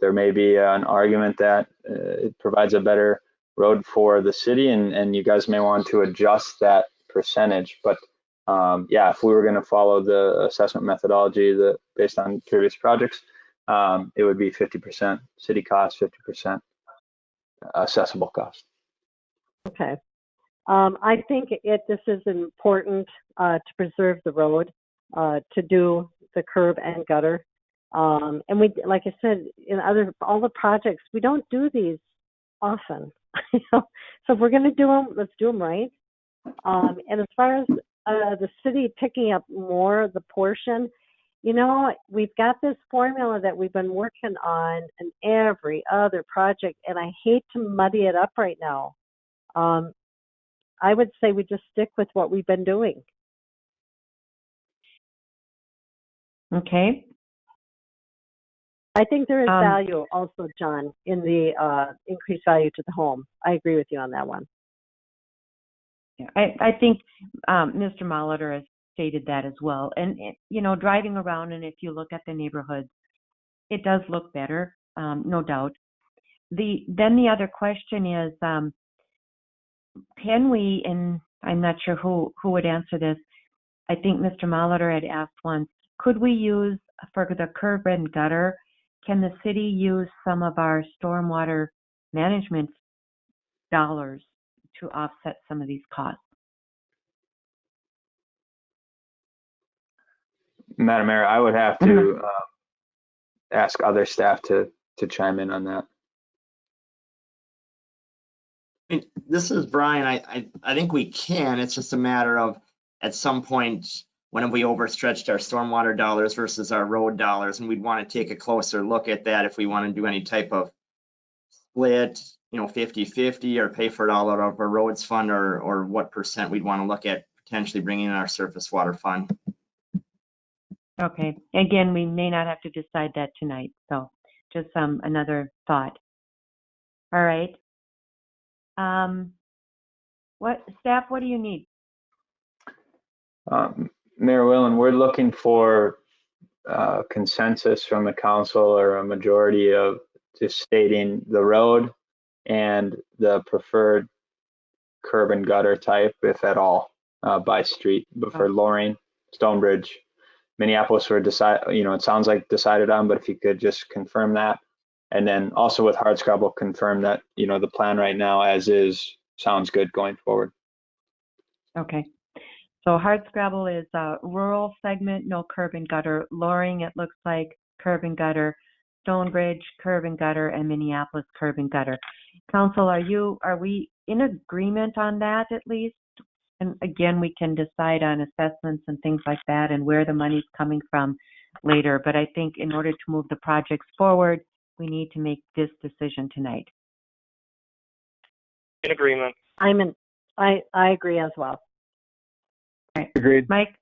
Speaker 5: there may be an argument that it provides a better road for the city, and you guys may want to adjust that percentage. But yeah, if we were going to follow the assessment methodology based on previous projects, it would be 50% city cost, 50% accessible cost.
Speaker 8: Okay. I think this is important to preserve the road, to do the curb and gutter. And we, like I said, in all the projects, we don't do these often. So if we're going to do them, let's do them right. And as far as the city picking up more of the portion, we've got this formula that we've been working on in every other project, and I hate to muddy it up right now. I would say we just stick with what we've been doing.
Speaker 1: Okay.
Speaker 8: I think there is value also, John, in the increased value to the home. I agree with you on that one.
Speaker 1: Yeah, I think Mr. Molitor has stated that as well. And, driving around, and if you look at the neighborhoods, it does look better, no doubt. Then the other question is, can we, and I'm not sure who would answer this, I think Mr. Molitor had asked once, could we use, for the curb and gutter, can the city use some of our stormwater management dollars to offset some of these costs?
Speaker 5: Madam Mayor, I would have to ask other staff to chime in on that.
Speaker 9: I mean, this is Brian. I think we can. It's just a matter of at some point when have we overstretched our stormwater dollars versus our road dollars, and we'd want to take a closer look at that if we want to do any type of split, 50-50, or pay for it all out of our roads fund, or what percent we'd want to look at potentially bringing in our surface water fund.
Speaker 1: Okay. Again, we may not have to decide that tonight, so just another thought. All right. Staff, what do you need?
Speaker 5: Mayor Willen, we're looking for consensus from the council or a majority of just stating the road and the preferred curb and gutter type, if at all, by street. But for Loring, Stonebridge, Minneapolis were decided, it sounds like decided on, but if you could just confirm that. And then also with Hardscrabble, confirm that, the plan right now as is sounds good going forward.
Speaker 1: Okay. So Hardscrabble is a rural segment, no curb and gutter. Loring, it looks like curb and gutter. Stonebridge, curb and gutter, and Minneapolis, curb and gutter. Council, are we in agreement on that at least? And again, we can decide on assessments and things like that and where the money's coming from later. But I think in order to move the projects forward, we need to make this decision tonight.
Speaker 3: In agreement.
Speaker 8: I agree as well.
Speaker 1: Right.
Speaker 7: Agreed.
Speaker 1: Mike?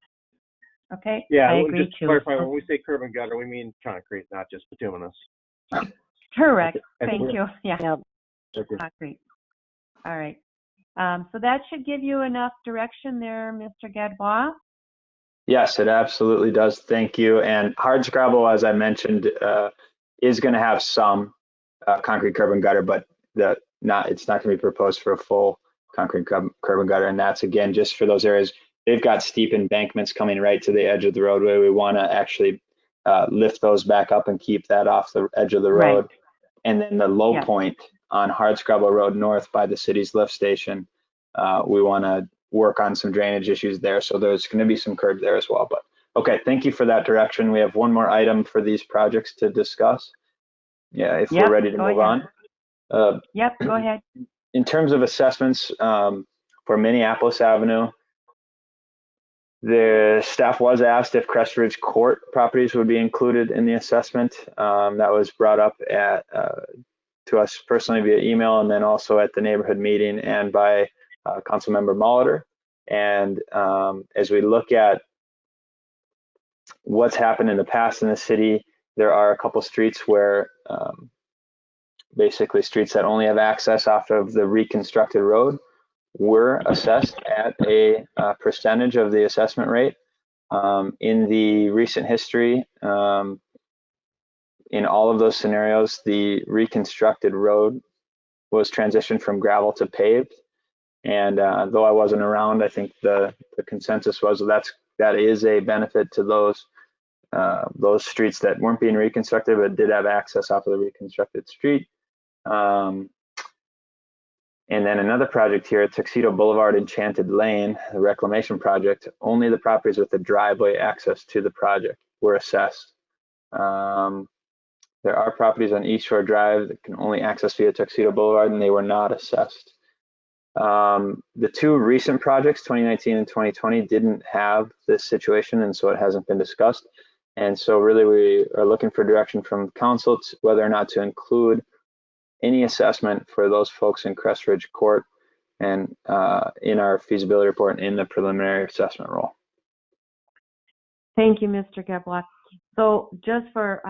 Speaker 1: Okay.
Speaker 7: Yeah,
Speaker 1: I agree
Speaker 7: just to
Speaker 1: too.
Speaker 7: clarify, when we say curb and gutter, we mean concrete, not just bituminous.
Speaker 1: Correct. Thank you. Yeah.
Speaker 7: Yep.
Speaker 1: Concrete. All right. So that should give you enough direction there, Mr. Gadbois.
Speaker 5: Yes, it absolutely does. Thank you. And Hardscrabble, as I mentioned, is going to have some concrete curb and gutter, but it's not going to be proposed for a full concrete curb and gutter. And that's, again, just for those areas. They've got steep embankments coming right to the edge of the roadway. We want to actually lift those back up and keep that off the edge of the road. Right. And then the low point on Hardscrabble Road North by the city's lift station, we want to work on some drainage issues there. So there's going to be some curb there as well. But okay, thank you for that direction. We have one more item for these projects to discuss. Yeah, if we're ready to move on.
Speaker 1: Yep, go ahead.
Speaker 5: In terms of assessments for Minneapolis Avenue, the staff was asked if Crest Ridge Court properties would be included in the assessment. That was brought up to us personally via email, and then also at the neighborhood meeting and by Councilmember Molitor. And as we look at what's happened in the past in the city, there are a couple streets where basically streets that only have access off of the reconstructed road were assessed at a percentage of the assessment rate. In the recent history, in all of those scenarios, the reconstructed road was transitioned from gravel to paved. And though I wasn't around, I think the consensus was that is a benefit to those streets that weren't being reconstructed but did have access off of the reconstructed street. And then another project here, Tuxedo Boulevard Enchanted Lane, the reclamation project, only the properties with the driveway access to the project were assessed. There are properties on East Shore Drive that can only access via Tuxedo Boulevard, and they were not assessed. The two recent projects, 2019 and 2020, didn't have this situation, and so it hasn't been discussed. And so really we are looking for direction from council to whether or not to include any assessment for those folks in Crest Ridge Court and in our feasibility report and in the preliminary assessment role.
Speaker 1: Thank you, Mr. Gadbois. So just for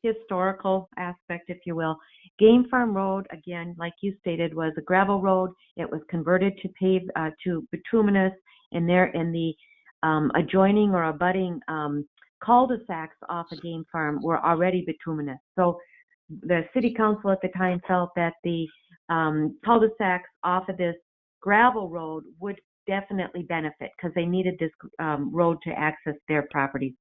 Speaker 1: historical aspect, if you will, Game Farm Road, again, like you stated, was a gravel road. It was converted to paved to bituminous, and there in the adjoining or abutting cul-de-sacs off of Game Farm were already bituminous. So the city council at the time felt that the cul-de-sacs off of this gravel road would definitely benefit because they needed this road to access their properties.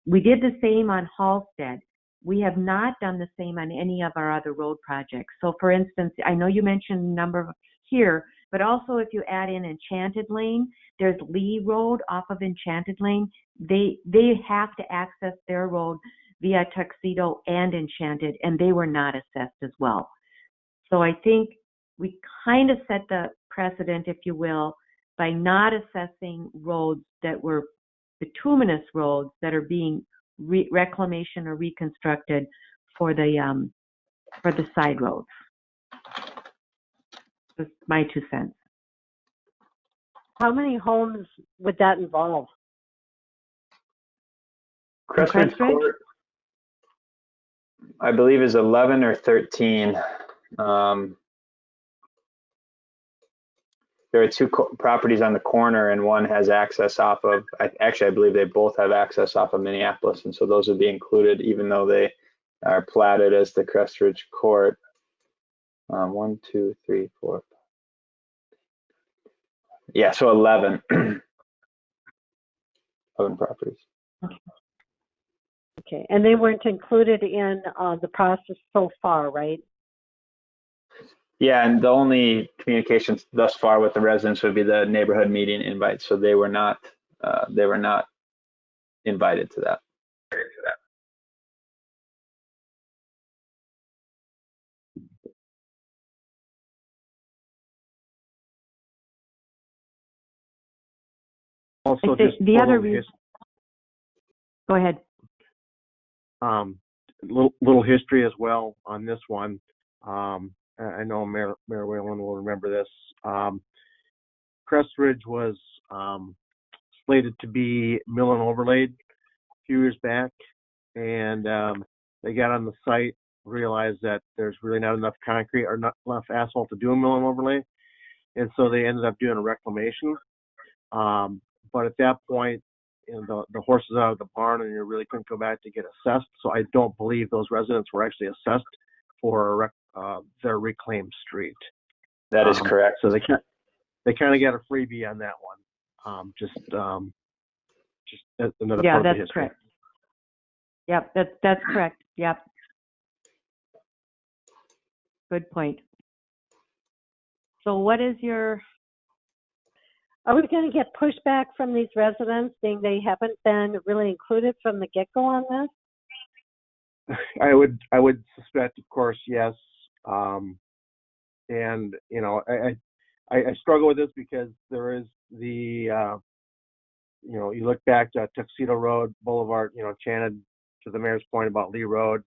Speaker 1: We did the same on Halstead. We have not done the same on any of our other road projects. So for instance, I know you mentioned a number here, but also if you add in Enchanted Lane, there's Lee Road off of Enchanted Lane. They have to access their road via Tuxedo and Enchanted, and they were not assessed as well. So I think we kind of set the precedent, if you will, by not assessing roads that were bituminous roads that are being reclamation or reconstructed for the side roads. Just my 2 cents.
Speaker 8: How many homes would that involve?
Speaker 5: Crestridge Court, I believe, is 11 or 13. There are two properties on the corner, and one has access off of, actually, I believe they both have access off of Minneapolis, and so those would be included, even though they are platted as the Crestridge Court. 1, 2, 3, 4. Yeah, so 11. 11 properties.
Speaker 8: Okay, and they weren't included in the process so far, right?
Speaker 5: Yeah, and the only communications thus far with the residents would be the neighborhood meeting invite, so they were not invited to that.
Speaker 7: Also, just
Speaker 1: the other reason. Go ahead.
Speaker 7: Little history as well on this one. I know Mayor Whalen will remember this. Crestridge was slated to be mill and overlaid a few years back, and they got on the site, realized that there's really not enough concrete or not enough asphalt to do a mill and overlay, and so they ended up doing a reclamation. But at that point, the horse is out of the barn, and you really couldn't go back to get assessed. So I don't believe those residents were actually assessed for their reclaimed street.
Speaker 5: That is correct.
Speaker 7: So they kind of got a freebie on that one. Just another part of the history.
Speaker 1: Correct. Yep, that's correct. Yep. Good point. So what is your?
Speaker 8: Are we going to get pushback from these residents saying they haven't been really included from the get-go on this?
Speaker 7: I would suspect, of course, yes. And I struggle with this because there is the you look back to Tuxedo Road, Boulevard, Enchanted, to the mayor's point about Lee Road.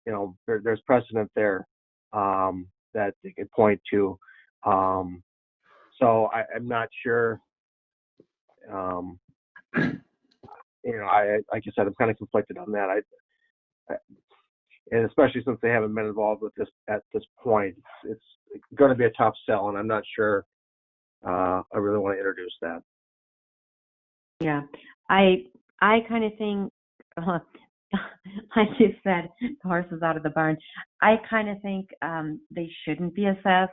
Speaker 7: There's precedent there that they could point to. So I'm not sure. Like I said, I'm kind of conflicted on that. And especially since they haven't been involved with this at this point, it's going to be a tough sell, and I'm not sure I really want to introduce that.
Speaker 1: Yeah, I kind of think, like you said, the horse is out of the barn. I kind of think they shouldn't be assessed.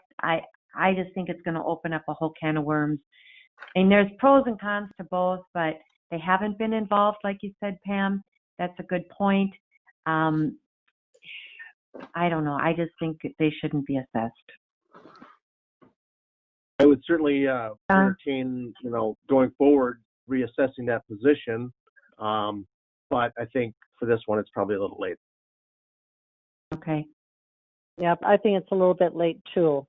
Speaker 1: I just think it's going to open up a whole can of worms. And there's pros and cons to both, but they haven't been involved, like you said, Pam. That's a good point. I don't know. I just think they shouldn't be assessed.
Speaker 7: I would certainly entertain, going forward, reassessing that position. But I think for this one, it's probably a little late.
Speaker 1: Okay.
Speaker 8: Yep, I think it's a little bit late too,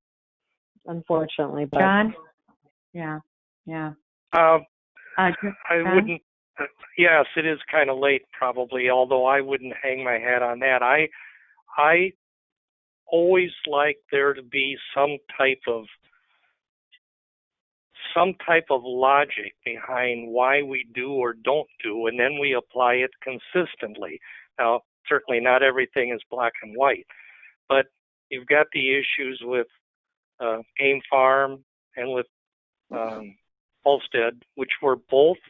Speaker 8: unfortunately. But
Speaker 1: John? Yeah.
Speaker 3: I wouldn't. Yes, it is kind of late, probably. Although I wouldn't hang my hat on that. I always like there to be some type of logic behind why we do or don't do, and then we apply it consistently. Now, certainly not everything is black and white, but you've got the issues with Game Farm and with Halstead, which were both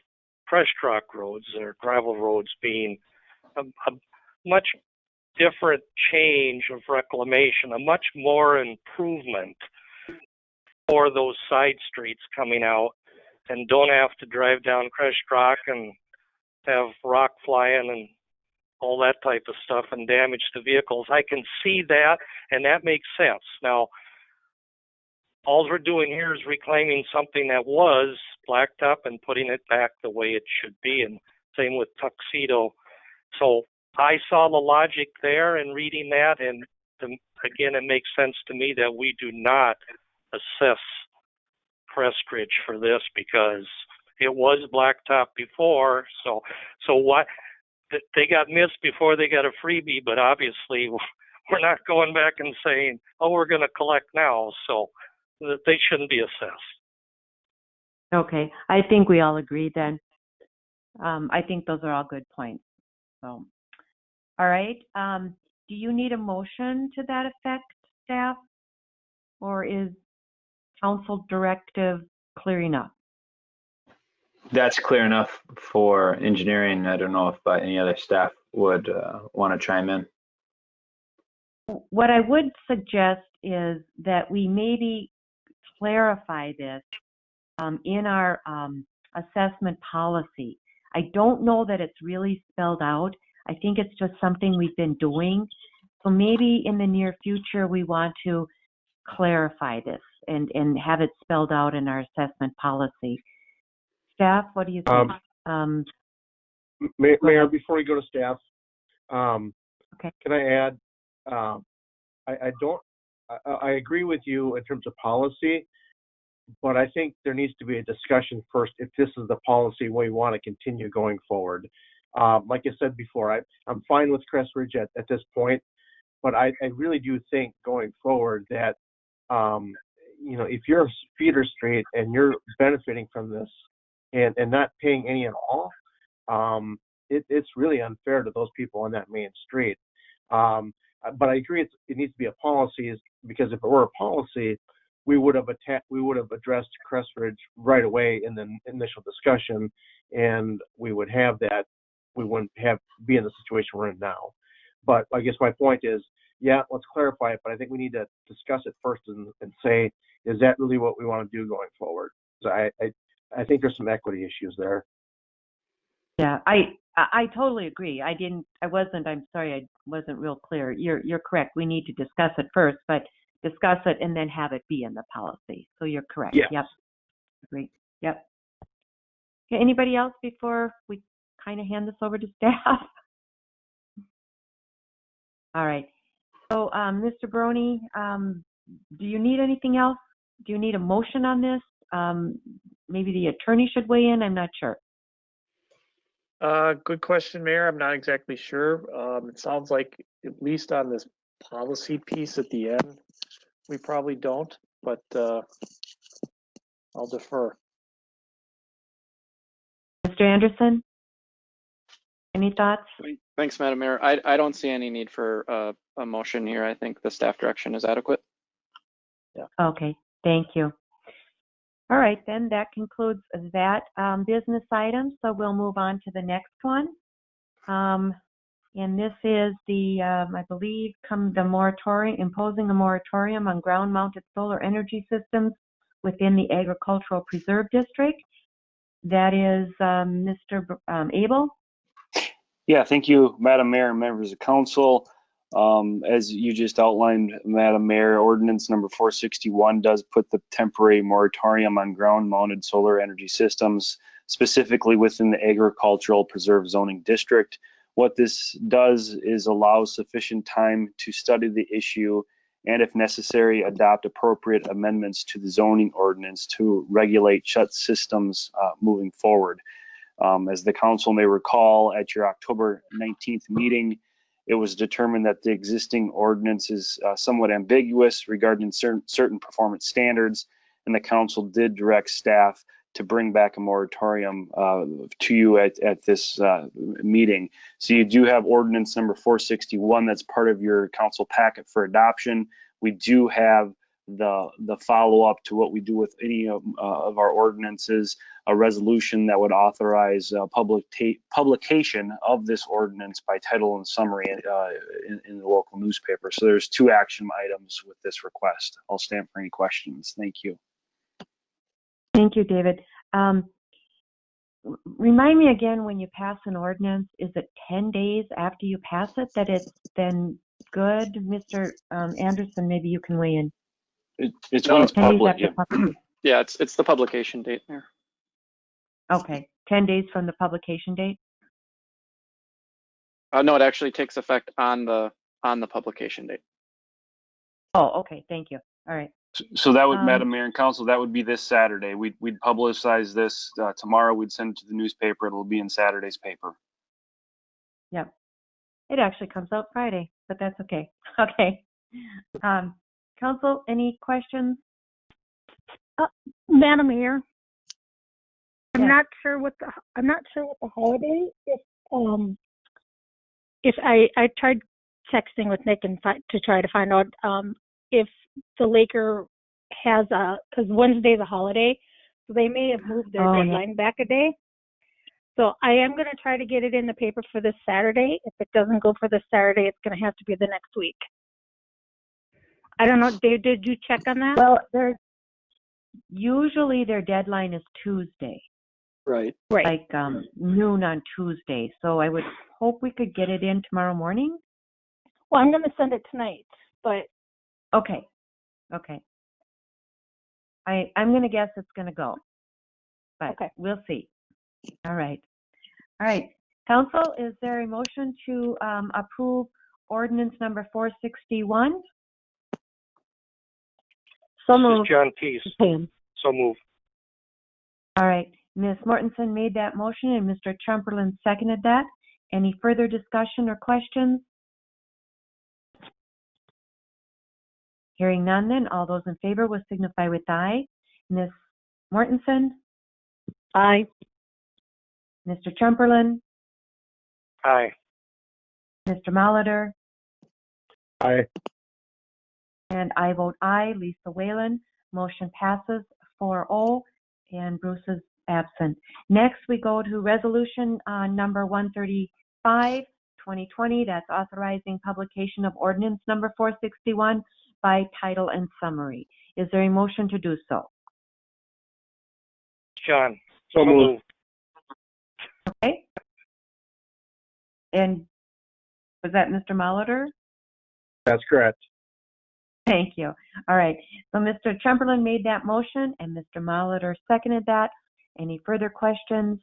Speaker 3: crushed rock roads or gravel roads, being a much different change of reclamation, a much more improvement for those side streets coming out, and don't have to drive down crushed rock and have rock flying and all that type of stuff and damage to vehicles. I can see that, and that makes sense. Now, all we're doing here is reclaiming something that was blacktop and putting it back the way it should be, and same with Tuxedo. So I saw the logic there in reading that, and again, it makes sense to me that we do not assess Crest Ridge for this because it was blacktop before. So what? They got missed before they got a freebie, but obviously we're not going back and saying, oh, we're going to collect now. So they shouldn't be assessed.
Speaker 1: Okay, I think we all agree then. I think those are all good points. So, all right. Do you need a motion to that effect, staff? Or is council directive clear enough?
Speaker 5: That's clear enough for engineering. I don't know if any other staff would want to chime in.
Speaker 1: What I would suggest is that we maybe clarify this in our assessment policy. I don't know that it's really spelled out. I think it's just something we've been doing. So maybe in the near future, we want to clarify this and have it spelled out in our assessment policy. Staff, what do you think?
Speaker 7: Mayor, before we go to staff,
Speaker 1: okay.
Speaker 7: Can I add? I agree with you in terms of policy, but I think there needs to be a discussion first if this is the policy we want to continue going forward. Like I said before, I'm fine with Crest Ridge at this point, but I really do think going forward that if you're a feeder street and you're benefiting from this and not paying any at all, it's really unfair to those people on that main street. But I agree it needs to be a policy, because if it were a policy, we would have addressed Crest Ridge right away in the initial discussion, and we would have that. We wouldn't be in the situation we're in now. But I guess my point is, yeah, let's clarify it, but I think we need to discuss it first and say, is that really what we want to do going forward? So I think there's some equity issues there.
Speaker 1: Yeah, I totally agree. I'm sorry, I wasn't real clear. You're correct. We need to discuss it first, but discuss it and then have it be in the policy. So you're correct.
Speaker 7: Yes.
Speaker 1: Yep. Agree. Yep. Okay, anybody else before we kind of hand this over to staff? All right. So, Mr. Brony, do you need anything else? Do you need a motion on this? Maybe the attorney should weigh in. I'm not sure.
Speaker 6: Good question, Mayor. I'm not exactly sure. It sounds like, at least on this policy piece at the end, we probably don't, but I'll defer.
Speaker 1: Mr. Anderson, any thoughts?
Speaker 20: Thanks, Madam Mayor. I don't see any need for a motion here. I think the staff direction is adequate.
Speaker 6: Yeah.
Speaker 1: Okay, thank you. All right, then that concludes that business item. So we'll move on to the next one. And this is I believe, the moratorium, imposing a moratorium on ground-mounted solar energy systems within the Agricultural Preserve District. That is Mr. Abel.
Speaker 4: Yeah, thank you, Madam Mayor and members of council. As you just outlined, Madam Mayor, ordinance number 461 does put the temporary moratorium on ground-mounted solar energy systems, specifically within the Agricultural Preserve Zoning District. What this does is allow sufficient time to study the issue and, if necessary, adopt appropriate amendments to the zoning ordinance to regulate such systems moving forward. As the council may recall, at your October 19th meeting, it was determined that the existing ordinance is somewhat ambiguous regarding certain performance standards, and the council did direct staff to bring back a moratorium to you at this meeting. So you do have ordinance number 461 that's part of your council packet for adoption. We do have the follow-up to what we do with any of our ordinances, a resolution that would authorize publication of this ordinance by title and summary in the local newspaper. So there's 2 action items with this request. I'll stand for any questions. Thank you.
Speaker 1: Thank you, David. Remind me again, when you pass an ordinance, is it 10 days after you pass it that it's then good? Mr. Anderson, maybe you can weigh in.
Speaker 4: It's when it's public.
Speaker 20: Yeah, it's the publication date there.
Speaker 1: Okay, 10 days from the publication date?
Speaker 20: No, it actually takes effect on the publication date.
Speaker 1: Oh, okay, thank you. All right.
Speaker 4: So that would, Madam Mayor and Council, that would be this Saturday. We'd publicize this tomorrow. We'd send it to the newspaper. It'll be in Saturday's paper.
Speaker 1: Yep. It actually comes out Friday, but that's okay. Okay. Council, any questions?
Speaker 11: Madam Mayor, I'm
Speaker 1: Yes.
Speaker 11: not sure what the holiday. If I tried texting with Nick and to try to find out if the Laker has because Wednesday's a holiday, so they may have moved their deadline back a day. So I am going to try to get it in the paper for this Saturday. If it doesn't go for this Saturday, it's going to have to be the next week. I don't know, Dave, did you check on that?
Speaker 1: Well, usually their deadline is Tuesday.
Speaker 9: Right.
Speaker 1: Like noon on Tuesday. So I would hope we could get it in tomorrow morning.
Speaker 11: Well, I'm going to send it tonight, but.
Speaker 1: Okay. I'm going to guess it's going to go, but we'll see. All right. Council, is there a motion to approve ordinance number 461?
Speaker 3: So moved. John Peace. So moved.
Speaker 1: All right. Ms. Mortensen made that motion and Mr. Trumperlin seconded that. Any further discussion or questions? Hearing none, then all those in favor will signify with aye. Ms. Mortensen?
Speaker 8: Aye.
Speaker 1: Mr. Trumperlin?
Speaker 3: Aye.
Speaker 1: Mr. Molitor?
Speaker 7: Aye.
Speaker 1: And I vote aye. Lisa Whalen. Motion passes 4-0, and Bruce is absent. Next, we go to resolution number 135, 2020. That's authorizing publication of ordinance number 461 by title and summary. Is there a motion to do so?
Speaker 3: John.
Speaker 7: So moved.
Speaker 1: Okay. And was that Mr. Molitor?
Speaker 7: That's correct.
Speaker 1: Thank you. All right. So Mr. Trumperlin made that motion and Mr. Molitor seconded that. Any further questions?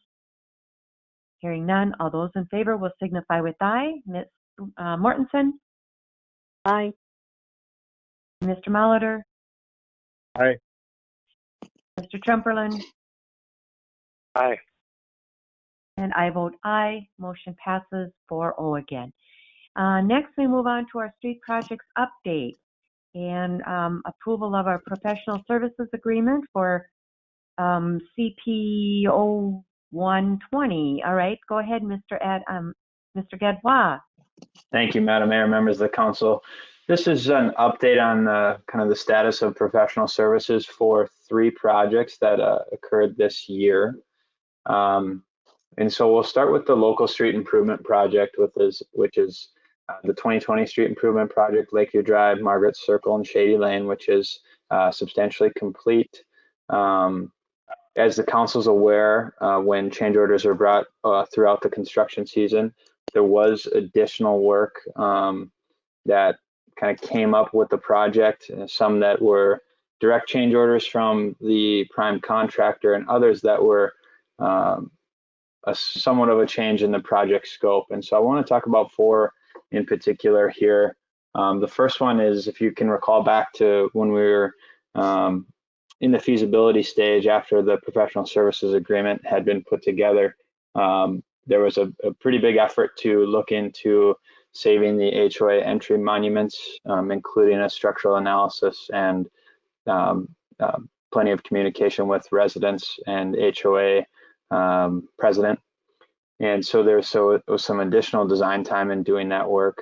Speaker 1: Hearing none, all those in favor will signify with aye. Ms. Mortensen?
Speaker 8: Aye.
Speaker 1: Mr. Molitor?
Speaker 7: Aye.
Speaker 1: Mr. Trumperlin?
Speaker 3: Aye.
Speaker 1: And I vote aye. Motion passes 4-0 again. Next, we move on to our street projects update and approval of our professional services agreement for CPO 120. All right, go ahead, Mr. Gadbois.
Speaker 5: Thank you, Madam Mayor, members of the council. This is an update on kind of the status of professional services for 3 projects that occurred this year. And so we'll start with the local street improvement project, which is the 2020 street improvement project, Lakeview Drive, Margaret Circle, and Shady Lane, which is substantially complete. As the council's aware, when change orders are brought throughout the construction season, there was additional work that kind of came up with the project, some that were direct change orders from the prime contractor and others that were somewhat of a change in the project scope. And so I want to talk about 4 in particular here. The first one is, if you can recall back to when we were in the feasibility stage after the professional services agreement had been put together, there was a pretty big effort to look into saving the HOA entry monuments, including a structural analysis and plenty of communication with residents and HOA president. And so there was some additional design time in doing that work.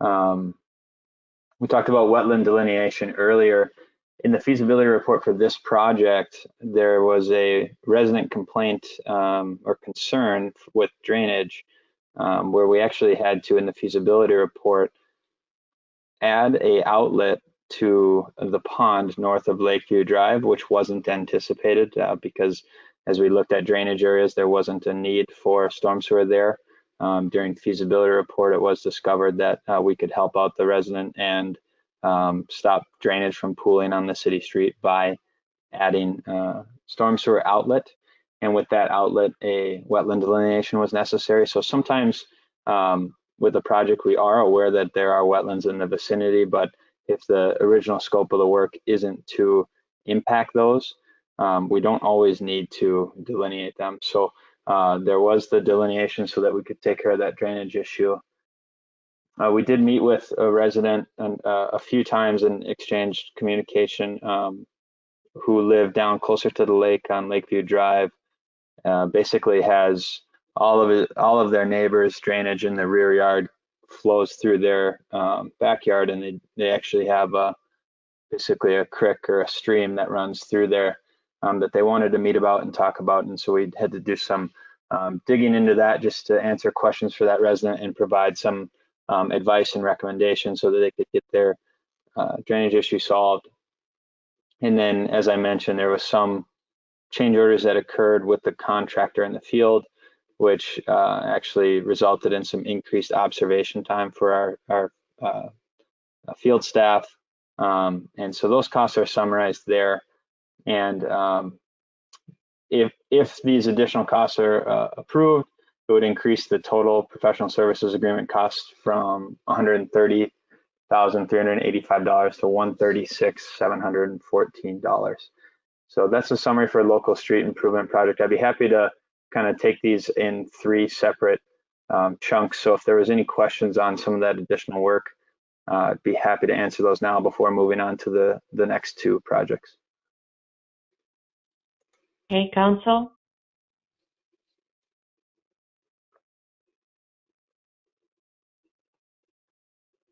Speaker 5: We talked about wetland delineation earlier. In the feasibility report for this project, there was a resident complaint or concern with drainage, where we actually had to, in the feasibility report, add a outlet to the pond north of Lakeview Drive, which wasn't anticipated because as we looked at drainage areas, there wasn't a need for storm sewer there. During the feasibility report, it was discovered that we could help out the resident and stop drainage from pooling on the city street by adding storm sewer outlet. And with that outlet, a wetland delineation was necessary. So sometimes with the project, we are aware that there are wetlands in the vicinity, but if the original scope of the work isn't to impact those, we don't always need to delineate them. So there was the delineation so that we could take care of that drainage issue. We did meet with a resident a few times and exchanged communication who lived down closer to the lake on Lakeview Drive. Basically has all of their neighbors' drainage in the rear yard flows through their backyard, and they actually have basically a creek or a stream that runs through there that they wanted to meet about and talk about. And so we had to do some digging into that just to answer questions for that resident and provide some advice and recommendations so that they could get their drainage issue solved. And then, as I mentioned, there was some change orders that occurred with the contractor in the field, which actually resulted in some increased observation time for our field staff. And so those costs are summarized there. And if these additional costs are approved, it would increase the total professional services agreement cost from $130,385 to $136,714. So that's a summary for a local street improvement project. I'd be happy to kind of take these in 3 separate chunks. So if there was any questions on some of that additional work, I'd be happy to answer those now before moving on to the next 2 projects.
Speaker 1: Okay, Council?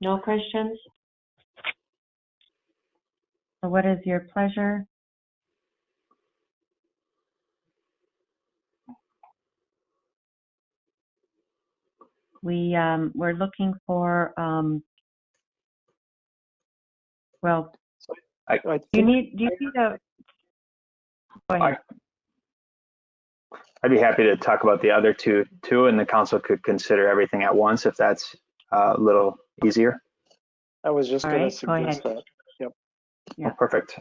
Speaker 1: No questions? So what is your pleasure? We're looking for well, do you need a go ahead.
Speaker 5: I'd be happy to talk about the other two too, and the council could consider everything at once if that's a little easier.
Speaker 6: I was just going to suggest
Speaker 1: ahead.
Speaker 6: that. Yep.
Speaker 1: Yeah.
Speaker 5: Oh, perfect.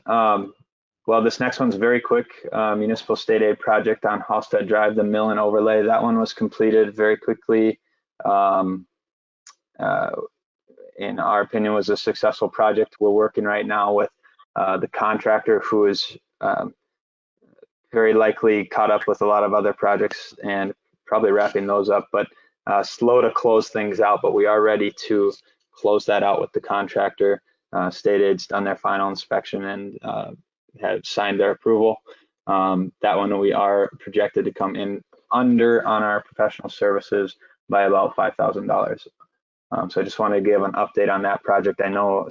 Speaker 5: Well, this next one's very quick. Municipal state aid project on Halstead Drive, the mill and overlay. That one was completed very quickly. In our opinion, was a successful project. We're working right now with the contractor who is very likely caught up with a lot of other projects and probably wrapping those up, but slow to close things out, but we are ready to close that out with the contractor. State aid's done their final inspection and have signed their approval. That one we are projected to come in under on our professional services by about $5,000. So I just want to give an update on that project. I know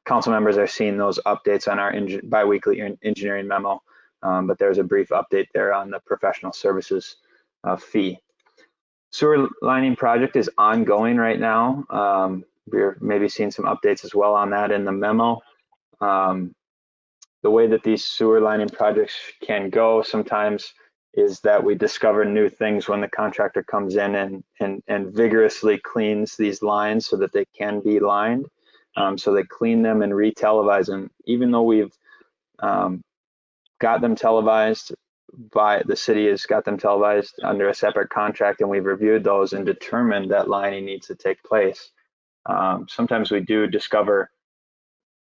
Speaker 5: council members are seeing those updates on our biweekly engineering memo, but there's a brief update there on the professional services fee. Sewer lining project is ongoing right now. We're maybe seeing some updates as well on that in the memo. The way that these sewer lining projects can go sometimes is that we discover new things when the contractor comes in and vigorously cleans these lines so that they can be lined. So they clean them and re-televise them. Even though we've got them televised by the city has got them televised under a separate contract, and we've reviewed those and determined that lining needs to take place. Sometimes we do discover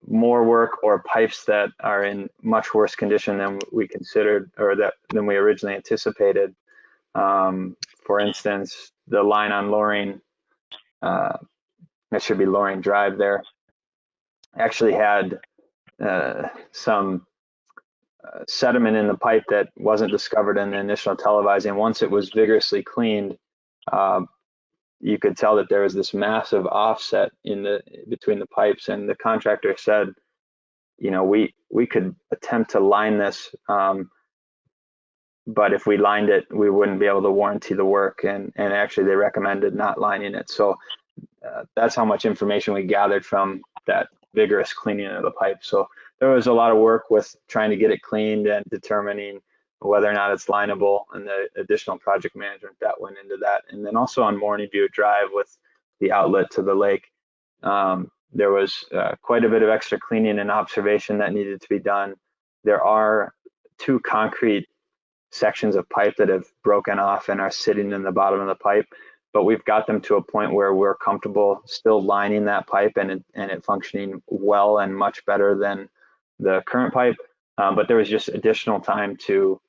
Speaker 5: more work or pipes that are in much worse condition than we considered or than we originally anticipated. For instance, the line on Loring, that should be Loring Drive there, actually had some sediment in the pipe that wasn't discovered in the initial televising. Once it was vigorously cleaned, you could tell that there was this massive offset between the pipes, and the contractor said, you know, we could attempt to line this, but if we lined it, we wouldn't be able to warranty the work, and actually they recommended not lining it. So that's how much information we gathered from that vigorous cleaning of the pipe. So there was a lot of work with trying to get it cleaned and determining whether or not it's lineable, and the additional project management that went into that. And then also on Morning View Drive with the outlet to the lake, there was quite a bit of extra cleaning and observation that needed to be done. There are 2 concrete sections of pipe that have broken off and are sitting in the bottom of the pipe, but we've got them to a point where we're comfortable still lining that pipe and it functioning well and much better than the current pipe. But there was just additional time to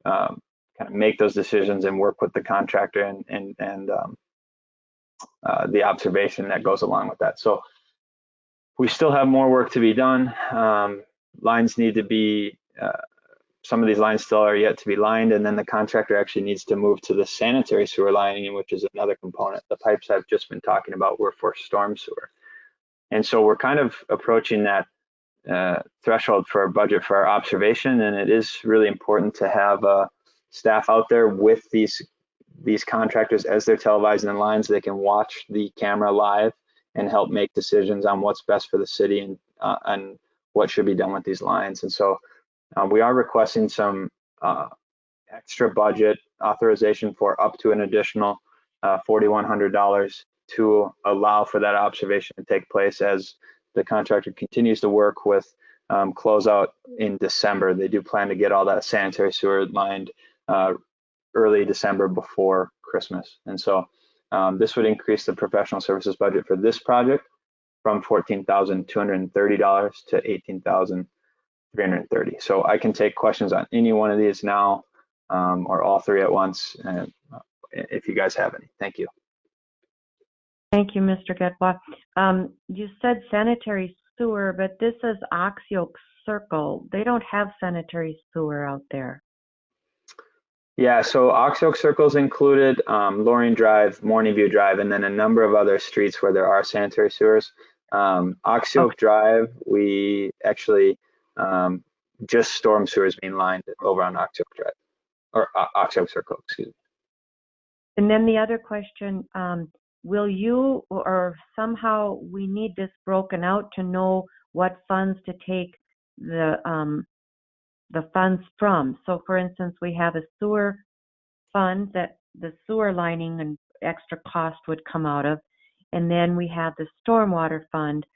Speaker 5: kind of make those decisions and work with the contractor and the observation that goes along with that. So we still have more work to be done. Lines need to be, some of these lines still are yet to be lined, and then the contractor actually needs to move to the sanitary sewer lining, which is another component. The pipes I've just been talking about were for storm sewer. And so we're kind of approaching that threshold for our budget for our observation, and it is really important to have staff out there with these contractors as they're televising the lines. They can watch the camera live and help make decisions on what's best for the city and what should be done with these lines. And so we are requesting some extra budget authorization for up to an additional $4,100 to allow for that observation to take place as the contractor continues to work with closeout in December. They do plan to get all that sanitary sewer lined early December before Christmas. And so this would increase the professional services budget for this project from $14,230 to $18,330. So I can take questions on any one of these now, or all 3 at once, if you guys have any. Thank you.
Speaker 1: Thank you, Mr. Getwa. You said sanitary sewer, but this is Oxyoke Circle. They don't have sanitary sewer out there.
Speaker 5: Yeah, so Oxyoke Circle's included, Loring Drive, Morning View Drive, and then a number of other streets where there are sanitary sewers. Oxyoke Drive, we actually just storm sewers being lined over on Oxyoke Drive, or Oxyoke Circle, excuse me.
Speaker 1: And then the other question, will you, or somehow we need this broken out to know what funds to take the funds from? So for instance, we have a sewer fund that the sewer lining and extra cost would come out of, and then we have the stormwater fund,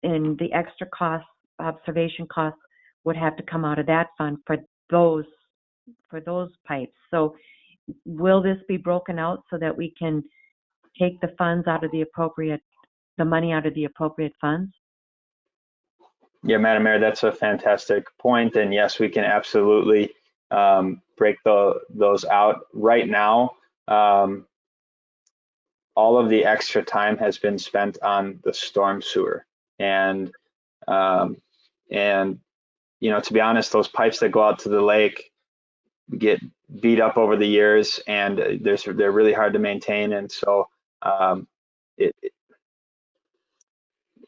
Speaker 1: and the extra cost, observation costs, would have to come out of that fund for those pipes. So will this be broken out so that we can take the funds out of the money out of the appropriate funds?
Speaker 5: Yeah, Madam Mayor, that's a fantastic point. And yes, we can absolutely break those out. Right now, all of the extra time has been spent on the storm sewer. And you know, to be honest, those pipes that go out to the lake get beat up over the years, and they're really hard to maintain. And so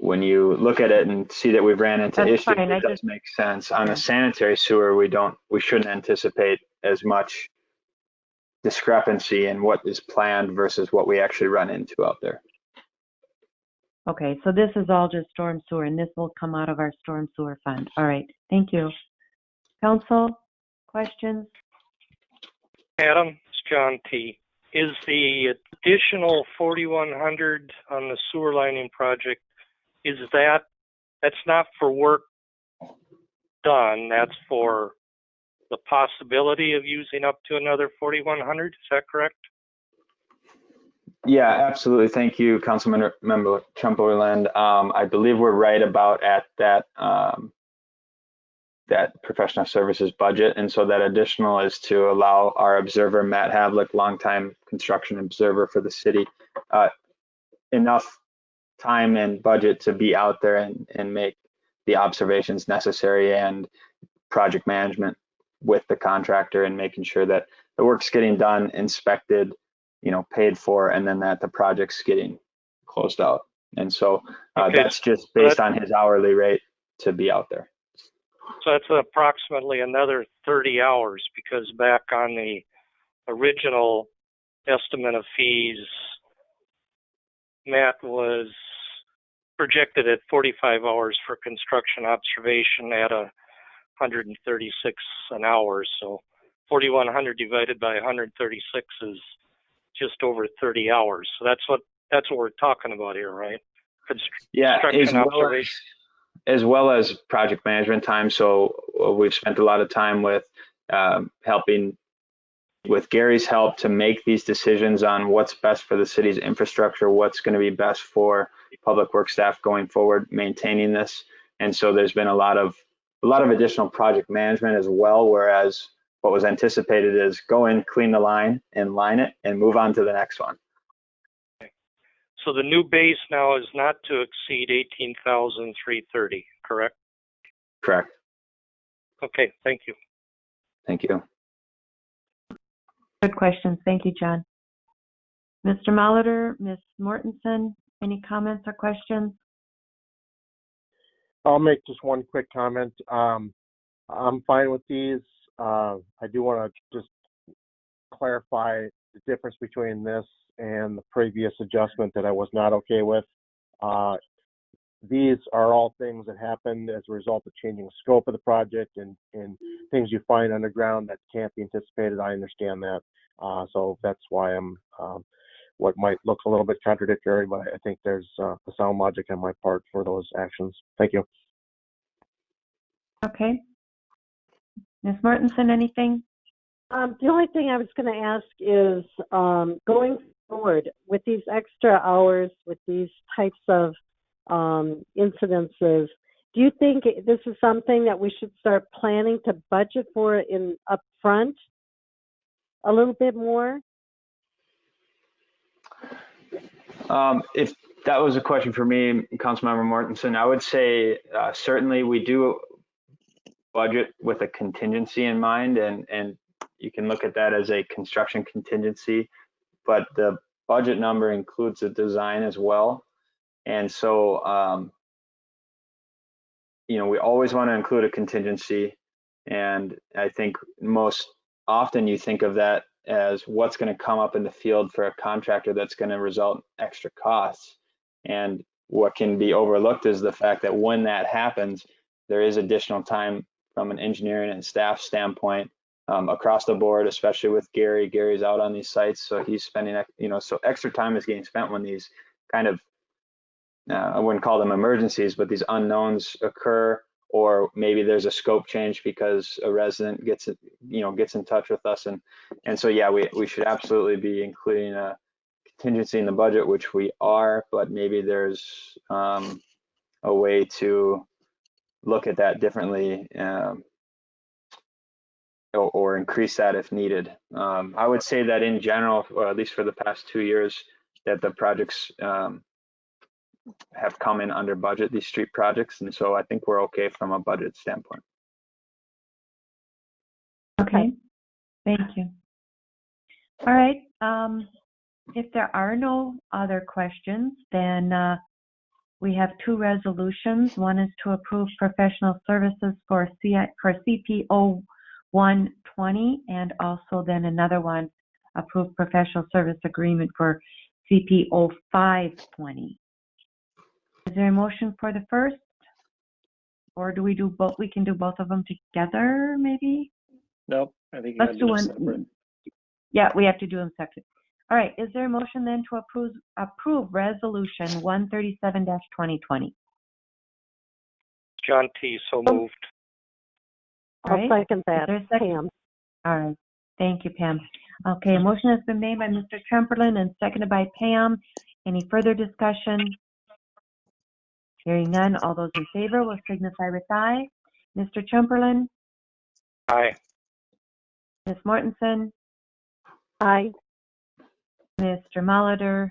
Speaker 5: when you look at it and see that we've ran into issues, it does make sense. On a sanitary sewer, we shouldn't anticipate as much discrepancy in what is planned versus what we actually run into out there.
Speaker 1: Okay, so this is all just storm sewer, and this will come out of our storm sewer fund. All right, thank you. Council, questions?
Speaker 3: Adam, it's John T. Is the additional 4,100 on the sewer lining project, that's not for work done, that's for the possibility of using up to another 4,100, is that correct?
Speaker 5: Yeah, absolutely. Thank you, Councilmember Trump-Overland. I believe we're right about at that that professional services budget, and so that additional is to allow our observer, Matt Havlick, longtime construction observer for the city, enough time and budget to be out there and make the observations necessary and project management with the contractor and making sure that the work's getting done, inspected, you know, paid for, and then that the project's getting closed out. And so that's just based on his hourly rate to be out there.
Speaker 3: So that's approximately another 30 hours, because back on the original estimate of fees, Matt was projected at 45 hours for construction observation at 136 an hour. So 4,100 divided by 136 is just over 30 hours. So that's what we're talking about here, right? Construction observation.
Speaker 5: As well as project management time. So we've spent a lot of time with helping with Gary's help to make these decisions on what's best for the city's infrastructure, what's going to be best for public works staff going forward, maintaining this. And so there's been a lot of additional project management as well, whereas what was anticipated is go in, clean the line and line it and move on to the next one.
Speaker 3: So the new base now is not to exceed 18,330, correct?
Speaker 5: Correct.
Speaker 3: Okay, thank you.
Speaker 5: Thank you.
Speaker 1: Good questions. Thank you, John. Mr. Molitor, Ms. Mortensen, any comments or questions?
Speaker 7: I'll make just one quick comment. I'm fine with these. I do want to just clarify the difference between this and the previous adjustment that I was not okay with. These are all things that happened as a result of changing the scope of the project and things you find underground that can't be anticipated. I understand that. So that's why I'm what might look a little bit contradictory, but I think there's a sound logic on my part for those actions. Thank you.
Speaker 1: Okay. Ms. Mortensen, anything?
Speaker 8: The only thing I was going to ask is going forward with these extra hours, with these types of incidences, do you think this is something that we should start planning to budget for in upfront a little bit more?
Speaker 5: If that was a question for me, Councilmember Mortensen, I would say certainly we do budget with a contingency in mind, and you can look at that as a construction contingency, but the budget number includes the design as well. And so, you know, we always want to include a contingency. And I think most often you think of that as what's going to come up in the field for a contractor that's going to result in extra costs. And what can be overlooked is the fact that when that happens, there is additional time from an engineering and staff standpoint across the board, especially with Gary. Gary's out on these sites, so he's spending, you know, so extra time is getting spent when these kind of, I wouldn't call them emergencies, but these unknowns occur, or maybe there's a scope change because a resident gets in touch with us, and so yeah, we should absolutely be including a contingency in the budget, which we are, but maybe there's a way to look at that differently or increase that if needed. I would say that in general, or at least for the past 2 years, that the projects have come in under budget, these street projects, and so I think we're okay from a budget standpoint.
Speaker 1: Okay, thank you. All right, if there are no other questions, then we have two resolutions. One is to approve professional services for CPO 120, and also then another one, approve professional service agreement for CPO 520. Is there a motion for the first? Or do we do both? We can do both of them together, maybe?
Speaker 6: Nope, I think you
Speaker 1: Let's
Speaker 6: gotta
Speaker 1: do
Speaker 6: do
Speaker 1: one.
Speaker 6: separate.
Speaker 1: Yeah, we have to do them separate. All right, is there a motion then to approve resolution 137-2020?
Speaker 3: John T. So moved.
Speaker 1: All right.
Speaker 8: I'll second that,
Speaker 1: Is there a second?
Speaker 8: Pam.
Speaker 1: All right, thank you, Pam. Okay, a motion has been made by Mr. Tremperlin and seconded by Pam. Any further discussion? Hearing none, all those in favor will signify with aye. Mr. Tremperlin?
Speaker 3: Aye.
Speaker 1: Ms. Mortensen?
Speaker 8: Aye.
Speaker 1: Mr. Molitor?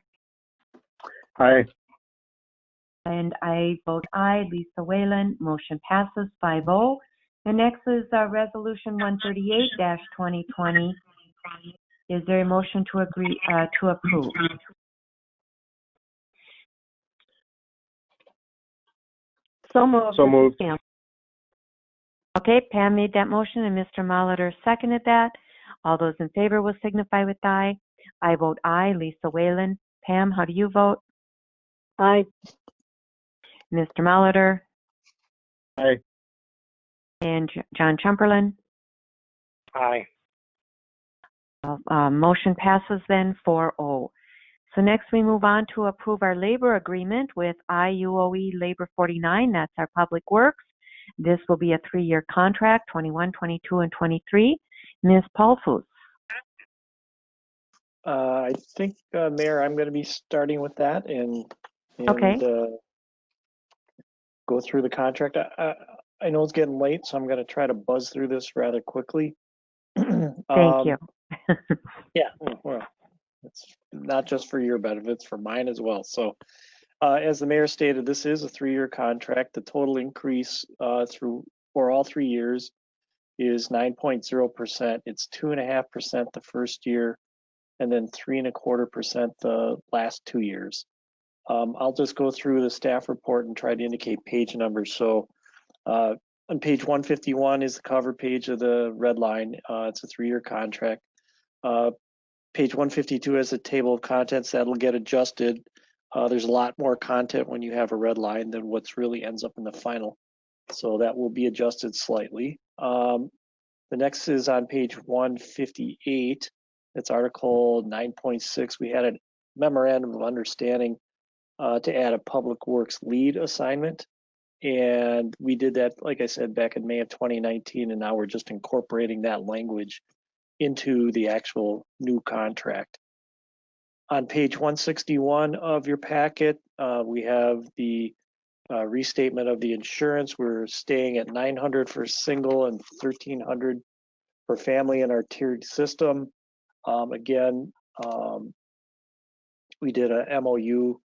Speaker 7: Aye.
Speaker 1: And I vote aye. Lisa Whalen, motion passes 5-0. The next is resolution 138-2020. Is there a motion to agree to approve?
Speaker 8: So moved.
Speaker 7: So moved.
Speaker 8: Pam.
Speaker 1: Okay, Pam made that motion and Mr. Molitor seconded that. All those in favor will signify with aye. I vote aye. Lisa Whalen. Pam, how do you vote?
Speaker 8: Aye.
Speaker 1: Mr. Molitor
Speaker 7: Aye.
Speaker 1: and John Chumperland.
Speaker 3: Aye.
Speaker 1: Motion passes then 4-0. So next we move on to approve our labor agreement with IUOE Labor 49. That's our public works. This will be a 3-year contract, 21, 22, and 23. Ms. Paulfus.
Speaker 6: I think, Mayor, I'm going to be starting with that and
Speaker 1: Okay.
Speaker 6: Go through the contract. I know it's getting late, so I'm going to try to buzz through this rather quickly.
Speaker 1: Thank you.
Speaker 6: Yeah, well, it's not just for your benefits, for mine as well. So, as the mayor stated, this is a 3-year contract. The total increase for all 3 years is 9.0%. It's 2.5% the first year, and then 3.25% the last 2 years. I'll just go through the staff report and try to indicate page numbers. So on page 151 is the cover page of the red line. It's a 3-year contract. Page 152 has a table of contents that'll get adjusted. There's a lot more content when you have a red line than what's really ends up in the final. So that will be adjusted slightly. The next is on page 158. It's article 9.6. We had a memorandum of understanding to add a public works lead assignment. And we did that, like I said, back in May of 2019, and now we're just incorporating that language into the actual new contract. On page 161 of your packet, we have the restatement of the insurance. We're staying at $900 for single and $1,300 for family in our tiered system. Again, we did a MOU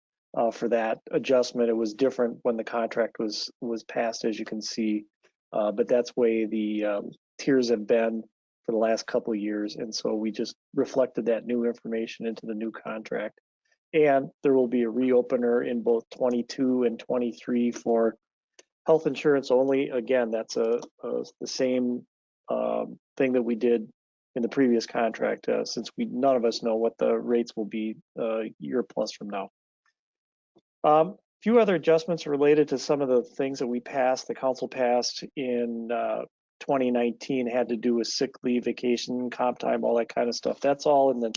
Speaker 6: for that adjustment. It was different when the contract was passed, as you can see, but that's way the tiers have been for the last couple of years, and so we just reflected that new information into the new contract. And there will be a reopener in both 22 and 23 for health insurance only. Again, that's the same thing that we did in the previous contract, since none of us know what the rates will be a year plus from now. A few other adjustments related to some of the things that we passed, the council passed in 2019, had to do with sick leave, vacation, comp time, all that kind of stuff. That's all in the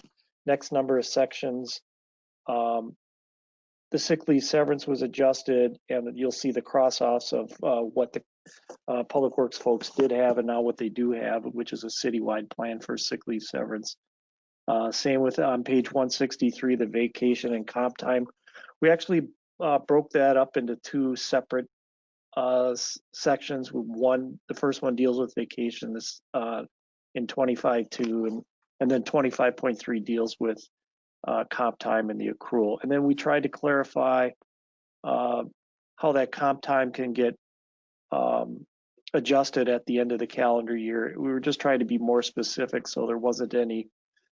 Speaker 6: next number of sections. The sick leave severance was adjusted, and you'll see the cross-offs of what the Public Works folks did have and now what they do have, which is a citywide plan for sick leave severance. Same with on page 163, the vacation and comp time. We actually broke that up into 2 separate sections. The first one deals with vacation, this in 25.2, and then 25.3 deals with comp time and the accrual. And then we tried to clarify how that comp time can get adjusted at the end of the calendar year. We were just trying to be more specific so there wasn't any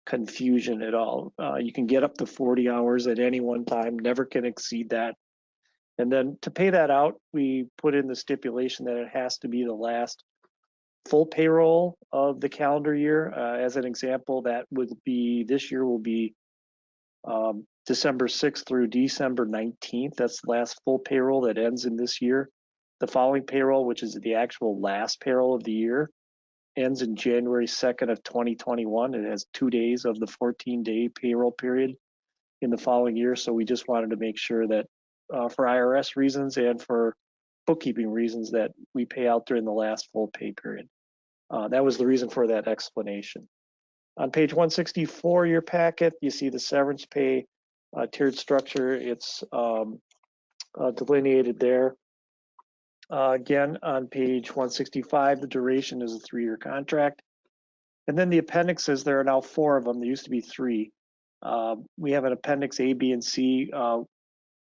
Speaker 6: confusion at all. You can get up to 40 hours at any one time, never can exceed that. And then to pay that out, we put in the stipulation that it has to be the last full payroll of the calendar year. As an example, that would be, this year will be December 6th through December 19th. That's the last full payroll that ends in this year. The following payroll, which is the actual last payroll of the year, ends in January 2nd of 2021. It has 2 days of the 14-day payroll period in the following year. So we just wanted to make sure that for IRS reasons and for bookkeeping reasons that we pay out during the last full pay period. That was the reason for that explanation. On page 164 of your packet, you see the severance pay tiered structure. It's delineated there. Again, on page 165, the duration is a 3-year contract. And then the appendixes, there are now 4 of them. There used to be 3. We have an appendix A, B, and C.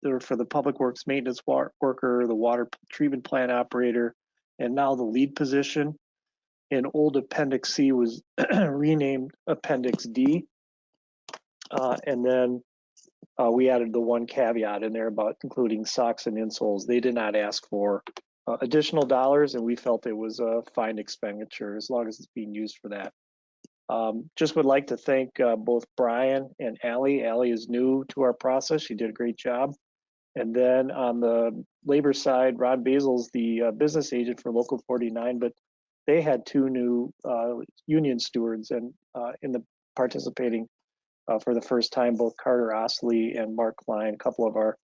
Speaker 6: They're for the public works maintenance worker, the water treatment plant operator, and now the lead position. And old appendix C was renamed appendix D. And then we added the one caveat in there about including socks and insoles. They did not ask for additional dollars, and we felt it was a fine expenditure as long as it's being used for that. Just would like to thank both Brian and Allie. Allie is new to our process. She did a great job. And then on the labor side, Ron Basil's the business agent for Local 49, but they had two new union stewards and in the participating for the first time, both Carter Osley and Mark Klein, a couple of our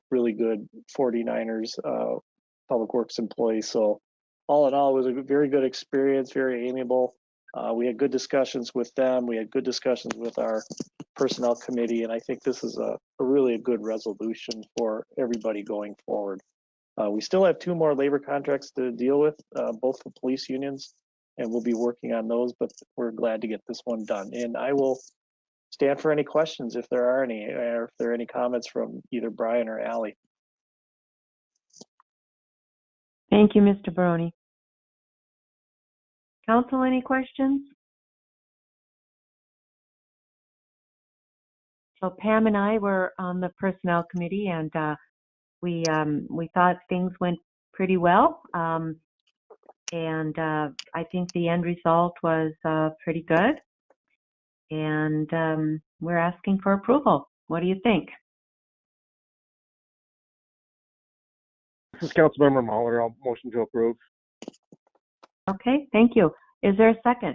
Speaker 6: really good 49ers public works employees. So all in all, it was a very good experience, very amiable. We had good discussions with them. We had good discussions with our personnel committee, and I think this is a really good resolution for everybody going forward. We still have two more labor contracts to deal with, both for police unions, and we'll be working on those, but we're glad to get this one done. And I will stand for any questions if there are any, or if there are any comments from either Brian or Allie.
Speaker 1: Thank you, Mr. Baroni. Council, any questions? So Pam and I were on the personnel committee, and we thought things went pretty well. And I think the end result was pretty good. And we're asking for approval. What do you think?
Speaker 7: This is Councilmember Molitor. I'll motion to approve.
Speaker 1: Okay, thank you. Is there a second?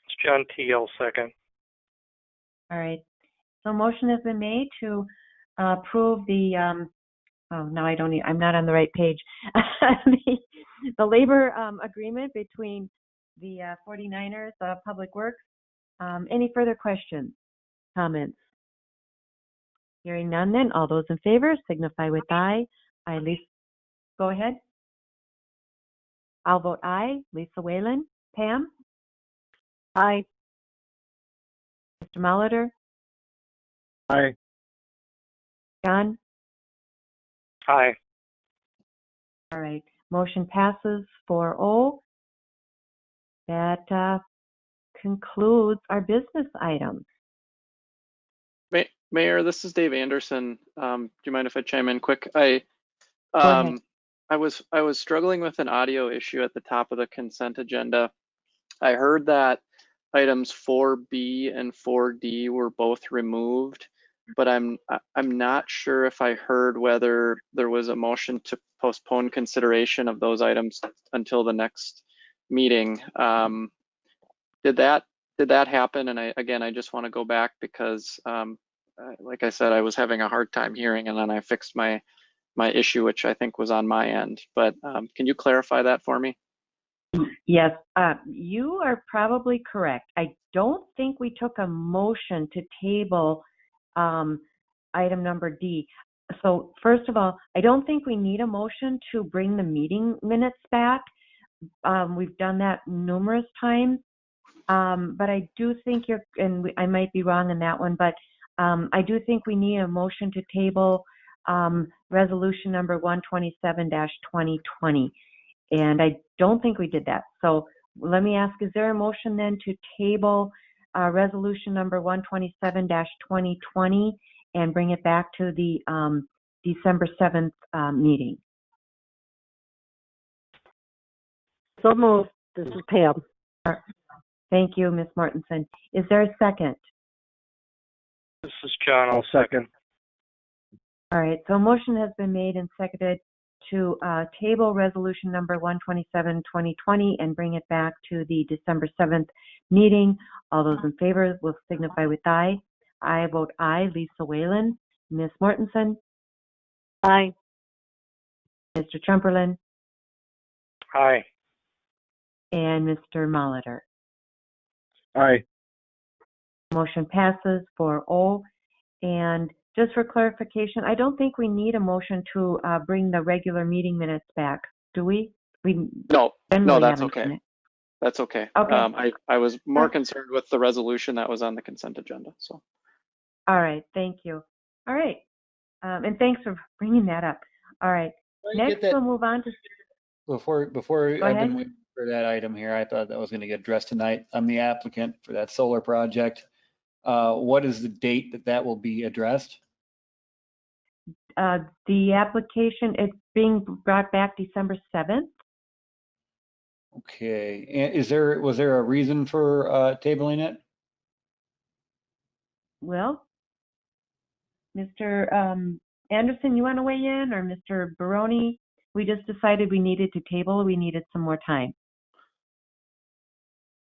Speaker 3: It's John T.L. second.
Speaker 1: All right. So motion has been made to approve the, oh, now I'm not on the right page. the labor agreement between the 49ers, Public Works. Any further questions, comments? Hearing none then, all those in favor signify with aye. Aye, Lisa, go ahead. I'll vote aye. Lisa Whalen. Pam?
Speaker 8: Aye.
Speaker 1: Mr. Molitor?
Speaker 7: Aye.
Speaker 1: John?
Speaker 3: Aye.
Speaker 1: All right. Motion passes 4-0. That concludes our business items.
Speaker 20: Mayor, this is Dave Anderson. Do you mind if I chime in quick?
Speaker 1: Go ahead.
Speaker 20: I was struggling with an audio issue at the top of the consent agenda. I heard that items 4B and 4D were both removed, but I'm not sure if I heard whether there was a motion to postpone consideration of those items until the next meeting. Did that happen? And I just want to go back because like I said, I was having a hard time hearing, and then I fixed my issue, which I think was on my end. But can you clarify that for me?
Speaker 1: Yes, you are probably correct. I don't think we took a motion to table item number D. So first of all, I don't think we need a motion to bring the meeting minutes back. We've done that numerous times, but I do think I might be wrong in that one, but I do think we need a motion to table resolution number 127-2020. And I don't think we did that. So let me ask, is there a motion then to table resolution number 127-2020 and bring it back to the December 7th meeting?
Speaker 8: So moved. This is Pam.
Speaker 1: Thank you, Ms. Mortensen. Is there a second?
Speaker 3: This is John.
Speaker 7: I'll second.
Speaker 1: All right. So a motion has been made and seconded to table resolution number 127-2020 and bring it back to the December 7th meeting. All those in favor will signify with aye. I vote aye. Lisa Whalen. Ms. Mortensen?
Speaker 8: Aye.
Speaker 1: Mr. Trumperlin?
Speaker 3: Aye.
Speaker 1: And Mr. Molitor?
Speaker 7: Aye.
Speaker 1: Motion passes 4-0. And just for clarification, I don't think we need a motion to bring the regular meeting minutes back, do we?
Speaker 20: No, that's
Speaker 1: haven't
Speaker 20: okay.
Speaker 1: done it.
Speaker 20: That's okay.
Speaker 1: Okay.
Speaker 20: I was more concerned with the resolution that was on the consent agenda. So.
Speaker 1: All right. Thank you. All right. And thanks for bringing that up. All right. Next, we'll move on to.
Speaker 12: Before I've been waiting for that item here, I thought that was going to get addressed tonight. I'm the applicant for that solar project. What is the date that will be addressed?
Speaker 1: the application, it's being brought back December 7th.
Speaker 12: Okay, and was there a reason for tabling it?
Speaker 1: Well, Mr. Anderson, you want to weigh in, or Mr. Baroni? We just decided we needed to table. We needed some more time.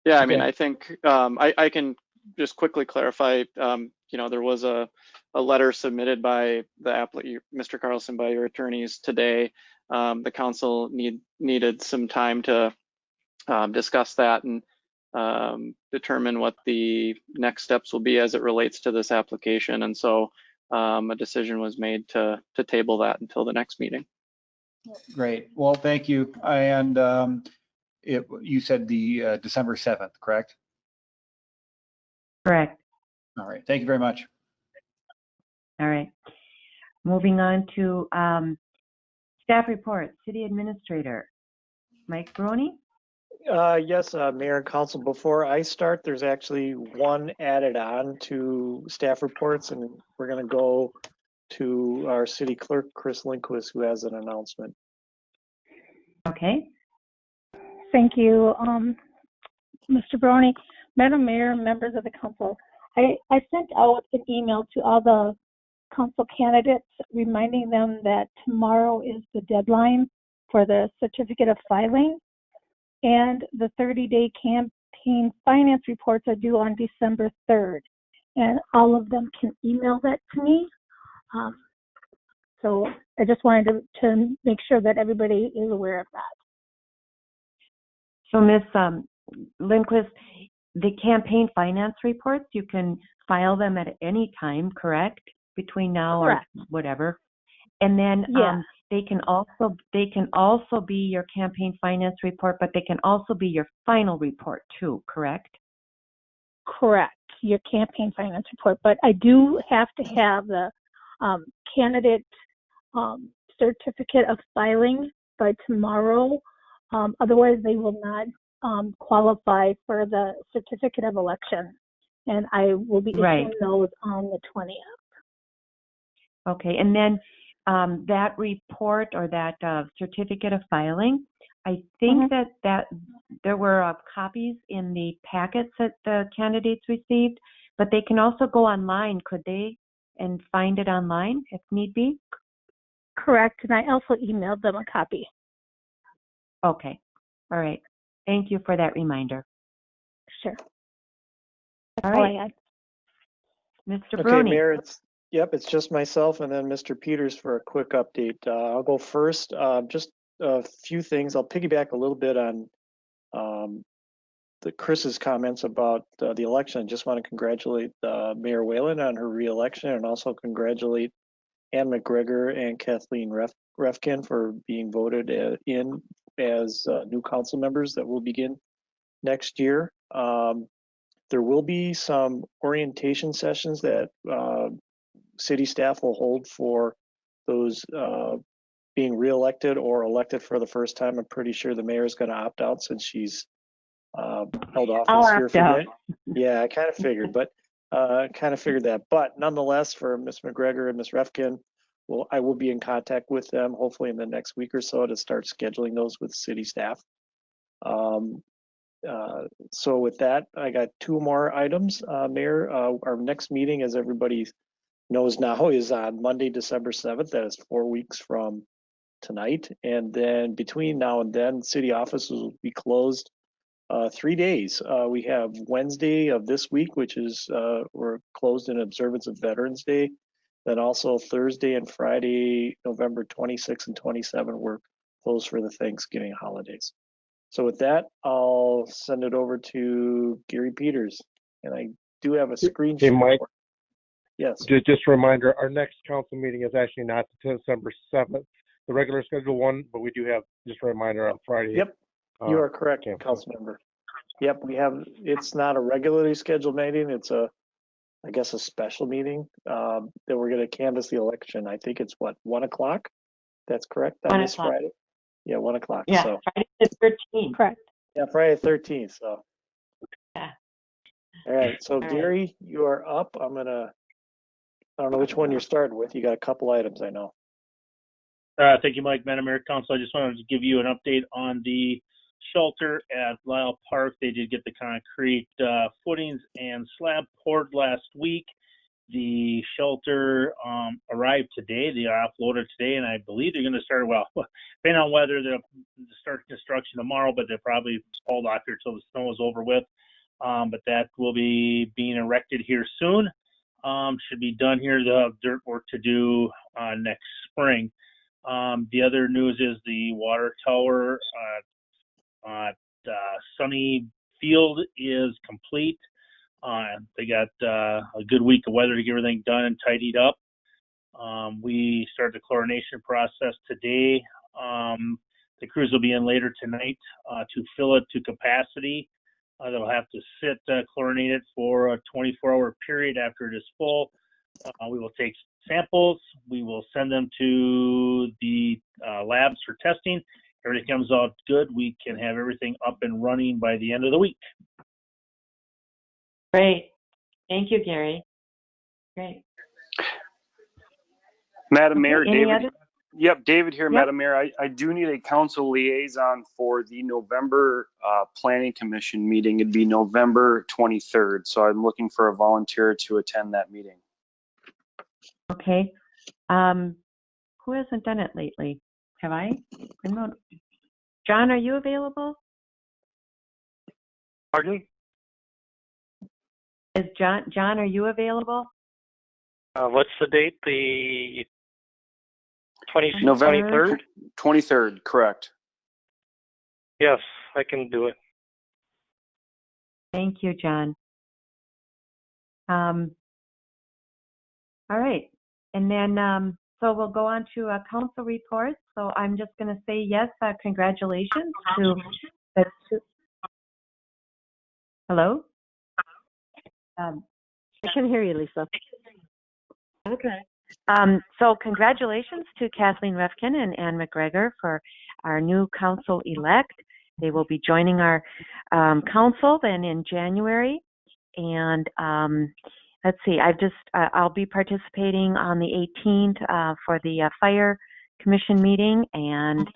Speaker 20: Yeah, I mean, I think I can just quickly clarify. You know, there was a letter submitted by the applicant, Mr. Carlson, by your attorneys today. The council needed some time to discuss that and determine what the next steps will be as it relates to this application. And so a decision was made to table that until the next meeting.
Speaker 12: Great. Well, thank you. And you said the December 7th, correct?
Speaker 1: Correct.
Speaker 12: All right. Thank you very much.
Speaker 1: All right. Moving on to staff report, City Administrator. Mike Baroni?
Speaker 6: Yes, Mayor and Council, before I start, there's actually one added on to staff reports, and we're going to go to our city clerk, Chris Lindquist, who has an announcement.
Speaker 1: Okay.
Speaker 11: Thank you, Mr. Baroni. Madam Mayor, members of the council, I sent out an email to all the council candidates reminding them that tomorrow is the deadline for the certificate of filing, and the 30-day campaign finance reports are due on December 3rd, and all of them can email that to me. So I just wanted to make sure that everybody is aware of that.
Speaker 1: So Ms. Lindquist, the campaign finance reports, you can file them at any time, correct? Between now
Speaker 11: Correct.
Speaker 1: or whatever. And then
Speaker 11: Yeah.
Speaker 1: they can also be your campaign finance report, but they can also be your final report too, correct?
Speaker 11: Correct, your campaign finance report, but I do have to have the candidate certificate of filing by tomorrow. Otherwise, they will not qualify for the certificate of election, and I will be issuing those on the 20th.
Speaker 1: Okay, and then that report or that certificate of filing, I think that there were copies in the packets that the candidates received, but they can also go online, could they, and find it online if need be?
Speaker 11: Correct, and I also emailed them a copy.
Speaker 1: Okay, all right. Thank you for that reminder.
Speaker 11: Sure.
Speaker 6: All
Speaker 11: right.
Speaker 1: Mr.
Speaker 6: Okay,
Speaker 1: Bruni.
Speaker 6: Mayor, it's just myself and then Mr. Peters for a quick update. I'll go first. Just a few things. I'll piggyback a little bit on the Chris's comments about the election. I just want to congratulate Mayor Whalen on her reelection, and also congratulate Ann McGregor and Kathleen Refkin for being voted in as new council members that will begin next year. There will be some orientation sessions that city staff will hold for those being reelected or elected for the first time. I'm pretty sure the mayor is going to opt out since she's held office here for a bit. Yeah, I kind of figured, but that. But nonetheless, for Ms. McGregor and Ms. Refkin, I will be in contact with them hopefully in the next week or so to start scheduling those with city staff. So with that, I got two more items, Mayor. Our next meeting, as everybody knows now, is on Monday, December 7th. That is 4 weeks from tonight. And then between now and then, city offices will be closed 3 days. We have Wednesday of this week, which is we're closed in observance of Veterans Day. Then also Thursday and Friday, November 26 and 27, we're closed for the Thanksgiving holidays. So with that, I'll send it over to Gary Peters. And I do have a screen share.
Speaker 7: Hey, Mike.
Speaker 6: Yes.
Speaker 7: Just a reminder, our next council meeting is actually not December 7th, the regular scheduled one, but we do have, just a reminder, on Friday.
Speaker 6: Yep, you are correct, council member. Yep, it's not a regularly scheduled meeting. It's I guess a special meeting that we're going to canvass the election. I think it's 1 o'clock. That's correct on this Friday. Yeah, 1 o'clock.
Speaker 1: Yeah,
Speaker 6: so
Speaker 1: Friday the 13th.
Speaker 11: Correct.
Speaker 6: Yeah, Friday the 13th. So.
Speaker 1: Yeah.
Speaker 6: All right. So Gary, you are up. I don't know which one you're starting with. You got a couple items, I know.
Speaker 13: Thank you, Mike. Madam Mayor, Council, I just wanted to give you an update on the shelter at Lyle Park. They did get the concrete footings and slab poured last week. The shelter arrived today. They are offloaded today, and I believe they're going to start, well, depending on weather, they'll start construction tomorrow, but they'll probably hold off here until the snow is over with. But that will be being erected here soon. Should be done here. They'll have dirt work to do next spring. The other news is the water tower at Sunny Field is complete. They got a good week of weather to get everything done and tidied up. We started the chlorination process today. The crews will be in later tonight to fill it to capacity. They'll have to sit chlorinated for a 24-hour period after it is full. We will take samples. We will send them to the labs for testing. Everything comes out good, we can have everything up and running by the end of the week.
Speaker 1: Great. Thank you, Gary. Great.
Speaker 4: Madam Mayor,
Speaker 1: any
Speaker 4: David.
Speaker 1: other?
Speaker 4: Yep, David here,
Speaker 1: Yep.
Speaker 4: Madam Mayor. I do need a council liaison for the November Planning Commission meeting. It'd be November 23rd. So I'm looking for a volunteer to attend that meeting.
Speaker 1: Okay. Who hasn't done it lately? Have I? John, are you available?
Speaker 3: Pardon?
Speaker 1: Is John, are you available?
Speaker 3: What's the date? The 23rd?
Speaker 4: November 23rd, correct.
Speaker 3: Yes, I can do it.
Speaker 1: Thank you, John. All right. And then, so we'll go on to council reports. So I'm just going to say yes, congratulations to the two. Hello?
Speaker 8: I can hear you, Lisa.
Speaker 1: Okay. So congratulations to Kathleen Refkin and Ann McGregor for our new council-elect. They will be joining our council then in January. And let's see, I'll be participating on the 18th for the Fire Commission meeting, and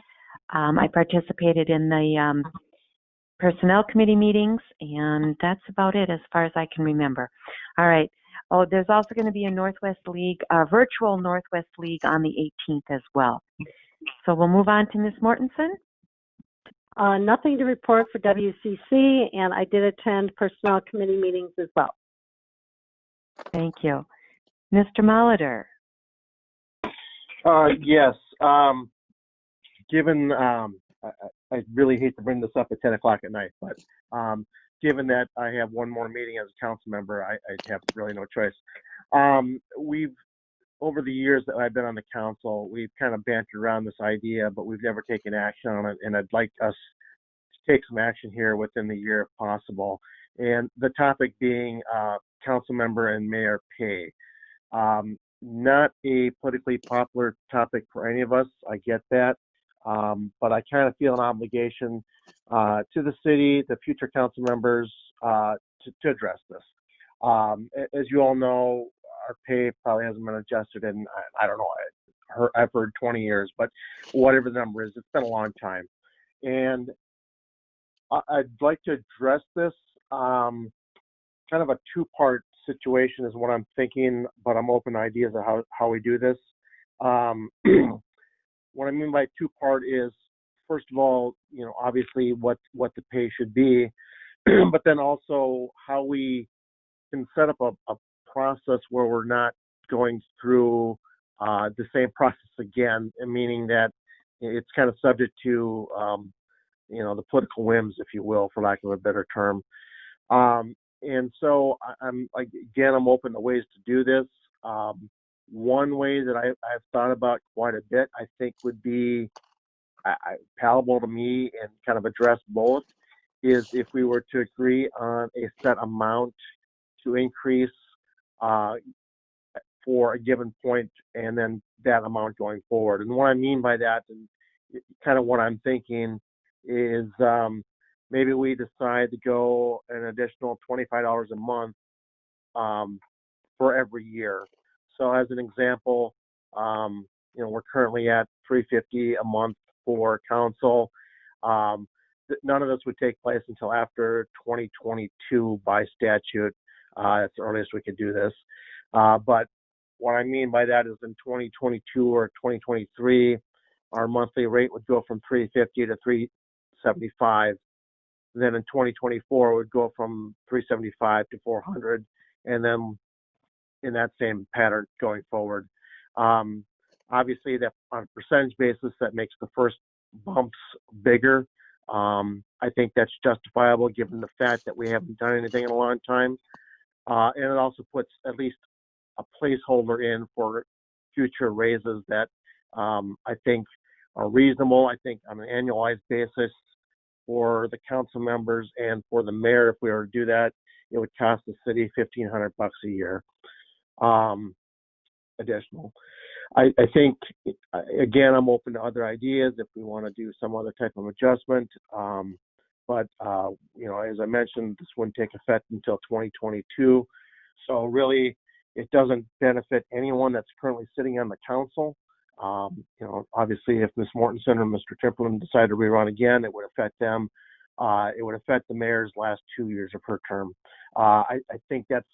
Speaker 1: I participated in the Personnel Committee meetings, and that's about it as far as I can remember. All right. Oh, there's also going to be a Northwest League, virtual Northwest League on the 18th as well. So we'll move on to Ms. Mortensen.
Speaker 8: Nothing to report for WCC, and I did attend Personnel Committee meetings as well.
Speaker 1: Thank you. Mr. Molitor.
Speaker 7: Yes. Given, I really hate to bring this up at 10 o'clock at night, but given that I have one more meeting as a council member, I have really no choice. We've, over the years that I've been on the council, we've kind of bantered around this idea, but we've never taken action on it, and I'd like us to take some action here within the year if possible. And the topic being council member and mayor pay. Not a politically popular topic for any of us, I get that. But I kind of feel an obligation to the city, the future council members, to address this. As you all know, our pay probably hasn't been adjusted in, I don't know, I've heard 20 years, but whatever the number is, it's been a long time. And I'd like to address this, kind of a two-part situation is what I'm thinking, but I'm open to ideas of how we do this. What I mean by two-part is, first of all, you know, obviously what the pay should be, but then also how we can set up a process where we're not going through the same process again, meaning that it's kind of subject to, you know, the political whims, if you will, for lack of a better term. And so I'm open to ways to do this. One way that I've thought about quite a bit, I think would be palatable to me and kind of address both, is if we were to agree on a set amount to increase for a given point, and then that amount going forward. And what I mean by that, and kind of what I'm thinking, is maybe we decide to go an additional $25 a month for every year. So as an example, we're currently at $350 a month for council. None of this would take place until after 2022 by statute. That's the earliest we could do this. But what I mean by that is in 2022 or 2023, our monthly rate would go from $350 to $375. Then in 2024, it would go from $375 to $400, and then in that same pattern going forward. Obviously, that on a percentage basis, that makes the first bumps bigger. I think that's justifiable given the fact that we haven't done anything in a long time. And it also puts at least a placeholder in for future raises that I think are reasonable. I think on an annualized basis for the council members and for the mayor, if we were to do that, it would cost the city $1,500 a year additional. I think, again, I'm open to other ideas if we want to do some other type of adjustment. But as I mentioned, this wouldn't take effect until 2022. So really, it doesn't benefit anyone that's currently sitting on the council. Obviously, if Ms. Mortensen or Mr. Timperman decide to rerun again, it would affect them. It would affect the mayor's last 2 years of her term. I think that's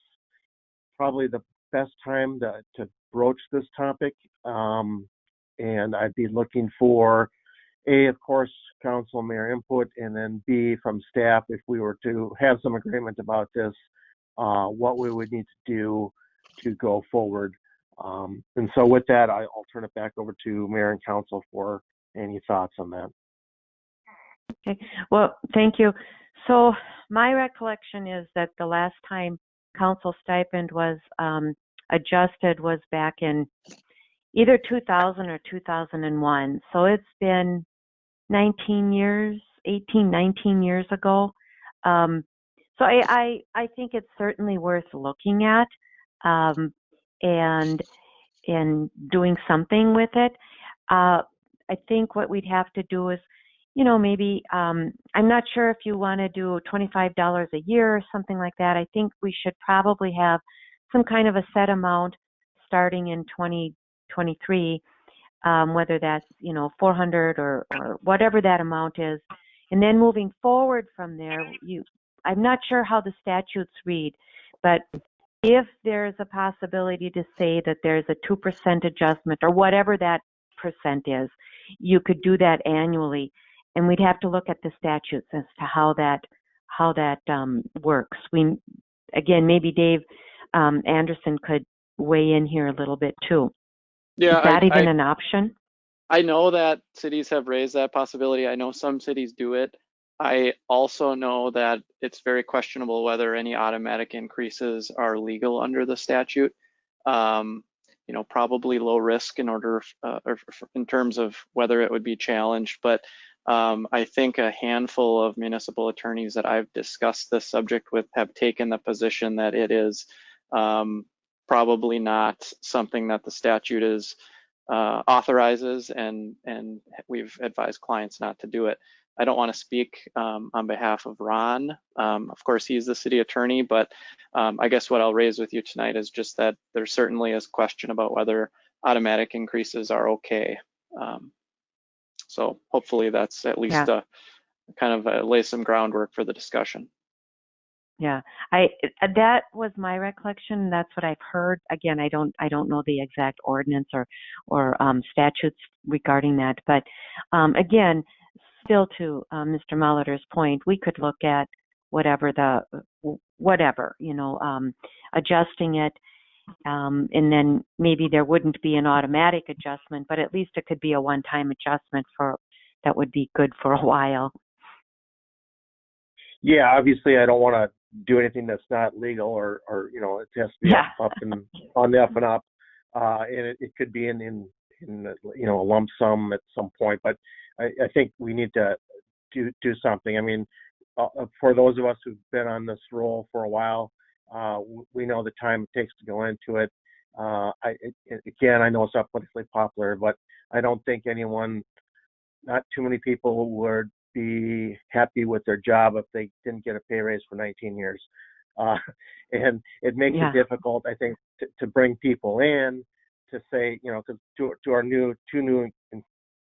Speaker 7: probably the best time to broach this topic. And I'd be looking for A, of course, council mayor input, and then B, from staff, if we were to have some agreement about this, what we would need to do to go forward. And so with that, I'll turn it back over to mayor and council for any thoughts on that.
Speaker 1: Okay, well, thank you. So my recollection is that the last time council stipend was adjusted was back in either 2000 or 2001. So it's been 19 years, 18, 19 years ago. So I think it's certainly worth looking at and doing something with it. I think what we'd have to do is, maybe, I'm not sure if you want to do $25 a year or something like that. I think we should probably have some kind of a set amount starting in 2023, whether that's, 400 or whatever that amount is. And then moving forward from there, I'm not sure how the statutes read, but if there's a possibility to say that there's a 2% adjustment or whatever that percent is, you could do that annually. And we'd have to look at the statutes as to how that works. Maybe Dave Anderson could weigh in here a little bit too.
Speaker 20: Yeah,
Speaker 1: is that even an option?
Speaker 20: I know that cities have raised that possibility. I know some cities do it. I also know that it's very questionable whether any automatic increases are legal under the statute. Probably low risk in terms of whether it would be challenged. But I think a handful of municipal attorneys that I've discussed this subject with have taken the position that it is probably not something that the statute authorizes, and we've advised clients not to do it. I don't want to speak on behalf of Ron. Of course, he's the city attorney, but I guess what I'll raise with you tonight is just that there certainly is question about whether automatic increases are okay. So hopefully that's at least lay some groundwork for the discussion.
Speaker 1: Yeah, that was my recollection. That's what I've heard. Again, I don't know the exact ordinance or statutes regarding that. But again, still to Mr. Molitor's point, we could look at adjusting it, and then maybe there wouldn't be an automatic adjustment, but at least it could be a one-time adjustment that would be good for a while.
Speaker 7: Yeah, obviously, I don't want to do anything that's not legal or it has to be up and on the up and up, and it could be in a lump sum at some point. But I think we need to do something. I mean, for those of us who've been on this role for a while, we know the time it takes to go into it. I know it's not politically popular, but I don't think not too many people would be happy with their job if they didn't get a pay raise for 19 years. And it makes it difficult, I think, to bring people in to say, to our two new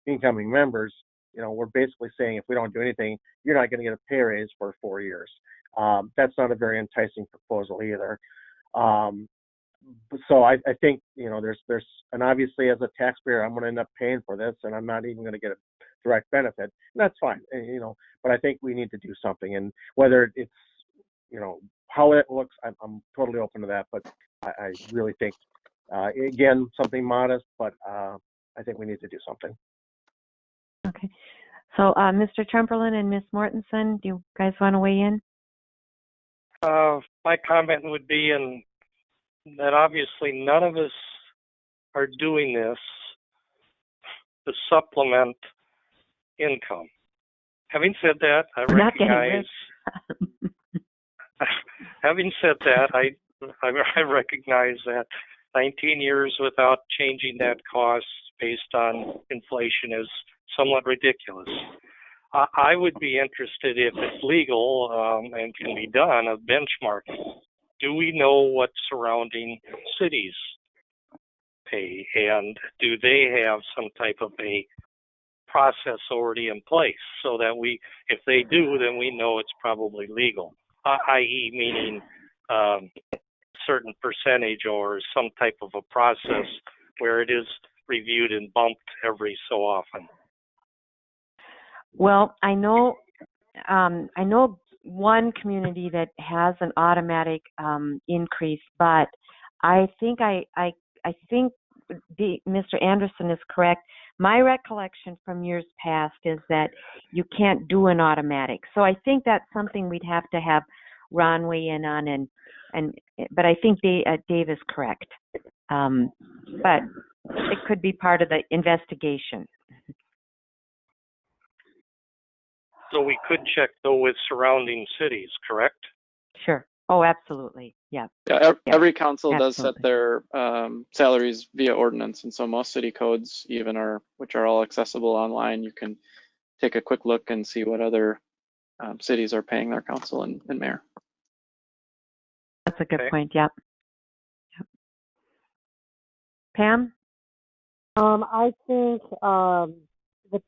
Speaker 7: incoming members, we're basically saying if we don't do anything, you're not going to get a pay raise for 4 years. That's not a very enticing proposal either. So I think, there's, and obviously as a taxpayer, I'm going to end up paying for this, and I'm not even going to get a direct benefit. And that's fine, but I think we need to do something. And whether it's, how it looks, I'm totally open to that. But I really think, again, something modest, but I think we need to do something.
Speaker 1: Okay. So, Mr. Trumperlin and Ms. Mortensen, do you guys want to weigh in?
Speaker 3: My comment would be that obviously none of us are doing this to supplement income. Having said that, I recognize. Having said that, I recognize that 19 years without changing that cost based on inflation is somewhat ridiculous. I would be interested, if it's legal and can be done, of benchmarking. Do we know what surrounding cities pay, and do they have some type of a process already in place so that if they do, then we know it's probably legal, i.e. meaning certain percentage or some type of a process where it is reviewed and bumped every so often?
Speaker 1: Well, I know one community that has an automatic increase, but I think Mr. Anderson is correct. My recollection from years past is that you can't do an automatic. So I think that's something we'd have to have Ron weigh in on, but I think Dave is correct. But it could be part of the investigation.
Speaker 3: So we could check, though, with surrounding cities, correct?
Speaker 1: Sure. Oh, absolutely. Yeah.
Speaker 20: Every council does set their salaries via ordinance, and so most city codes which are all accessible online. You can take a quick look and see what other cities are paying their council and mayor.
Speaker 1: That's a good point. Yep. Pam?
Speaker 8: I think the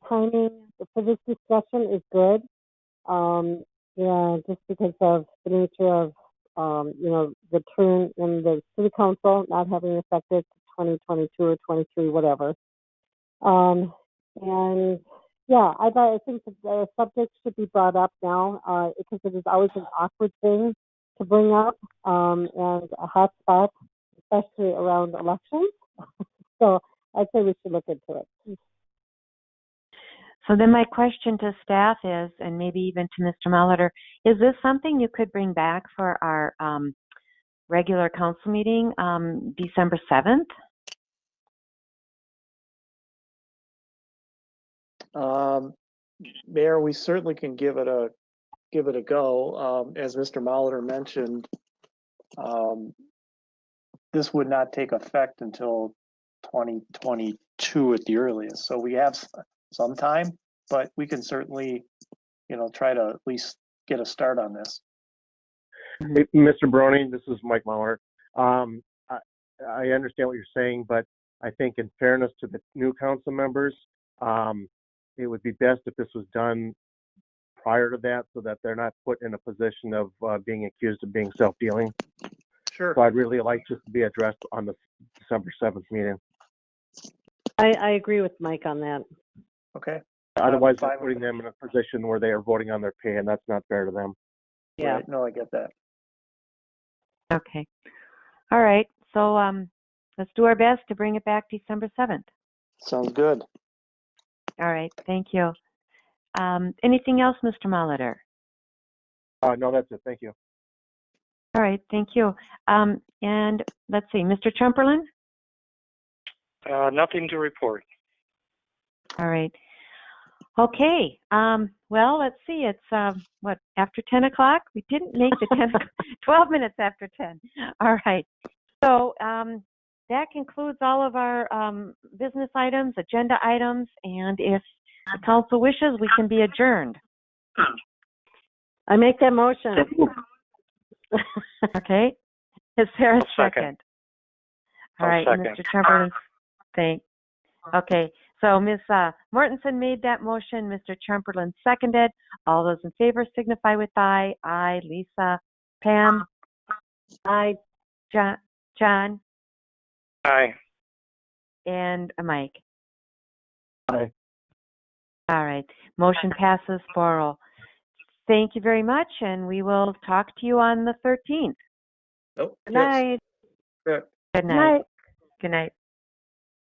Speaker 8: timing for this discussion is good. Just because of the nature of, the turn in the city council not having affected 2022 or 23, whatever. I think that the subject should be brought up now because it is always an awkward thing to bring up and a hot spot, especially around elections. So I'd say we should look into it.
Speaker 1: So then my question to staff is, and maybe even to Mr. Molitor, is this something you could bring back for our regular council meeting December 7th?
Speaker 6: Mayor, we certainly can give it a go. As Mr. Molitor mentioned, this would not take effect until 2022 at the earliest. So we have some time, but we can certainly, try to at least get a start on this.
Speaker 7: Hey, Mr. Brony, this is Mike Mauer. I understand what you're saying, but I think in fairness to the new council members, it would be best if this was done prior to that so that they're not put in a position of being accused of being self-dealing.
Speaker 6: Sure.
Speaker 7: So I'd really like this to be addressed on the December 7th meeting.
Speaker 8: I agree with Mike on that.
Speaker 6: Okay.
Speaker 7: Otherwise, we're putting them in a position where they are voting on their pay, and that's not fair to them.
Speaker 6: Yeah. Right. No, I get that.
Speaker 1: Okay. All right. So let's do our best to bring it back December 7th.
Speaker 6: Sounds good.
Speaker 1: All right. Thank you. Anything else, Mr. Molitor?
Speaker 7: No, that's it. Thank you.
Speaker 1: All right. Thank you. And let's see, Mr. Trumperlin?
Speaker 3: Nothing to report.
Speaker 1: All right. Okay. Well, let's see. It's after 10 o'clock? We didn't make the 12 minutes after 10. All right. So that concludes all of our business items, agenda items, and if the council wishes, we can be adjourned.
Speaker 8: I make that motion.
Speaker 1: Okay. Is there a second? All right,
Speaker 3: second.
Speaker 1: Mr. Chamberlain, okay. So Ms. Mortensen made that motion. Mr. Chamberlain seconded. All those in favor signify with aye. Aye. Lisa. Pam.
Speaker 8: Aye.
Speaker 1: John.
Speaker 3: Aye.
Speaker 1: And Mike.
Speaker 7: Aye.
Speaker 1: All right. Motion passes 4-0. Thank you very much, and we will talk to you on the 13th.
Speaker 6: Nope.
Speaker 1: Good night.
Speaker 6: Good.
Speaker 1: Good night. Good night.